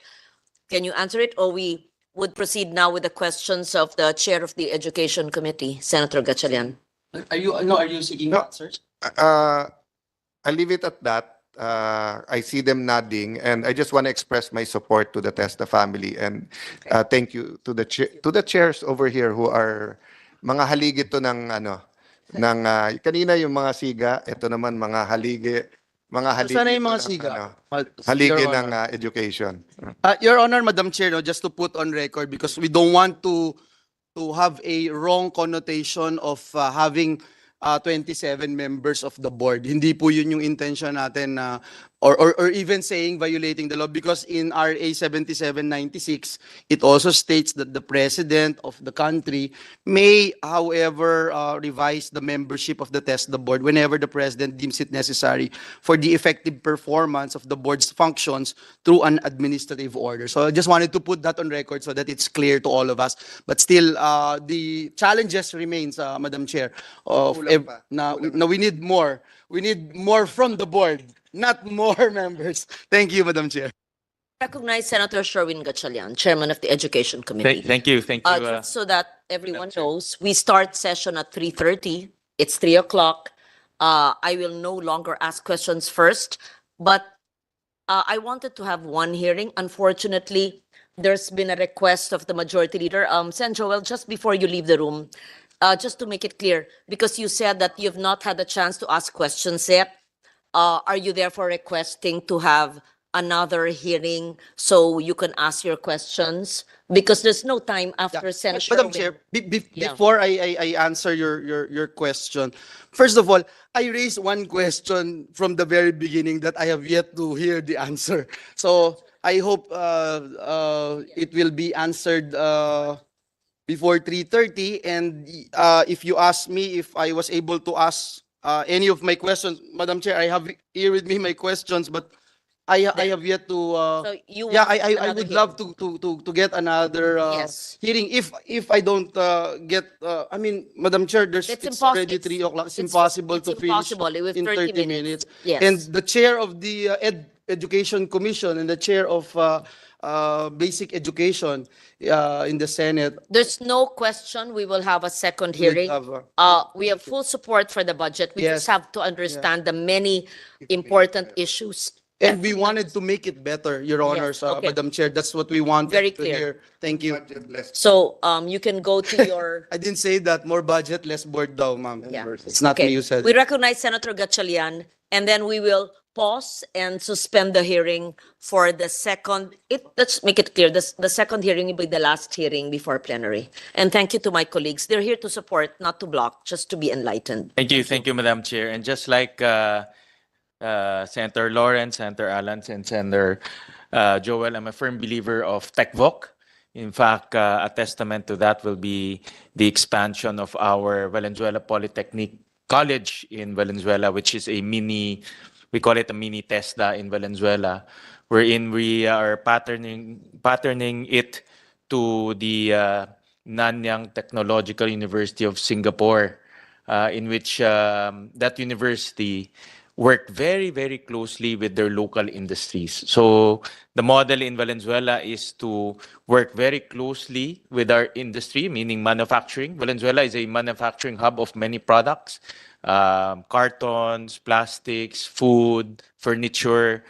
A: Can you answer it, or we would proceed now with the questions of the Chair of the Education Committee, Senator Gatchalian?
F: Are you seeking
C: No.
F: answers?
C: I'll leave it at that. I see them nodding, and I just want to express my support to the TESDA family, and thank you to the chairs over here who are mga haligi to ng ano ng kanina yung mga siga, ito naman mga haligi
F: Sana yung mga
C: ng,
F: siga.
C: ano,
F: Your
C: haligi
F: Honor.
C: ng education.
F: Your Honor, Madam Chair, no, just to put on record, because we don't want to have a wrong connotation of having 27 members of the board. Hindi po yun yung intention natin na or even saying violating the law, because in RA 7796 it also states that the president of the country may, however, revise the membership of the TESDA board whenever the president deems it necessary for the effective performance of the board's functions through an administrative order. So I just wanted to put that on record so that it's clear to all of us. But still, the challenges remains, Madam Chair, of
C: Kulang pa.
F: na we need more. We need more from the board, not more members. Thank you, Madam Chair.
A: Recognize Senator Sherwin Gatchalian, Chairman of the Education Committee.
J: Thank you.
A: Just so that everyone knows, we start session at 3:30. It's 3 o'clock. I will no longer ask questions first, but I wanted to have one hearing. Unfortunately, there's been a request of the majority leader. Sen Joel, just before you leave the room, just to make it clear, because you said that you've not had a chance to ask questions yet, are you therefore requesting to have another hearing so you can ask your questions? Because there's no time after Senator
F: Madam
A: Sherwin.
F: Chair,
A: Yeah.
F: before I answer your question, first of all, I raised one question from the very beginning that I have yet to hear the answer. So I hope it will be answered before 3:30. And if you ask me if I was able to ask any of my questions, Madam Chair, I have here with me my questions, but I have yet to.
A: So you
F: Yeah,
A: want
F: I
A: another
F: would love to get another
A: Yes.
F: hearing. If I don't get, I mean, Madam Chair, it's already 3 o'clock. It's impossible
A: it's
F: to finish
A: impossible with
F: in
A: 30
F: minutes.
A: Yes.
F: And the chair of the Education Commission and the chair of Basic Education in the Senate.
A: There's no question we will have a second
F: will
A: hearing.
F: have,
A: We have full support for the budget. We just
F: Yes.
A: have to understand the many important issues.
F: And we wanted to make it better, Your Honors,
A: okay.
F: Madam Chair. That's what we wanted
A: Very
F: to
A: clear.
F: hear. Thank you.
A: So you can go to your.
F: I didn't say that. More budget, less board daw, ma'am.
A: Yeah.
F: It's not me
A: Okay,
F: who said
A: we
F: it.
A: recognize Senator Gatchalian, and then we will pause and suspend the hearing for the second. Let's make it clear, the second hearing will be the last hearing before plenary. And thank you to my colleagues. They're here to support, not to block, just to be enlightened.
J: Thank you, Madam Chair. And just like Senator Lawrence, Senator Alan, and Senator Joel, I'm a firm believer of TechVoc. In fact, a testament to that will be the expansion of our Valenzuela Polytechnic College in Valenzuela, which is we call it a mini TESDA in Valenzuela, wherein we are patterning it to the Nanyang Technological University of Singapore, in which that university work very, very closely with their local industries. So the model in Valenzuela is to work very closely with our industry, meaning manufacturing. Valenzuela is a manufacturing hub of many products, cartons, plastics, food, furniture,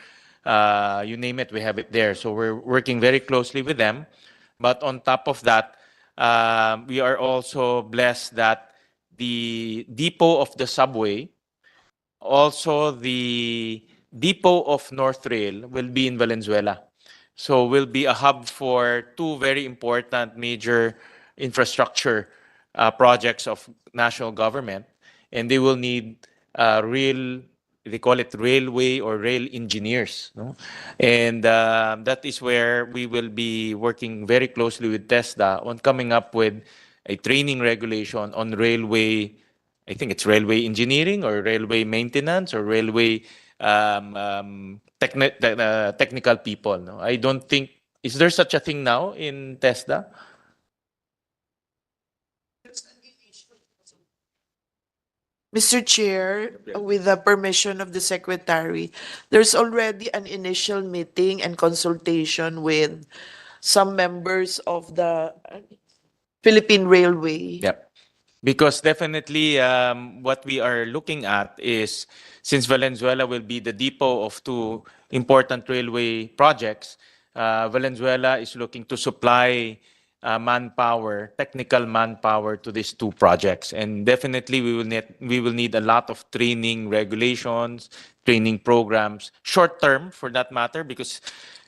J: you name it, we have it there. So we're working very closely with them. But on top of that, we are also blessed that the depot of the subway, also the depot of North Rail will be in Valenzuela. So will be a hub for two very important major infrastructure projects of national government, and they will need real, they call it railway or rail engineers, no? And that is where we will be working very closely with TESDA on coming up with a training regulation on railway. I think it's railway engineering or railway maintenance or railway technical people. No, I don't think, is there such a thing now in TESDA?
H: Mr. Chair, with the permission of the Secretary, there's already an initial meeting and consultation with some members of the Philippine Railway.
J: Yep. Because definitely what we are looking at is, since Valenzuela will be the depot of two important railway projects, Valenzuela is looking to supply manpower, technical manpower to these two projects. And definitely we will need a lot of training regulations, training programs, short term for that matter, because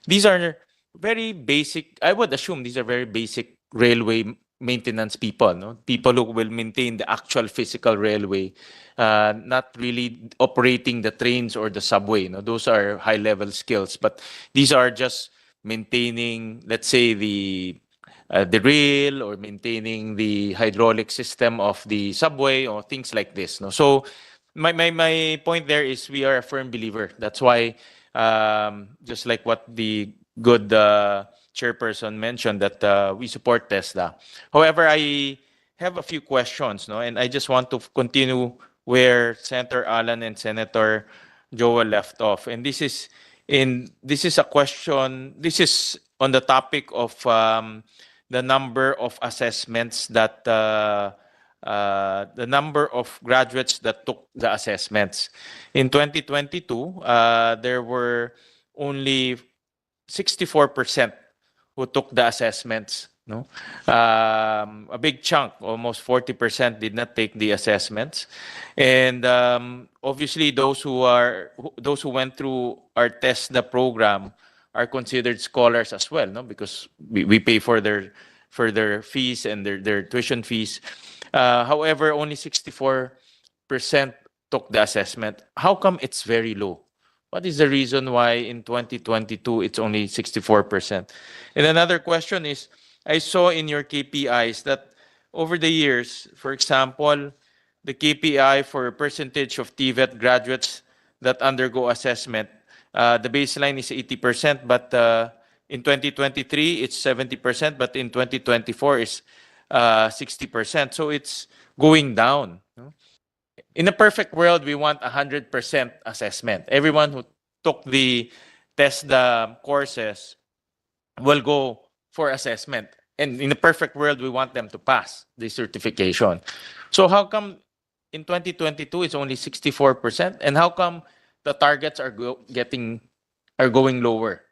J: these are very basic, I would assume these are very basic railway maintenance people, no? People who will maintain the actual physical railway, not really operating the trains or the subway. No? Those are high-level skills, but these are just maintaining, let's say, the rail or maintaining the hydraulic system of the subway or things like this. No? So my point there is we are a firm believer. That's why, just like what the good chairperson mentioned, that we support TESDA. However, I have a few questions, no, and I just want to continue where Senator Alan and Senator Joel left off. And this is a question. This is on the topic of the number of assessments that the number of graduates that took the assessments. In 2022, there were only 64% who took the assessments. No, a big chunk, almost 40%, did not take the assessments, and obviously those who went through our TESDA program are considered scholars as well. No, because we pay for their fees and their tuition fees. However, only 64% took the assessment. How come it's very low? What is the reason why in 2022 it's only 64%? And another question is, I saw in your KPIs that over the years, for example, the KPI for percentage of TVET graduates that undergo assessment, the baseline is 80%, but in 2023 it's 70%, but in 2024 is 60%. So it's going down. No? In a perfect world, we want 100% assessment. Everyone who took the TESDA courses will go for assessment. And in a perfect world, we want them to pass the certification. So how come in 2022 it's only 64%? And how come the targets are going lower?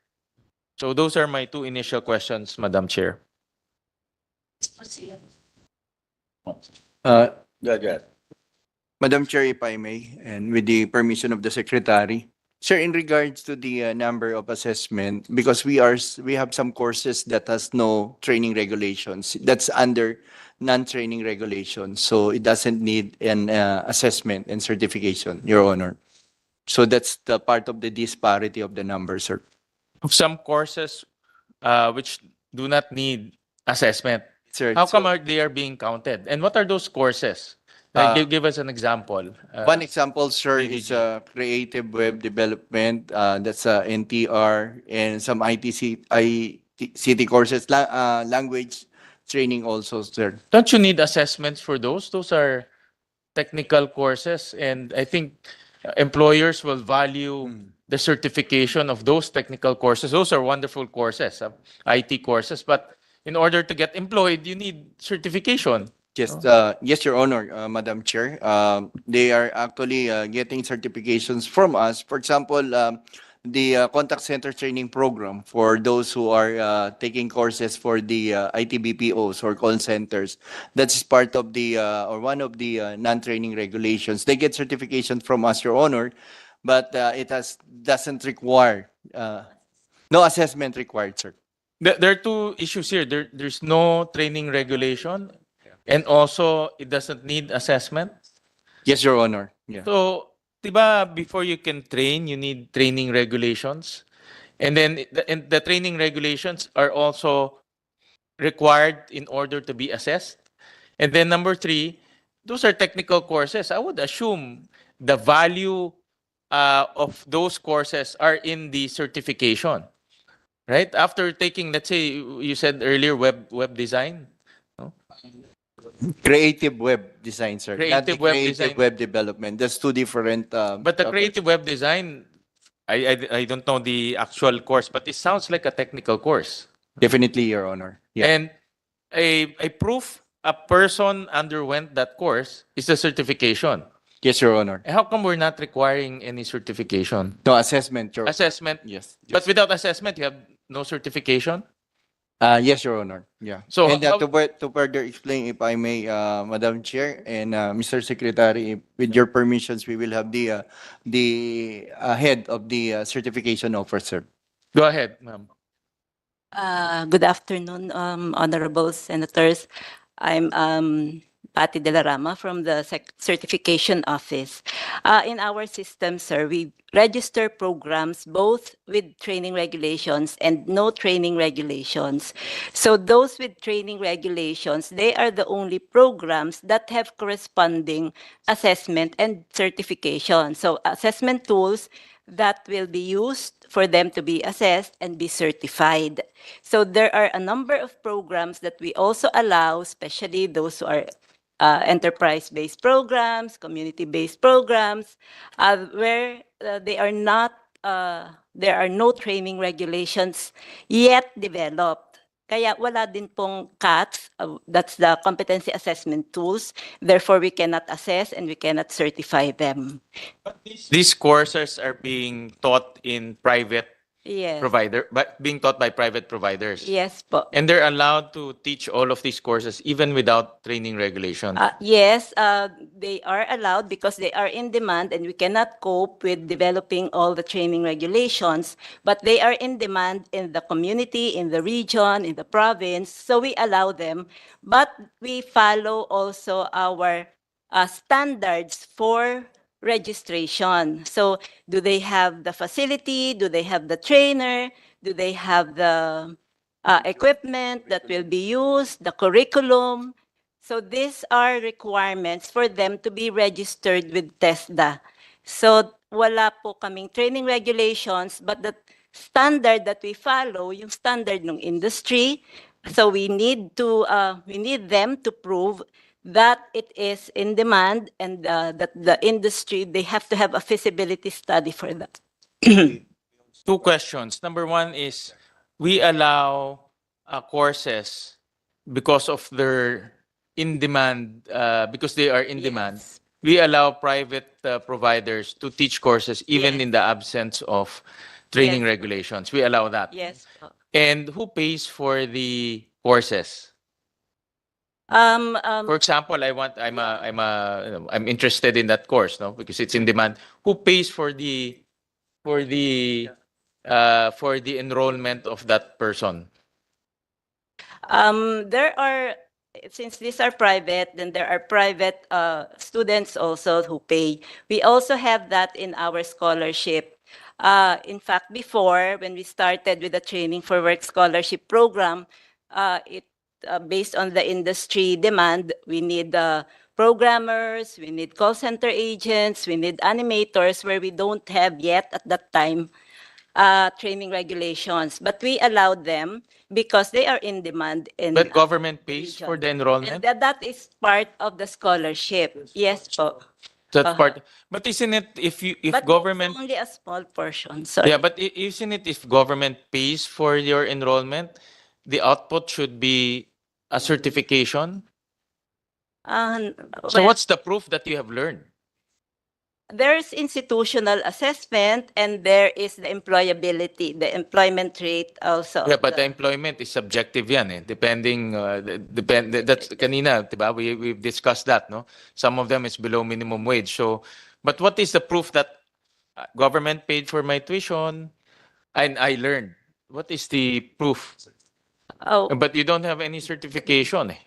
J: So those are my two initial questions, Madam Chair.
E: Go ahead. Madam Chair, if I may, and with the permission of the Secretary. Sir, in regards to the number of assessment, because we have some courses that has no training regulations. That's under non-training regulations, so it doesn't need an assessment and certification, Your Honor. So that's the part of the disparity of the numbers, sir.
J: Some courses which do not need assessment.
E: Sir,
J: How come they are being counted? And what are those courses? Give us an example.
E: One example, sir,
J: maybe
E: is creative web development. That's NTR and some ICT courses, language training also, sir.
J: Don't you need assessments for those? Those are technical courses, and I think employers will value the certification of those technical courses. Those are wonderful courses, IT courses, but in order to get employed, you need certification.
E: Yes, yes, Your Honor, Madam Chair. They are actually getting certifications from us. For example, the contact center training program for those who are taking courses for the ITBPOs or call centers. That's part of the or one of the non-training regulations. They get certification from us, Your Honor, but it doesn't require no assessment required, sir.
J: There are two issues here. There's no training regulation, And also, it doesn't need assessment.
E: Yes, Your Honor. Yeah.
J: So, diba, before you can train, you need training regulations. And then and the training regulations are also required in order to be assessed. And then number three, those are technical courses. I would assume the value of those courses are in the certification, right? After taking, let's say, you said earlier, web design, no?
E: Creative web design, sir. Not the
J: Creative web
E: creative
J: design.
E: web development. That's two different.
J: But the creative web design, I don't know the actual course, but it sounds like a technical course.
E: Definitely, Your Honor. Yeah.
J: And a proof a person underwent that course is a certification.
E: Yes, Your Honor.
J: How come we're not requiring any certification?
E: No assessment, Your
J: Assessment.
E: Yes.
J: But without assessment, you have no certification?
E: Yes, Your Honor. Yeah.
J: So
E: And
J: how-
E: to further explain, if I may, Madam Chair and Mr. Secretary, with your permissions, we will have the head of the certification officer.
J: Go ahead, ma'am.
L: Good afternoon, honorable senators. I'm Patty De La Rama from the Certification Office. In our system, sir, we register programs both with training regulations and no training regulations. So those with training regulations, they are the only programs that have corresponding assessment and certification. So assessment tools that will be used for them to be assessed and be certified. So there are a number of programs that we also allow, especially those who are enterprise-based programs, community-based programs, where they are not, there are no training regulations yet developed. Kaya wala din pong CATs, that's the competency assessment tools. Therefore, we cannot assess and we cannot certify them.
J: These courses are being taught in private
L: Yes.
J: provider, but being taught by private providers.
L: Yes po.
J: And they're allowed to teach all of these courses even without training regulations.
L: Yes, they are allowed because they are in demand and we cannot cope with developing all the training regulations, but they are in demand in the community, in the region, in the province, so we allow them. But we follow also our standards for registration. So do they have the facility? Do they have the trainer? Do they have the equipment that will be used, the curriculum? So these are requirements for them to be registered with TESDA. So wala po kaming training regulations, but the standard that we follow, yung standard ng industry, so we need them to prove that it is in demand and that the industry, they have to have a feasibility study for that.
J: Two questions. Number one is, we allow courses because of their in demand, because they are in demand.
L: Yes.
J: We allow private providers to teach courses even
L: Yes.
J: in the absence of training
L: Yes.
J: regulations. We allow that.
L: Yes.
J: And who pays for the courses? For example, I'm interested in that course, no, because it's in demand. Who pays for the enrollment of that person?
L: There are, since these are private, then there are private students also who pay. We also have that in our scholarship. In fact, before, when we started with the Training for Work Scholarship Program, based on the industry demand, we need programmers, we need call center agents, we need animators, where we don't have yet at that time training regulations. But we allowed them because they are in demand.
J: But government pays
L: region.
J: for the
L: And
J: enrollment?
L: that is part of the scholarship. Yes po.
J: That's part. But isn't it if
L: But
J: government?
L: it's only a small portion, sorry.
J: Yeah, but isn't it if government pays for your enrollment, the output should be a certification? So
L: Well,
J: what's the proof that you have learned?
L: there's institutional assessment and there is the employability, the employment rate also.
J: Yeah, but the employment is subjective yan eh. Depending, that's kanina, diba? We've discussed that, no? Some of them is below minimum wage. So, but what is the proof that government paid for my tuition and I learned? What is the proof?
L: Oh,
J: But you don't have any certification eh.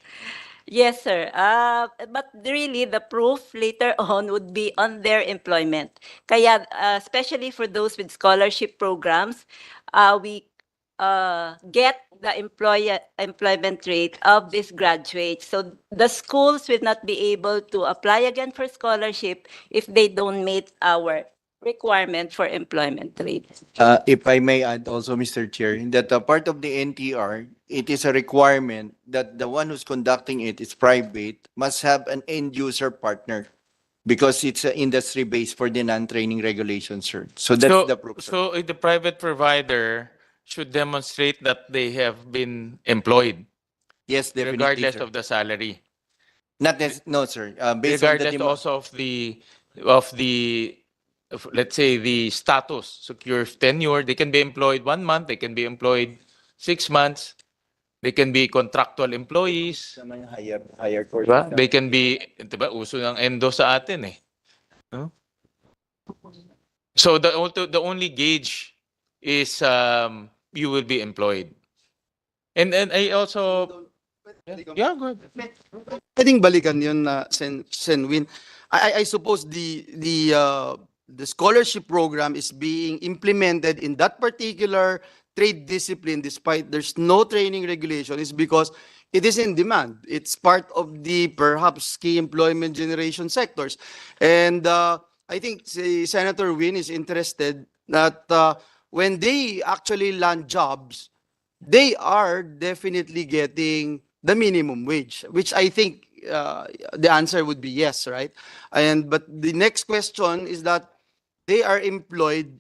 L: Yes, sir. But really, the proof later on would be on their employment. Kaya, especially for those with scholarship programs, we get the employment rate of these graduates. So the schools will not be able to apply again for scholarship if they don't meet our requirement for employment rate.
E: If I may add also, Mr. Chair, that part of the NTR, it is a requirement that the one who's conducting it is private, must have an end user partner because it's industry based for the non-training regulations, sir. So that's
J: So,
E: the proof, sir.
J: so the private provider should demonstrate that they have been employed,
E: Yes, definitely,
J: regardless
E: sir.
J: of the salary,
E: No, sir. Based on the
J: regardless also of let's say the status, secure tenure. They can be employed 1 month, they can be employed 6 months, they can be contractual employees.
E: Higher course.
J: Diba? They can be, diba, uso ng endo sa atin eh. No? So the only gauge is you will be employed. And I also, yeah, go ahead.
F: Pwedeng balikan yun na Senwin. I suppose the scholarship program is being implemented in that particular trade discipline despite there's no training regulation is because it is in demand. It's part of the perhaps key employment generation sectors. And I think si Senator Win is interested that when they actually land jobs, they are definitely getting the minimum wage, which I think the answer would be yes, right? But the next question is that they are employed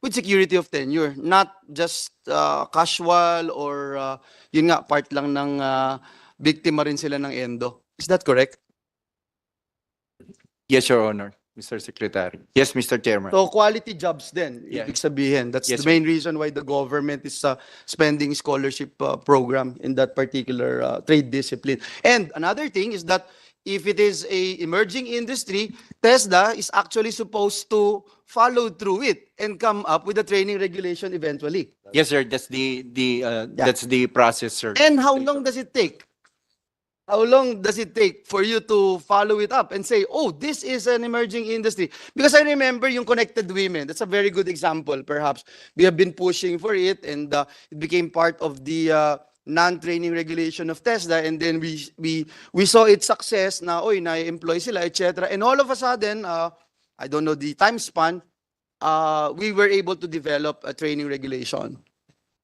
F: with security of tenure, not just casual or yun nga part lang ng biktima rin sila ng endo. Is that correct?
E: Yes, Your Honor, Mr. Secretary. Yes, Mr. Chairman.
F: So quality jobs din,
E: Yeah.
F: ibig sabihin. That's
E: Yes,
F: the main reason why the government is spending scholarship program in that particular trade discipline. And another thing is that if it is a emerging industry, TESDA is actually supposed to follow through it and come up with a training regulation eventually.
E: Yes, sir. That's that's the process, sir.
F: And how long does it take? How long does it take for you to follow it up and say, oh, this is an emerging industry? Because I remember yung connected women. That's a very good example, perhaps. We have been pushing for it and it became part of the non-training regulation of TESDA. And then we saw its success na, oy, na-employ sila, etc. And all of a sudden, I don't know the time span, we were able to develop a training regulation.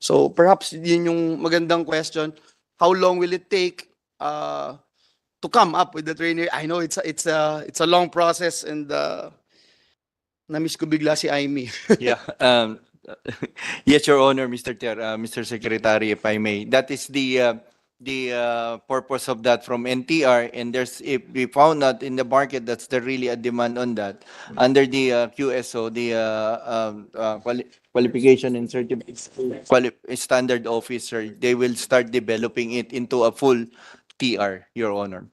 F: So perhaps yun yung magandang question. How long will it take to come up with the trainer? I know it's a long process and na-miss ko bigla si Aimee.
E: Yeah. Yes, Your Honor, Mr. Secretary, if I may. That is the purpose of that from NTR, and if we found out in the market that's really a demand on that under the QSO, the qualification and standard officer, they will start developing it into a full TR, Your Honor.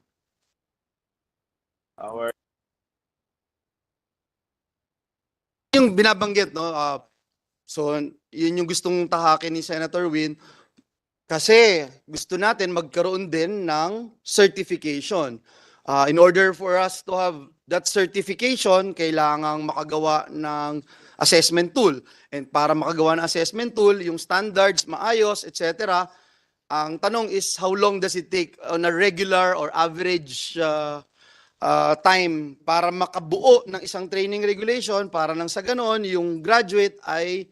F: Yung binabanggit, no? So, yun yung gustong tahakin ni Senator Win. Kasi gusto natin magkaroon din ng certification. In order for us to have that certification, kailangang makagawa ng assessment tool. And para makagawa ng assessment tool, yung standards, maayos, etc. Ang tanong is, how long does it take on a regular or average time para makabuo ng isang training regulation para nang sa ganon, yung graduate ay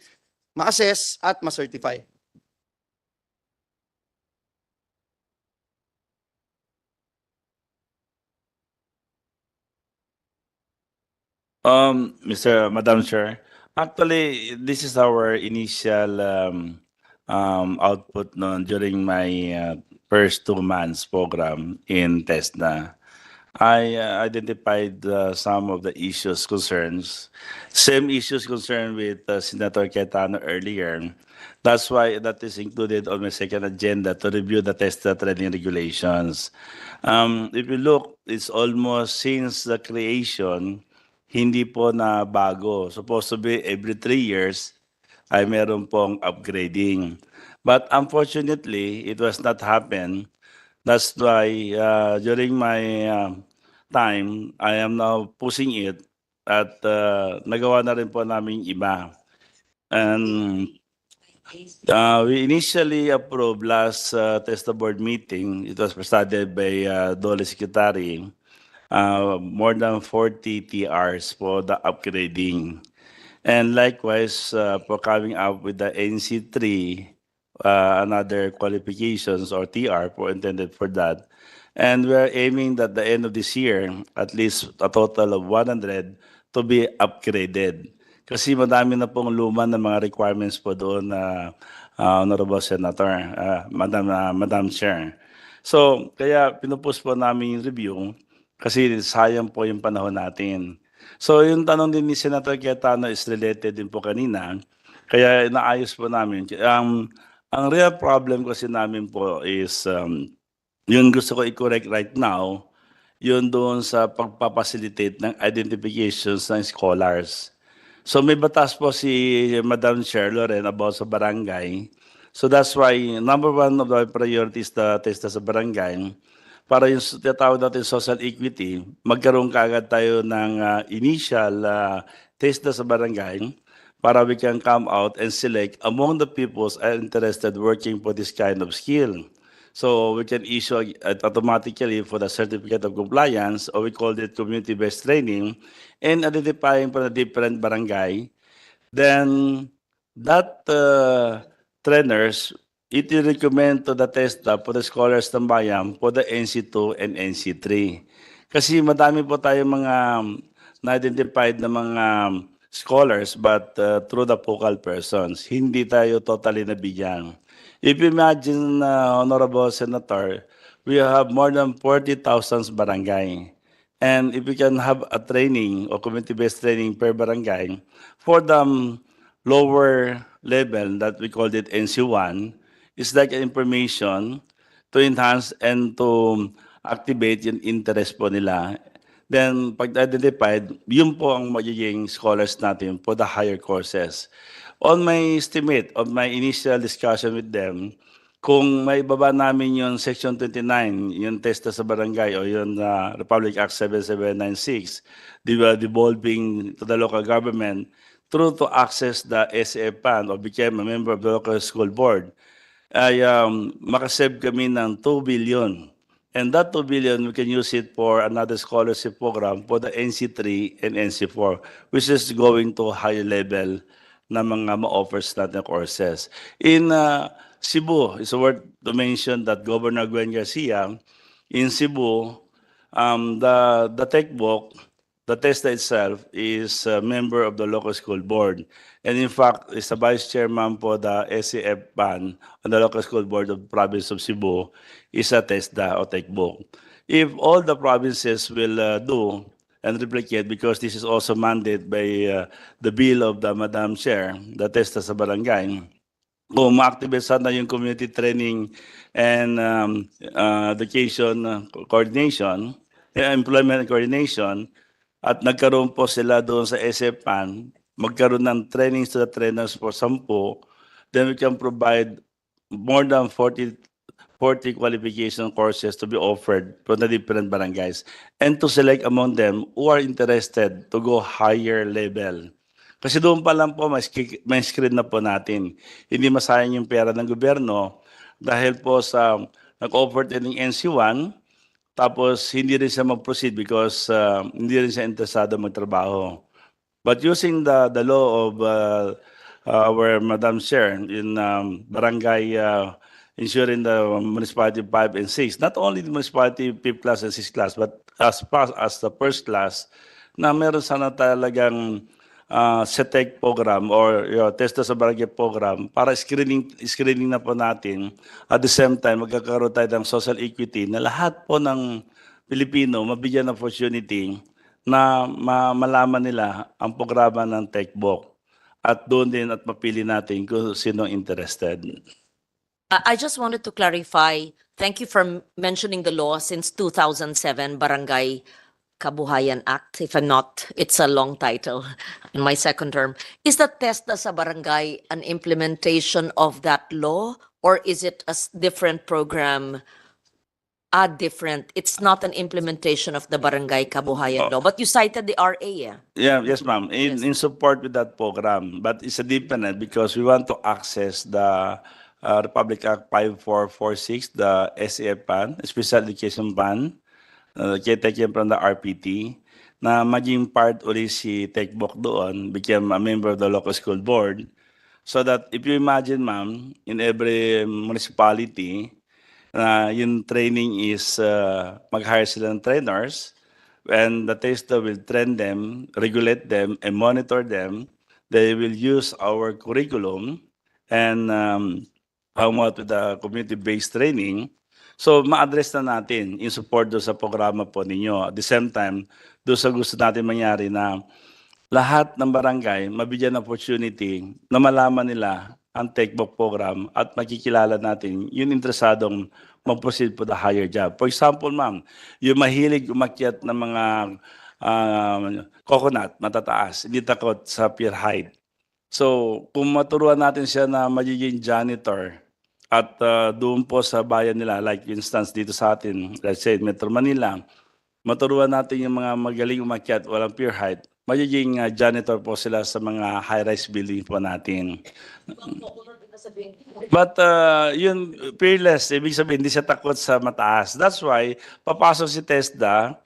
F: ma-assess at ma-certify?
D: Madam Chair, actually, this is our initial output during my first 2 months program in TESDA. I identified some of the issues, concerns, same issues concerned with Senator Cayetano earlier. That's why that is included on my second agenda to review the TESDA training regulations. If you look, it's almost since the creation, hindi po na bago. Supposed to be every 3 years ay meron pong upgrading. But unfortunately, it was not happen That's why during my time, I am now pushing it at nagawa na rin po namin iba. And we initially approved last TESDA board meeting. It was presided by Dole Secretary. More than 40 TRs for the upgrading. And likewise, for coming up with the NC3, another qualifications or TR for intended for that. And we're aiming that the end of this year, at least a total of 100 to be upgraded. Kasi madami na pong luma ng mga requirements po doon na Honorable Senator, Madam Chair. So, kaya pinupus po namin yung review kasi sayang po yung panahon natin. So, yung tanong din ni Senator Cayetano is related din po kanina. Kaya inaayos po namin. Ang real problem kasi namin po is yung gusto ko i-correct right now, yun doon sa pagpapacilitate ng identifications ng scholars. So may batas po si Madam Chair Loren about sa barangay. So that's why number one of the priorities the TESDA sa barangay para yung tinatawag natin social equity, magkaroon kaagad tayo ng initial TESDA sa barangay para we can come out and select among the peoples are interested working for this kind of skill. So we can issue automatically for the certificate of compliance, or we call it community-based training, and identifying for the different barangay. Then that trainers, it will recommend to the TESDA for the scholars ng bayan for the NC2 and NC3. Kasi madami po tayong mga na-identified na mga scholars but through the focal persons. Hindi tayo totally nabigyan. If you imagine, Honorable Senator, we have more than 40,000 barangay. And if we can have a training or community-based training per barangay for the lower level that we called it NC1, is like information to enhance and to activate yung interest po nila. Then, pag identified, yun po ang magiging scholars natin for the higher courses. On my estimate of my initial discussion with them, kung may baba namin yung Section 29, yung TESDA sa barangay o yung Republic Act 7796, devolving to the local government through to access the SF fund or became a member of the local school board, ay makasave kami ng 2 billion. And that 2 billion, we can use it for another scholarship program for the NC3 and NC4, which is going to higher level na mga ma-offers natin courses. In Cebu, it's worth to mention that Governor Gwen Garcia, in Cebu, the textbook, the TESDA itself is a member of the local school board. And in fact, is the vice chairman for the SCF ban on the local school board of the province of Cebu is a TESDA or textbook. If all the provinces will do and replicate, because this is also mandated by the bill of the Madam Chair, the TESDA sa barangay, kung ma-activate sana yung community training and education coordination, employment coordination, at nagkaroon po sila doon sa SFPAN, magkaroon ng trainings to the trainers for 10, then we can provide more than 40 qualification courses to be offered from the different barangays and to select among them who are interested to go higher level. Kasi doon pa lang po, may screen na po natin. Hindi masayang yung pera ng gobyerno dahil po sa nag-offer din ng NC1, tapos hindi rin siya mag-proceed because hindi rin siya interesado magtrabaho. But using the law of our Madam Chair in barangay ensuring the municipality 5 and 6, not only the municipality 5th class and 6th class, but as the first class, na meron sana talagang SETEC program or TESDA sa barangay program para screening na po natin. At the same time, magkakaroon tayo ng social equity na lahat po ng Pilipino mabigyan ng opportunity na malaman nila ang programa ng textbook. At doon din at mapili natin kung sino interested.
A: I just wanted to clarify, thank you for mentioning the law since 2007, Barangay Kabuhayan Act. If I'm not, it's a long title in my second term. Is the TESDA sa barangay an implementation of that law, or is it a different program Different. It's not an implementation of the Barangay Kabuhayan
D: Oh.
A: Law, but you cited the RA, yeah.
D: Yeah, yes, ma'am.
A: Yes.
D: In support with that program, but it's a different because we want to access the Republic Act 5446, the SAF Fund, Special Education Fund, taken from the RPT, na maging part ulit si Techbook doon, became a member of the local school board. So that if you imagine, ma'am, in every municipality, yung training is mag-hire sila ng trainers, and the TESDA will train them, regulate them, and monitor them. They will use our curriculum and come out with the community-based training. So, ma-address na natin in support doon sa programa po ninyo. At the same time, doon sa gusto natin mangyari na lahat ng barangay mabigyan ng opportunity na malaman nila ang Techbook program at makikilala natin yung interesadong mag-proceed po the higher job. For example, ma'am, yung mahilig umakyat ng mga coconut, matataas, hindi takot sa pier height. So, kung maturuan natin siya na magiging janitor at doon po sa bayan nila, like instance dito sa atin, let's say Metro Manila, maturuan natin yung mga magaling umakyat, walang pier height, magiging janitor po sila sa mga high-rise building po natin. But yun, fearless, ibig sabihin, hindi siya takot sa mataas. That's why, papasok si TESDA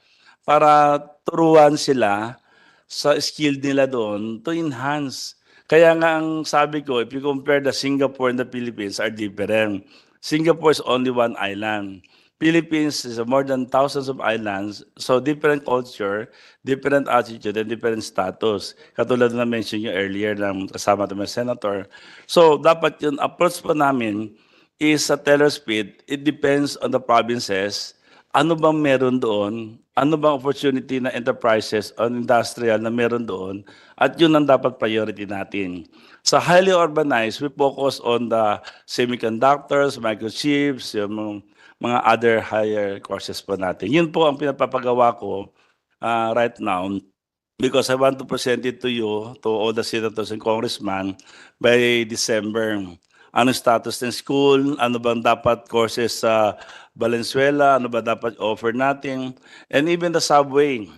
D: para turuan sila sa skill nila doon to enhance. Kaya nga ang sabi ko, if you compare the Singapore and the Philippines are different. Singapore is only one island. Philippines is more than thousands of islands, so different culture, different attitude, and different status. Katulad na mention nyo earlier ng kasama natin senator. So dapat yung approach po namin is a teller speed. It depends on the provinces. Ano bang meron doon? Ano bang opportunity na enterprises on industrial na meron doon? At yun ang dapat priority natin. Sa highly urbanized, we focus on the semiconductors, microchips, yung mga other higher courses po natin. Yun po ang pinapapagawa ko right now because I want to present it to you, to all the senators and congressmen by December. Ano status ng school? Ano bang dapat courses sa Valenzuela? Ano ba dapat offer natin? And even the subway.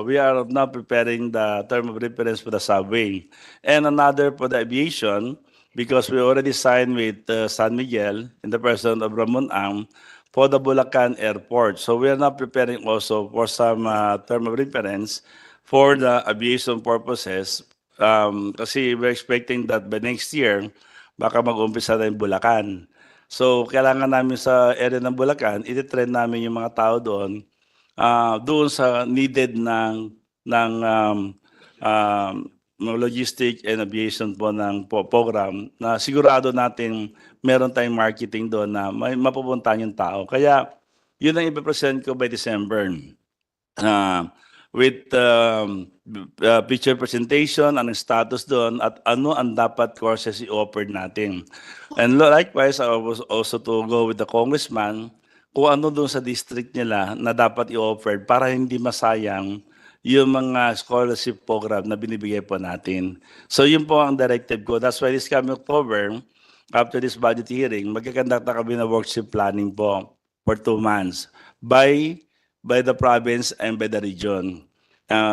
D: We are now preparing the term of reference for the subway. And another for the aviation, because we already signed with San Miguel in the person of Ramon Ang for the Bulacan Airport. So we are now preparing also for some term of reference for the aviation purposes. Kasi we're expecting that by next year, baka mag-umpisa na yung Bulacan. So kailangan namin sa area ng Bulacan, iti-train namin yung mga tao doon, doon sa needed ng logistic and aviation po ng program na sigurado natin meron tayong marketing doon na may mapupuntahan yung tao. Kaya yun ang ipipresent ko by December. With picture presentation, anong status doon, at ano ang dapat courses i-offer natin. And likewise, I was also to go with the congressman kung ano doon sa district nila na dapat i-offer para hindi masayang yung mga scholarship program na binibigay po natin. So yun po ang directive ko. That's why this coming October, after this budget hearing, magkakandak na kami na workshop planning po for 2 months by the province and by the region,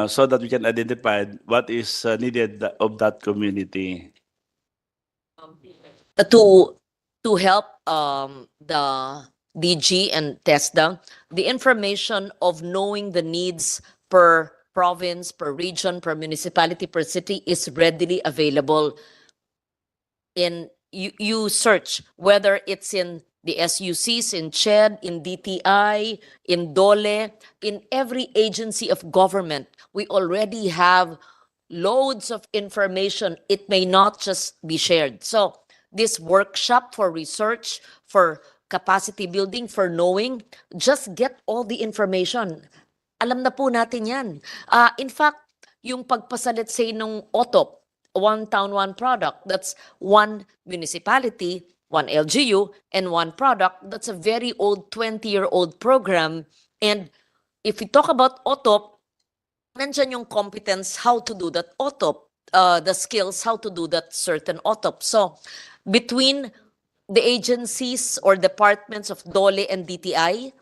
D: so that we can identify what is needed of that community.
A: To help the DG and TESDA, the information of knowing the needs per province, per region, per municipality, per city is readily available. You search whether it's in the SUCs, in CHED, in DTI, in DOLE, in every agency of government. We already have loads of information. It may not just be shared. So this workshop for research, for capacity building, for knowing, just get all the information. Alam na po natin yan. In fact, yung pagpasa, let's say, nung OTOP, one town, one product, that's one municipality, one LGU, and one product. That's a very old 20-year-old program. And if we talk about OTOP, nandyan yung competence how to do that OTOP, the skills how to do that certain OTOP. So between the agencies or departments of DOLE and DTI,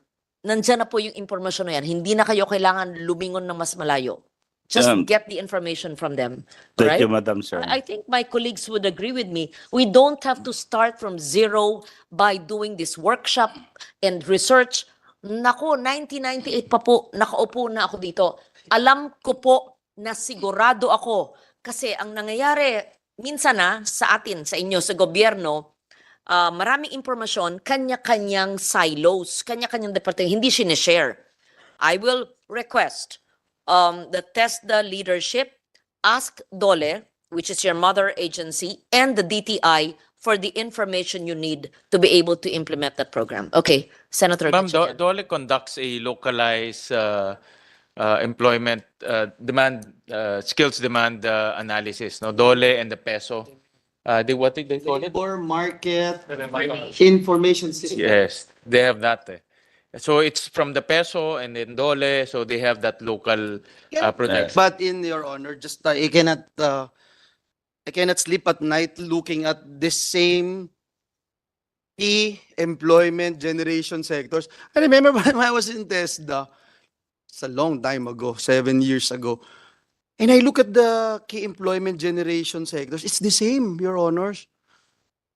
A: nandyan na po yung impormasyon na yan. Hindi na kayo kailangan lumingon na mas malayo. Just get the information from them.
D: Thank
A: Right?
D: you, Madam Chair.
A: I think my colleagues would agree with me. We don't have to start from zero by doing this workshop and research. Nako, 1998 pa po, nakaupo na ako dito. Alam ko po na sigurado ako. Kasi ang nangyayari, minsan sa atin, sa inyo, sa gobyerno, maraming impormasyon, kanya-kanyang silos, kanya-kanyang department, hindi sinishare. I will request the TESDA leadership ask DOLE, which is your mother agency, and the DTI for the information you need to be able to implement that program. Okay, Senator
J: Ma'am,
A: Gatchalian.
J: DOLE conducts a localized employment demand, skills demand analysis. No, DOLE and the peso. What did they call it?
F: Labor market information system.
J: Yes, they have that. So it's from the peso and then DOLE, so they have that local protection.
F: But in your honor, just I cannot sleep at night looking at the same key employment generation sectors. I remember when I was in TESDA, it's a long time ago, 7 years ago, and I look at the key employment generation sectors, it's the same, your honors.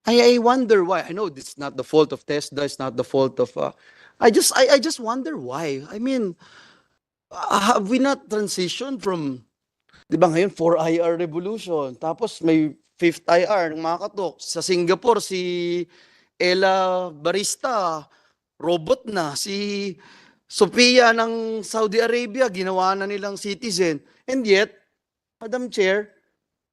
F: I wonder why. I know it's not the fault of TESDA, it's not the fault of I just wonder why. I mean, have we not transitioned from, di ba ngayon, 4IR revolution, tapos may 5th IR, makakatok. Sa Singapore, si Ella Barista, robot na. Si Sophia ng Saudi Arabia, ginawa na nilang citizen. And yet, Madam Chair,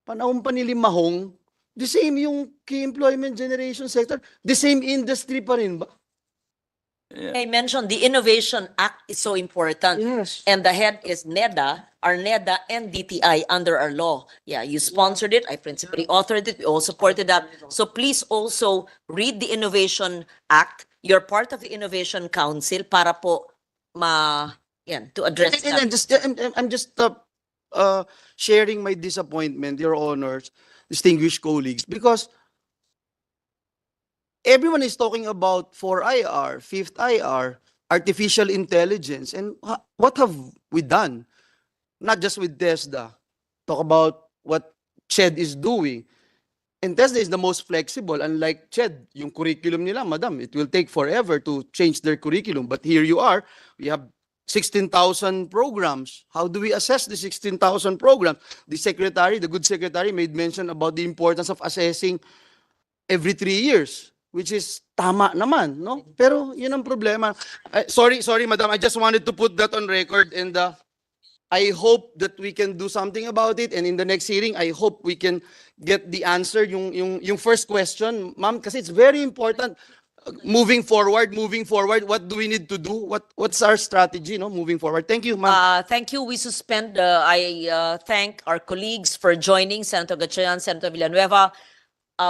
F: panahon pa ni Limahong, the same yung key employment generation sector, the same industry pa rin ba?
A: I mentioned the Innovation Act is so important.
F: Yes.
A: And the head is NEDA, our NEDA and DTI under our law. Yeah, you sponsored it. I principally authored it. We all supported that. So please also read the Innovation Act. You're part of the Innovation Council para po to address
F: And
A: that.
F: I'm just sharing my disappointment, your honors, distinguished colleagues, because everyone is talking about 4IR, 5th IR, artificial intelligence, and what have we done? Not just with TESDA. Talk about what CHED is doing. And TESDA is the most flexible, unlike CHED. Yung curriculum nila, madam, it will take forever to change their curriculum. But here you are, we have 16,000 programs. How do we assess the 16,000 programs? The secretary, the good secretary, made mention about the importance of assessing every 3 years, which is tama naman, no? Pero yun ang problema. Sorry, madam, I just wanted to put that on record, and I hope that we can do something about it, and in the next hearing, I hope we can get the answer, yung first question, ma'am, kasi it's very important. Moving forward, what do we need to do? What's our strategy, no? Moving forward. Thank you, ma'am.
A: Thank you. We suspend. I thank our colleagues for joining, Senator Gatchalian, Senator Villanueva.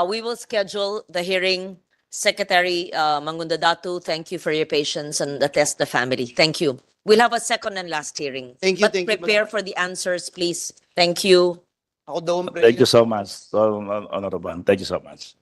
A: We will schedule the hearing. Secretary Mangundadatu, thank you for your patience, and the TESDA family. Thank you. We'll have a second and last hearing.
F: Thank you,
A: But
F: thank you,
A: prepare for the answers, please. Thank you.
F: Ako daw ang
D: Thank you so much, Honorable. Thank you so much.